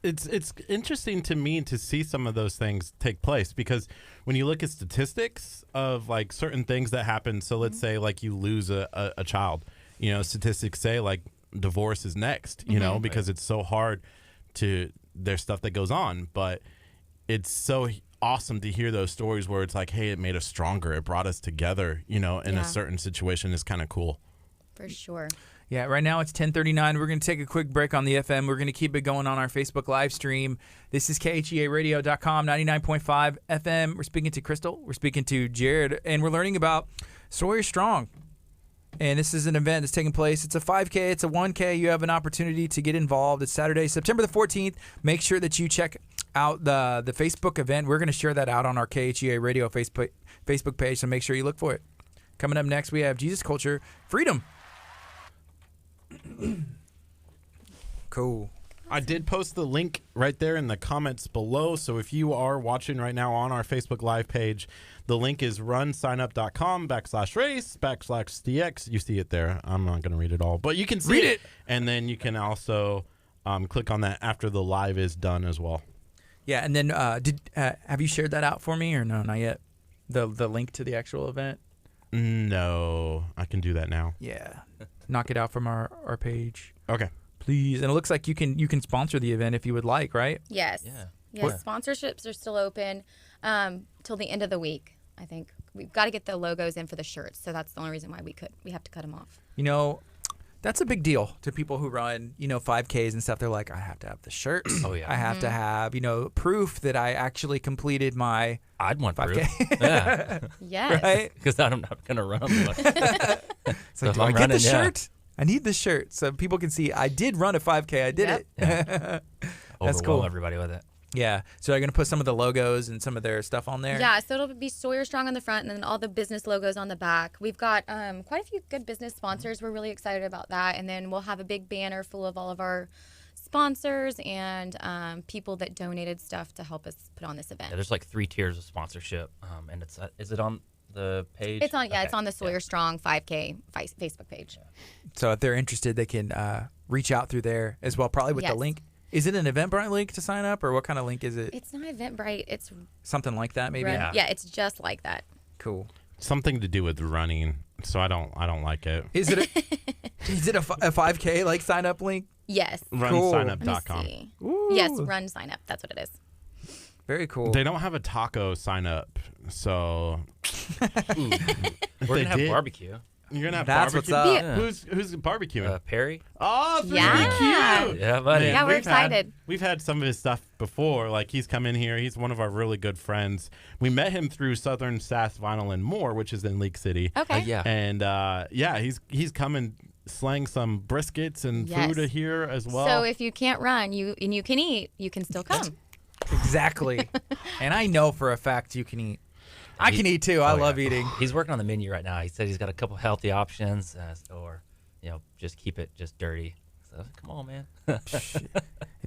It's interesting to me to see some of those things take place, because when you look at statistics of like certain things that happen, so let's say like you lose a child, statistics say like divorce is next, because it's so hard there's stuff that goes on, but it's so awesome to hear those stories where it's like, hey, it made us stronger, it brought us together, in a certain situation is kind of cool. For sure. Yeah, right now it's 10:39. We're going to take a quick break on the FM. We're going to keep it going on our Facebook live stream. This is KHEARadio.com, 99.5 FM. We're speaking to Crystal. We're speaking to Jared. And we're learning about Sawyer Strong. And this is an event that's taking place. It's a 5K. It's a 1K. You have an opportunity to get involved. It's Saturday, September the 14th. Make sure that you check out the Facebook event. We're going to share that out on our KHEA Radio Facebook page, so make sure you look for it. Coming up next, we have Jesus Culture Freedom. Cool. I did post the link right there in the comments below, so if you are watching right now on our Facebook Live page, the link is runsignup.com/race/DX. You see it there. I'm not going to read it all, but you can see it. And then you can also click on that after the live is done as well. Yeah, and then have you shared that out for me or no? Not yet. The link to the actual event? No, I can do that now. Yeah. Knock it out from our page. Okay. Please. And it looks like you can sponsor the event if you would like, right? Yes. Yeah. Yes. Sponsorships are still open till the end of the week. I think we've got to get the logos in for the shirts, so that's the only reason why we have to cut them off. That's a big deal to people who run, 5Ks and stuff. They're like, I have to have the shirts. Oh, yeah. I have to have, proof that I actually completed my I'd want 5K. proof. Yeah. Yes. Right? Because I'm not going to run them. So do I get the shirt? I need the shirt so people can see I did run a 5K. I did it. Yeah. That's cool. Everybody with it. Yeah. So they're going to put some of the logos and some of their stuff on there? Yeah. So it'll be Sawyer Strong on the front and then all the business logos on the back. We've got quite a few good business sponsors. We're really excited about that. And then we'll have a big banner full of all of our sponsors and people that donated stuff to help us put on this event. Yeah, there's like 3 tiers of sponsorship. And is it on the page? It's on, it's on the Sawyer Strong 5K Facebook page. Yeah. So if they're interested, they can reach out through there as well, probably with the link. Is it an Eventbrite link to sign up, or what kind of link is it? It's not Eventbrite. It's something like that, maybe. Yeah, it's just like that. Cool. Something to do with running, so I don't like it. Is it a 5K like sign up link? Yes. Runsignup.com. Yes, run sign up. That's what it is. Very cool. They don't have a taco sign up, so we're gonna have barbecue. You're gonna have That's barbecue. what's up. Yeah. Who's barbecuing? Perry. Oh, that's Yeah. really cute. Yeah, buddy. Yeah, we're excited. We've had some of his stuff before. Like he's come in here. He's one of our really good friends. We met him through Southern Sass Vinyl and More, which is in Leak City. Okay. Yeah. And he's coming slang some briskets and Yes. food here as well. So if you can't run, you can eat, you can still come. Exactly. And I know for a fact you can eat. I can eat too. I love eating. He's working on the menu right now. He said he's got a couple healthy options, or just keep it just dirty. So come on, man.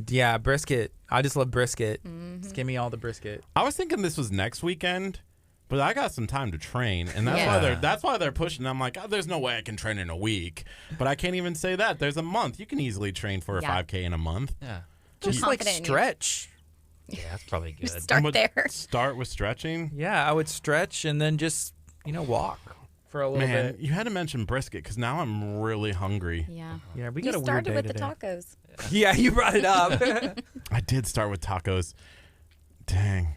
Yeah, brisket. I just love brisket. Just give me all the brisket. I was thinking this was next weekend, but I got some time to train, and that's Yeah. why they're pushing. I'm like, oh, there's no way I can train in a week, but I can't even say that. There's a month. You can easily train for a Yeah. 5K in a month. Yeah. Just confident like in you. stretch. Yeah, that's probably good. Start would there. Start with stretching. Yeah, I would stretch and then just, walk for a little Man, bit. you had to mention brisket because now I'm really hungry. Yeah. Yeah, we You got a weird started day with today. the tacos. Yeah, you brought it up. I did start with tacos. Dang,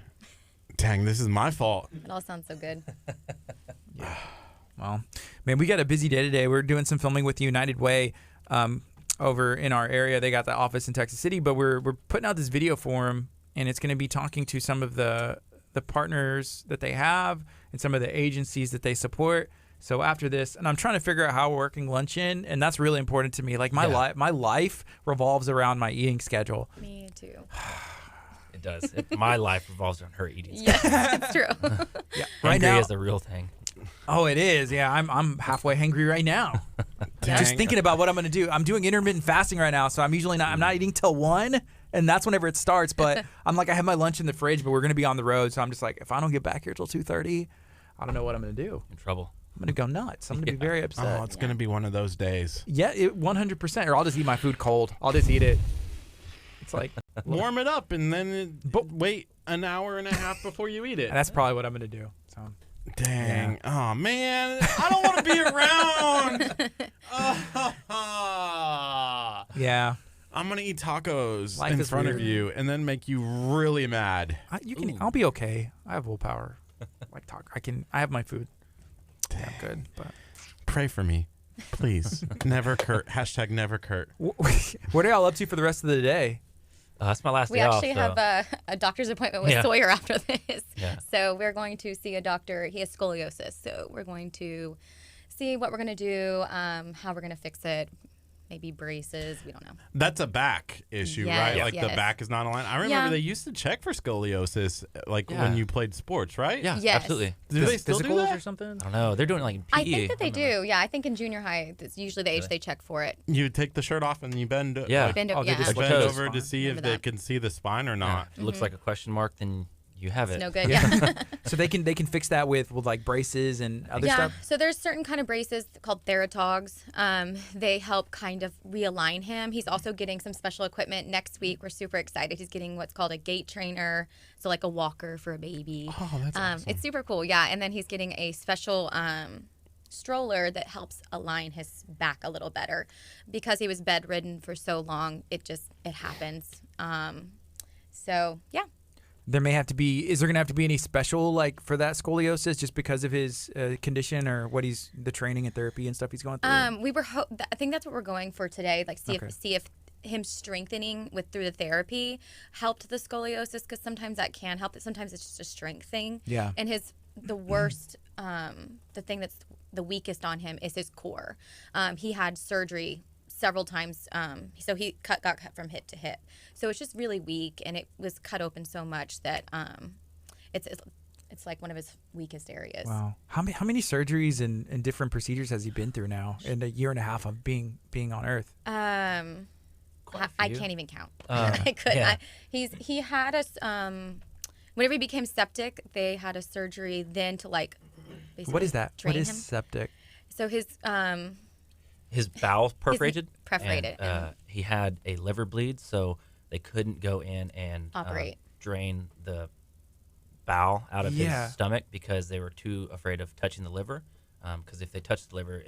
this is my fault. It all sounds so good. Well, man, we got a busy day today. We're doing some filming with United Way over in our area. They got the office in Texas City, but we're putting out this video for them, and it's going to be talking to some of the partners that they have and some of the agencies that they support. So after this, and I'm trying to figure out how we're working lunch in, and that's really important to me. Like my life revolves around my eating schedule. Me too. It does. My life revolves around her eating. Yes, it's true. Yeah, right Hungry now. is the real thing. Oh, it is. Yeah, I'm halfway hangry right now. Just Dang. thinking about what I'm going to do. I'm doing intermittent fasting right now, so I'm not eating till 1, and that's whenever it starts. But I'm like, I have my lunch in the fridge, but we're going to be on the road, so I'm just like, if I don't get back here till 2:30, I don't know what I'm going to do. In trouble. I'm going to go nuts. I'm going to be very upset. Oh, it's gonna be one of those days. Yeah, 100%. Or I'll just eat my food cold. I'll just eat it. It's like, Warm it up and then wait an hour and a half before you eat it. that's probably what I'm going to do. So. Dang. Oh, man. I don't want to be around. Yeah. I'm going to eat tacos Life in is front weird. of you and then make you really mad. I'll be okay. I have willpower. I have my food. Yeah, I'm good. But Pray for me, please. Never Kurt. Hashtag never Kurt. what are y'all up to for the rest of the day? That's my last We day actually off. have a doctor's appointment with Yeah. Sawyer after this. Yeah. So we're going to see a doctor. He has scoliosis. So we're going to see what we're going to do, how we're going to fix it, maybe braces. We don't know. That's a back issue, Yes, right? Like the yes. back is not aligned. I remember Yeah. they used to check for scoliosis like Yeah. when you played sports, right? Yeah, Yes. absolutely. Do they still do Physicals that? or something? I don't know. They're doing it like in PE. I think that they don't know. do. Yeah, I think in junior high, that's usually the age they check for it. You take the shirt off and you bend. Yeah. like, Bend, Oh, they yeah. just bend toes. over to see if Remember they that. can see the spine or Yeah. not. If it looks like a question mark, then you have It's it. no good. Yeah. So they can fix that with like braces and other Yeah, stuff. so there's certain kind of braces called Theratogs. They help kind of realign him. He's also getting some special equipment next week. We're super excited. He's getting what's called a gait trainer, so like a walker for a baby. Oh, that's awesome. It's super cool. Yeah, and then he's getting a special stroller that helps align his back a little better because he was bedridden for so long. It happens. So yeah. There may have to be. Is there going to have to be any special like for that scoliosis just because of his condition or what the training and therapy and stuff he's going through? We were. I think that's what we're going for today. Like, see Okay. if him strengthening through the therapy helped the scoliosis, because sometimes that can help. Sometimes it's just a strength thing. Yeah. And the worst, the thing that's the weakest on him is his core. He had surgery several times. So he got cut from hip to hip. So it's just really weak, and it was cut open so much that it's like one of his weakest areas. Wow. How many surgeries and different procedures has he been through now in a year and a half of being on Earth? I few. can't even count. Uh, I couldn't. yeah. He had us. Whenever he became septic, they had a surgery then to like. Basically What is that? Drain What is him. septic? So His bowel perforated. perforated, And, and- he had a liver bleed, so they couldn't go in and Operate. drain the bowel out of Yeah. his stomach because they were too afraid of touching the liver. Because if they touched the liver,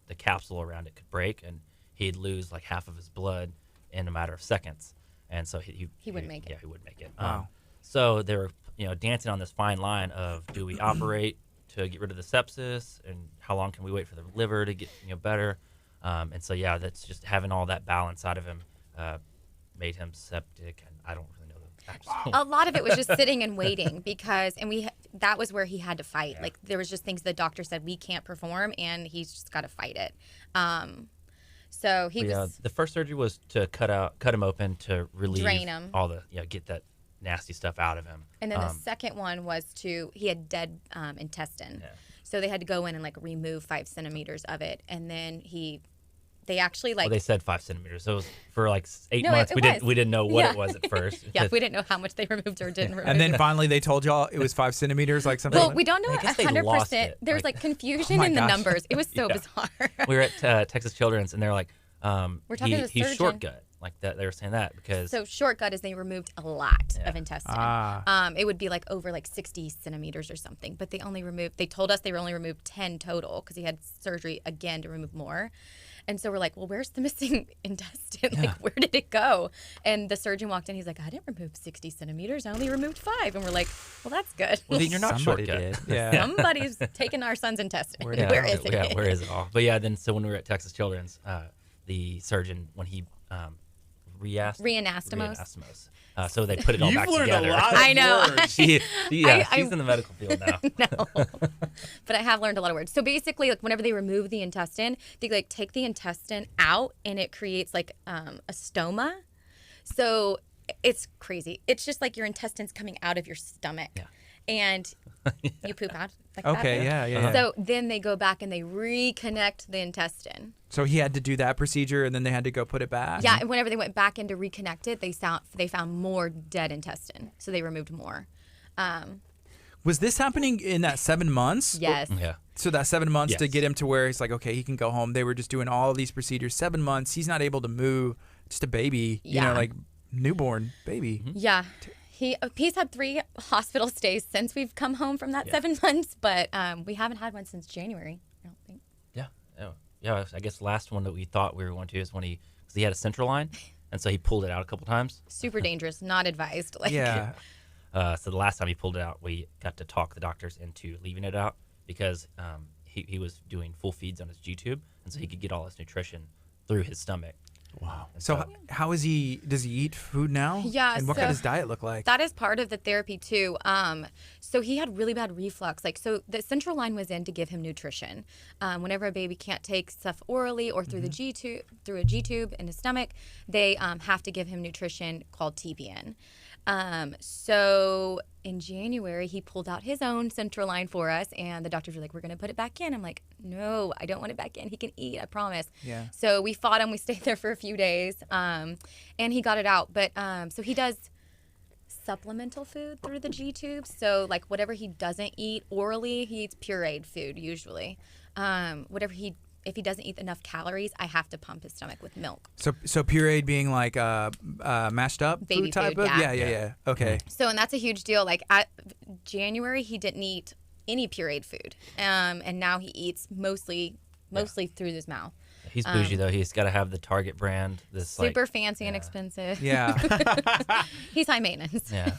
the capsule around it could break, and he'd lose like half of his blood in a matter of seconds. And so he wouldn't make it. Yeah, he wouldn't make it. Wow. So they were dancing on this fine line of, do we operate to get rid of the sepsis, and how long can we wait for the liver to get better? And so that's just having all that balance out of him made him septic, and I don't really know the actual. a lot of it was just sitting and waiting that was where he had to fight. Like there was just things the doctor said we can't perform, and he's just got to fight it. So he was the first surgery was to cut him open to relieve Drain him. all the get that nasty stuff out of him. And then the second one was he had dead intestine. Yeah. So they had to go in and like remove 5 centimeters of it. And then they actually like. Well, they said 5 centimeters. So it was for like 8 No, months. it we was. didn't know what Yeah. it was at first. Yeah, we didn't know how much they removed or didn't remove. And then finally they told y'all it was 5 centimeters, like something. well, like we don't know I guess they lost 100%. it. There was like confusion my in the gosh. numbers. It was so Yeah. bizarre. we were at Texas Children's, and they're like, We're talking to the he's surgeon. short gut. Like that, they were saying that because So short gut is they removed a lot of intestine. Ah. It would be like over like 60 centimeters or something, but they told us they only removed 10 total because he had surgery again to remove more. And so we're like, well, where's the missing intestine? Like, where did it go? And the surgeon walked in. He's like, I didn't remove 60 centimeters. I only removed 5. And we're like, well, that's good. well, then you're not short Somebody gut. did. Yeah. Somebody's taking our son's intestine. Where is it? Yeah, where is it all? But yeah, then so when we were at Texas Children's, the surgeon when he Reanastomos. So they put it all You've back learned together. a lot of I know. words. she's I- in the medical field now. No, but I have learned a lot of words. So basically, like whenever they remove the intestine, they like take the intestine out, and it creates like a stoma. So it's crazy. It's just like your intestines coming out of your stomach, and you poop out. Like Okay, that. yeah. So then they go back and they reconnect the intestine. So he had to do that procedure, and then they had to go put it back. Yeah, and whenever they went back in to reconnect it, they found more dead intestine, so they removed more. Was this happening in that 7 months? Yes. Yeah. So that 7 months to Yes. get him to where he's like, okay, he can go home. They were just doing all of these procedures. 7 months. He's not able to move. Just a baby. You know, Yeah. like newborn baby. Yeah. He's had 3 hospital stays since we've come home from that 7 months, but we haven't had one since January, I don't think. Yeah. I guess the last one that we thought we were going to is when he had a central line, and so he pulled it out a couple times. Super dangerous, not advised. Like, Yeah. So the last time he pulled it out, we got to talk the doctors into leaving it out because he was doing full feeds on his G-tube, and so he could get all his nutrition through his stomach. Wow. So how is he? Does he eat food now? Yeah, And what so kind of his diet look like? That is part of the therapy too. So he had really bad reflux. Like, so the central line was in to give him nutrition. Whenever a baby can't take stuff orally or through the G-tube, through a G-tube in his stomach, they have to give him nutrition called TPN. So in January, he pulled out his own central line for us, and the doctors were like, we're going to put it back in. I'm like, no, I don't want it back in. He can eat, I promise. Yeah. So we fought him. We stayed there for a few days, and he got it out. But so he does supplemental food through the G-tube. So like whatever he doesn't eat orally, he eats pureed food usually. If he doesn't eat enough calories, I have to pump his stomach with milk. So pureed being like mashed up Baby food type food, of? yeah. Yeah. Okay. So, and that's a huge deal. Like at January, he didn't eat any pureed food, and now he eats mostly through his mouth. He's bougie though. He's got to have the Target brand. This Super fancy and expensive. Yeah. He's high maintenance. Yeah.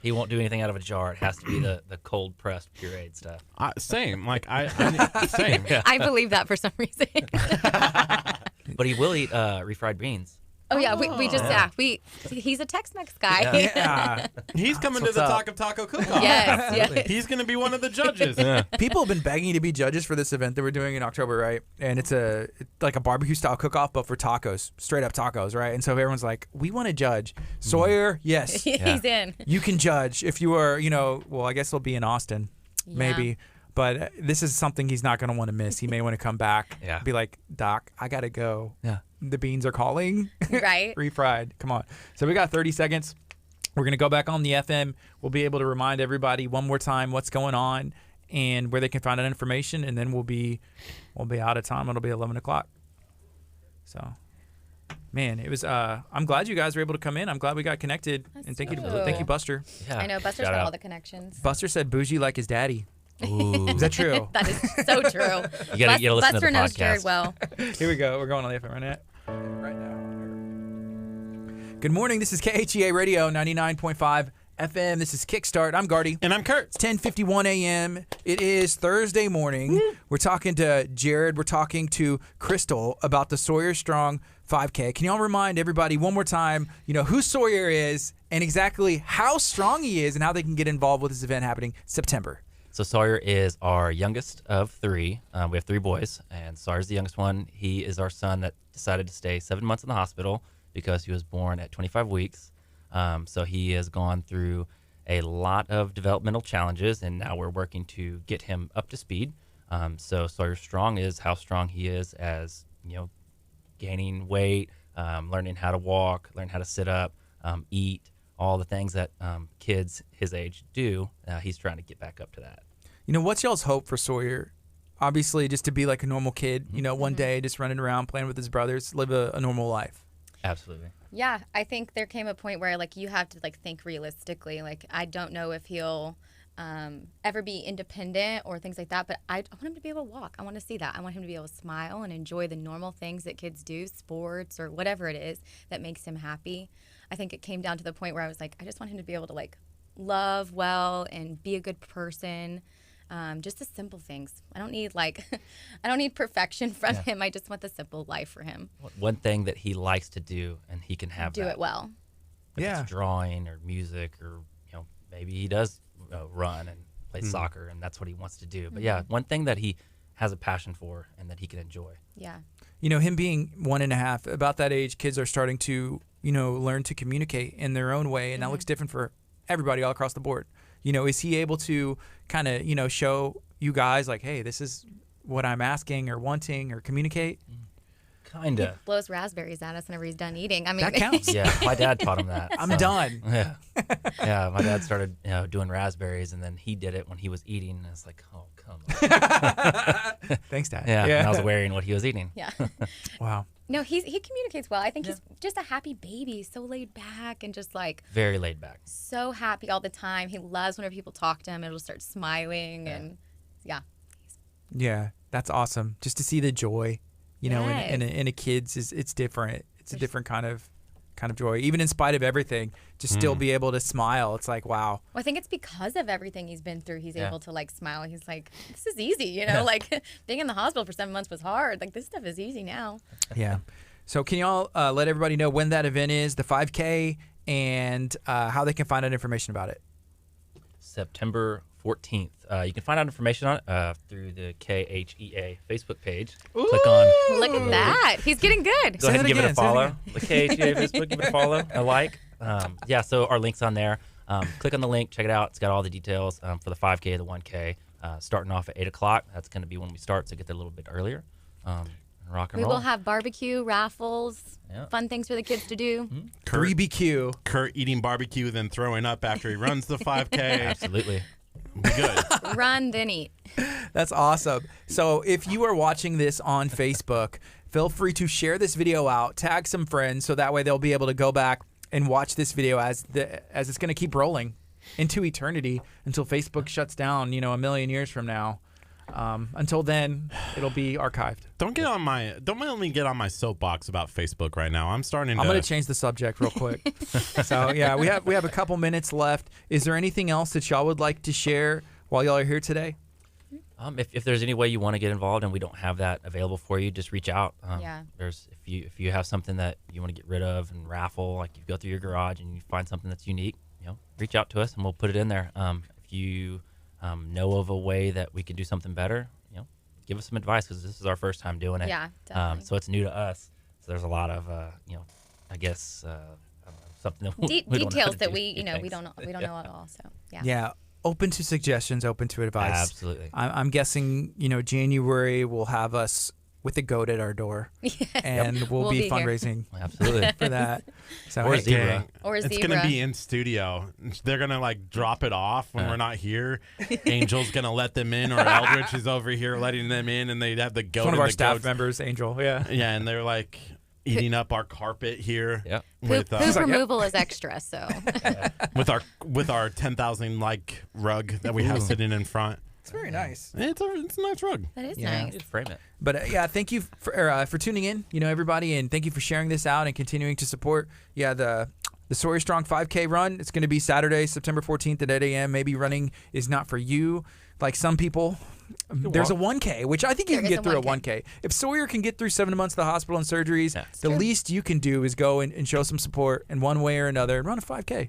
He won't do anything out of a jar. It has to be the cold pressed pureed stuff. Same. Like same. Yeah. I believe that for some reason. But he will eat refried beans. Oh yeah, we just he's a Tex-Mex guy. Yeah. He's coming to what's the up. Taco Cook-Off. Yes. He's going to be one of the judges. People have been begging to be judges for this event that we're doing in October, right? And it's like a barbecue style cook-off, but for tacos, straight up tacos, right? And so everyone's like, we want to judge. Sawyer, yes. He's in. You can judge if you are, well, I guess he'll be in Austin, maybe. But this is something he's not going to want to miss. He may want to come back, be like, Doc, I got to go. Yeah. The beans are calling. Right. Refried. Come on. So we got 30 seconds. We're going to go back on the FM. We'll be able to remind everybody one more time what's going on and where they can find that information. And then we'll be out of time. It'll be 11 o'clock. So, man, it was, I'm glad you guys were able to come in. I'm glad we got connected. And thank you, Buster. Yeah. I know Buster's Shout got out. all the connections. Buster said bougie like his daddy. Ooh. Is that true? That is so true. You gotta listen to Buster the knows podcast. Jared well. Here we go. We're going on the FM right now. Good morning. This is KHEA Radio 99.5 FM. This is Kickstart. I'm Gardy. And I'm Curt. It's 10:51 a.m. It is Thursday morning. We're talking to Jared. We're talking to Crystal about the Sawyer Strong 5K. Can y'all remind everybody one more time, who Sawyer is and exactly how strong he is and how they can get involved with this event happening September? So Sawyer is our youngest of three. We have three boys, and Sawyer's the youngest one. He is our son that decided to stay 7 months in the hospital because he was born at 25 weeks. So he has gone through a lot of developmental challenges, and now we're working to get him up to speed. So Sawyer Strong is how strong he is as, gaining weight, learning how to walk, learn how to sit up, eat, all the things that kids his age do. He's trying to get back up to that. What's y'all's hope for Sawyer? Obviously, just to be like a normal kid, one day just running around playing with his brothers, live a normal life. Absolutely. Yeah, I think there came a point where you have to think realistically. I don't know if he'll ever be independent or things like that, but I want him to be able to walk. I want to see that. I want him to be able to smile and enjoy the normal things that kids do, sports or whatever it is that makes him happy. I think it came down to the point where I was I just want him to be able to love well and be a good person. Just the simple things. I don't need I don't need perfection from him. I just want the simple life for him. One thing that he likes to do, and he can have do it well. If it's drawing or music, or maybe he does run and play soccer, and that's what he wants to do. But one thing that he has a passion for and that he can enjoy. Yeah. Him being 1.5, about that age, kids are starting to learn to communicate in their own way, and that looks different for everybody all across the board. Is he able to kind of, show you guys hey, this is what I'm asking or wanting or communicate? Kind of. He blows raspberries at us whenever he's done eating. I mean, that counts. Yeah, my dad taught him that. I'm done. Yeah. Yeah, my dad started doing raspberries, and then he did it when he was eating, and it's oh, come on. Thanks, Dad. Yeah, and I was wearing what he was eating. Yeah. Wow. No, he communicates well. I think he's just a happy baby, so laid back and just very laid back. So happy all the time. He loves whenever people talk to him, it'll start smiling and Yeah, that's awesome. Just to see the joy, in a kid's it's different. It's a different kind of joy. Even in spite of everything, just still be able to smile. It's wow. Well, I think it's because of everything he's been through. He's able to smile. He's this is easy, being in the hospital for 7 months was hard. This stuff is easy now. Yeah. So can y'all let everybody know when that event is, the 5K, and how they can find out information about it? September 14th. You can find out information on it through the KHEA Facebook page. Ooh, Click on. Look at that. He's getting good. Go ahead and give it a follow. The KHEA Facebook, give it a follow, a like. So our link's on there. Click on the link, check it out. It's got all the details for the 5K, the 1K, starting off at 8 o'clock. That's going to be when we start, so get there a little bit earlier. Rock and roll. We will have barbecue, raffles, fun things for the kids to do. 3BQ. Kurt eating barbecue, then throwing up after he runs the 5K. Absolutely. Be good. Run, then eat. That's awesome. So if you are watching this on Facebook, feel free to share this video out, tag some friends, so that way they'll be able to go back and watch this video as it's going to keep rolling into eternity until Facebook shuts down, a million years from now. Until then, it'll be archived. Don't let me get on my soapbox about Facebook right now. I'm going to change the subject real quick. So yeah, we have a couple minutes left. Is there anything else that y'all would like to share while y'all are here today? If there's any way you want to get involved and we don't have that available for you, just reach out. If you have something that you want to get rid of and raffle, you go through your garage and you find something that's unique, reach out to us and we'll put it in there. If you know of a way that we could do something better, give us some advice, because this is our first time doing it. Yeah, definitely. So it's new to us. So there's a lot of, I guess, something that we details don't that we don't know at all. So yeah. Yeah. Open to suggestions, open to advice. Absolutely. I'm guessing, January will have us with a goat at our door. Yes. And we'll be fundraising absolutely for that. So, or zebra. It's going to be in studio. They're going to drop it off when we're not here. Angel's going to let them in, or Eldridge is over here letting them in, and they'd have the goat. It's one of our staff goats. members, Angel. Yeah. Yeah, and they're eating up our carpet here. Yep. Poop removal is extra, so. with our 10,000 rug that we have sitting in front. It's very nice. It's a nice rug. That is nice. Just frame it. But thank you for tuning in, everybody, and thank you for sharing this out and continuing to support. Yeah, the Sawyer Strong 5K run. It's going to be Saturday, September 14th at 8 a.m. Maybe running is not for you, like some people. There's a 1K, which I think you can get through a 1K. If Sawyer can get through 7 months of the hospital and surgeries, the least you can do is go and show some support in one way or another and run a 5K.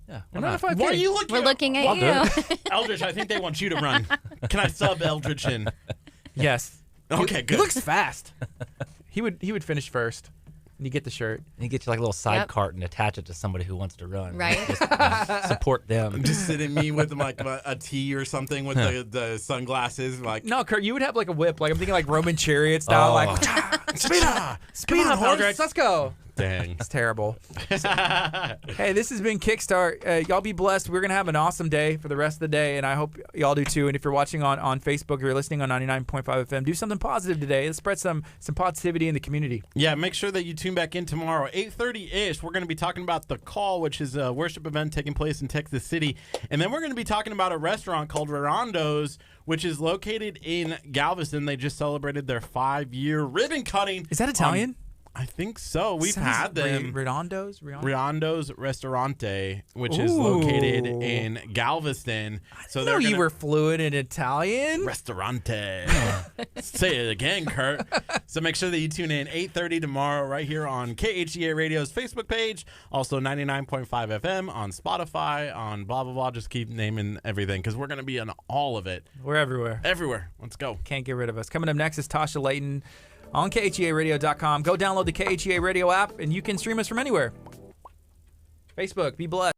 Yeah. Another 5K. Why are you looking? We're looking at I'll do you. Eldridge, I think they want you to run. Can I sub Eldridge in? Yes. Okay, He good. looks fast. He would finish first. And you get the shirt. And you get you like a little side Yep. cart and attach it to somebody who wants to run. Right. Just, support them. Just sitting me with like a tee or something with the sunglasses. Like, No, Kurt, you would have like a whip. Like I'm thinking like Roman chariot style. Oh. Like speed up, Eldridge. Let's go. dang. It's terrible. Hey, this has been Kickstart. Y'all be blessed. We're going to have an awesome day for the rest of the day, and I hope y'all do too. And if you're watching on Facebook or you're listening on 99.5 FM, do something positive today. Let's spread some positivity in the community. Yeah, make sure that you tune back in tomorrow, 8:30-ish. We're going to be talking about The Call, which is a worship event taking place in Texas City. And then we're going to be talking about a restaurant called Rondo's, which is located in Galveston. They just celebrated their 5-year ribbon cutting. Is that Italian? I think so. We've had them. Redondo's? Riondo's Restaurante, which is Ooh. located in Galveston. So No, you were fluent in Italian. Restaurante. Say it again, Kurt. So make sure that you tune in 8:30 tomorrow right here on KHEA Radio's Facebook page. Also 99.5 FM on Spotify, on blah, blah, blah. Just keep naming everything because we're going to be on all of it. We're everywhere. Everywhere. Let's go. Can't get rid of us. Coming up next is Tasha Layton on KHEARadio.com. Go download the KHEA Radio app, and you can stream us from anywhere. Facebook, be blessed.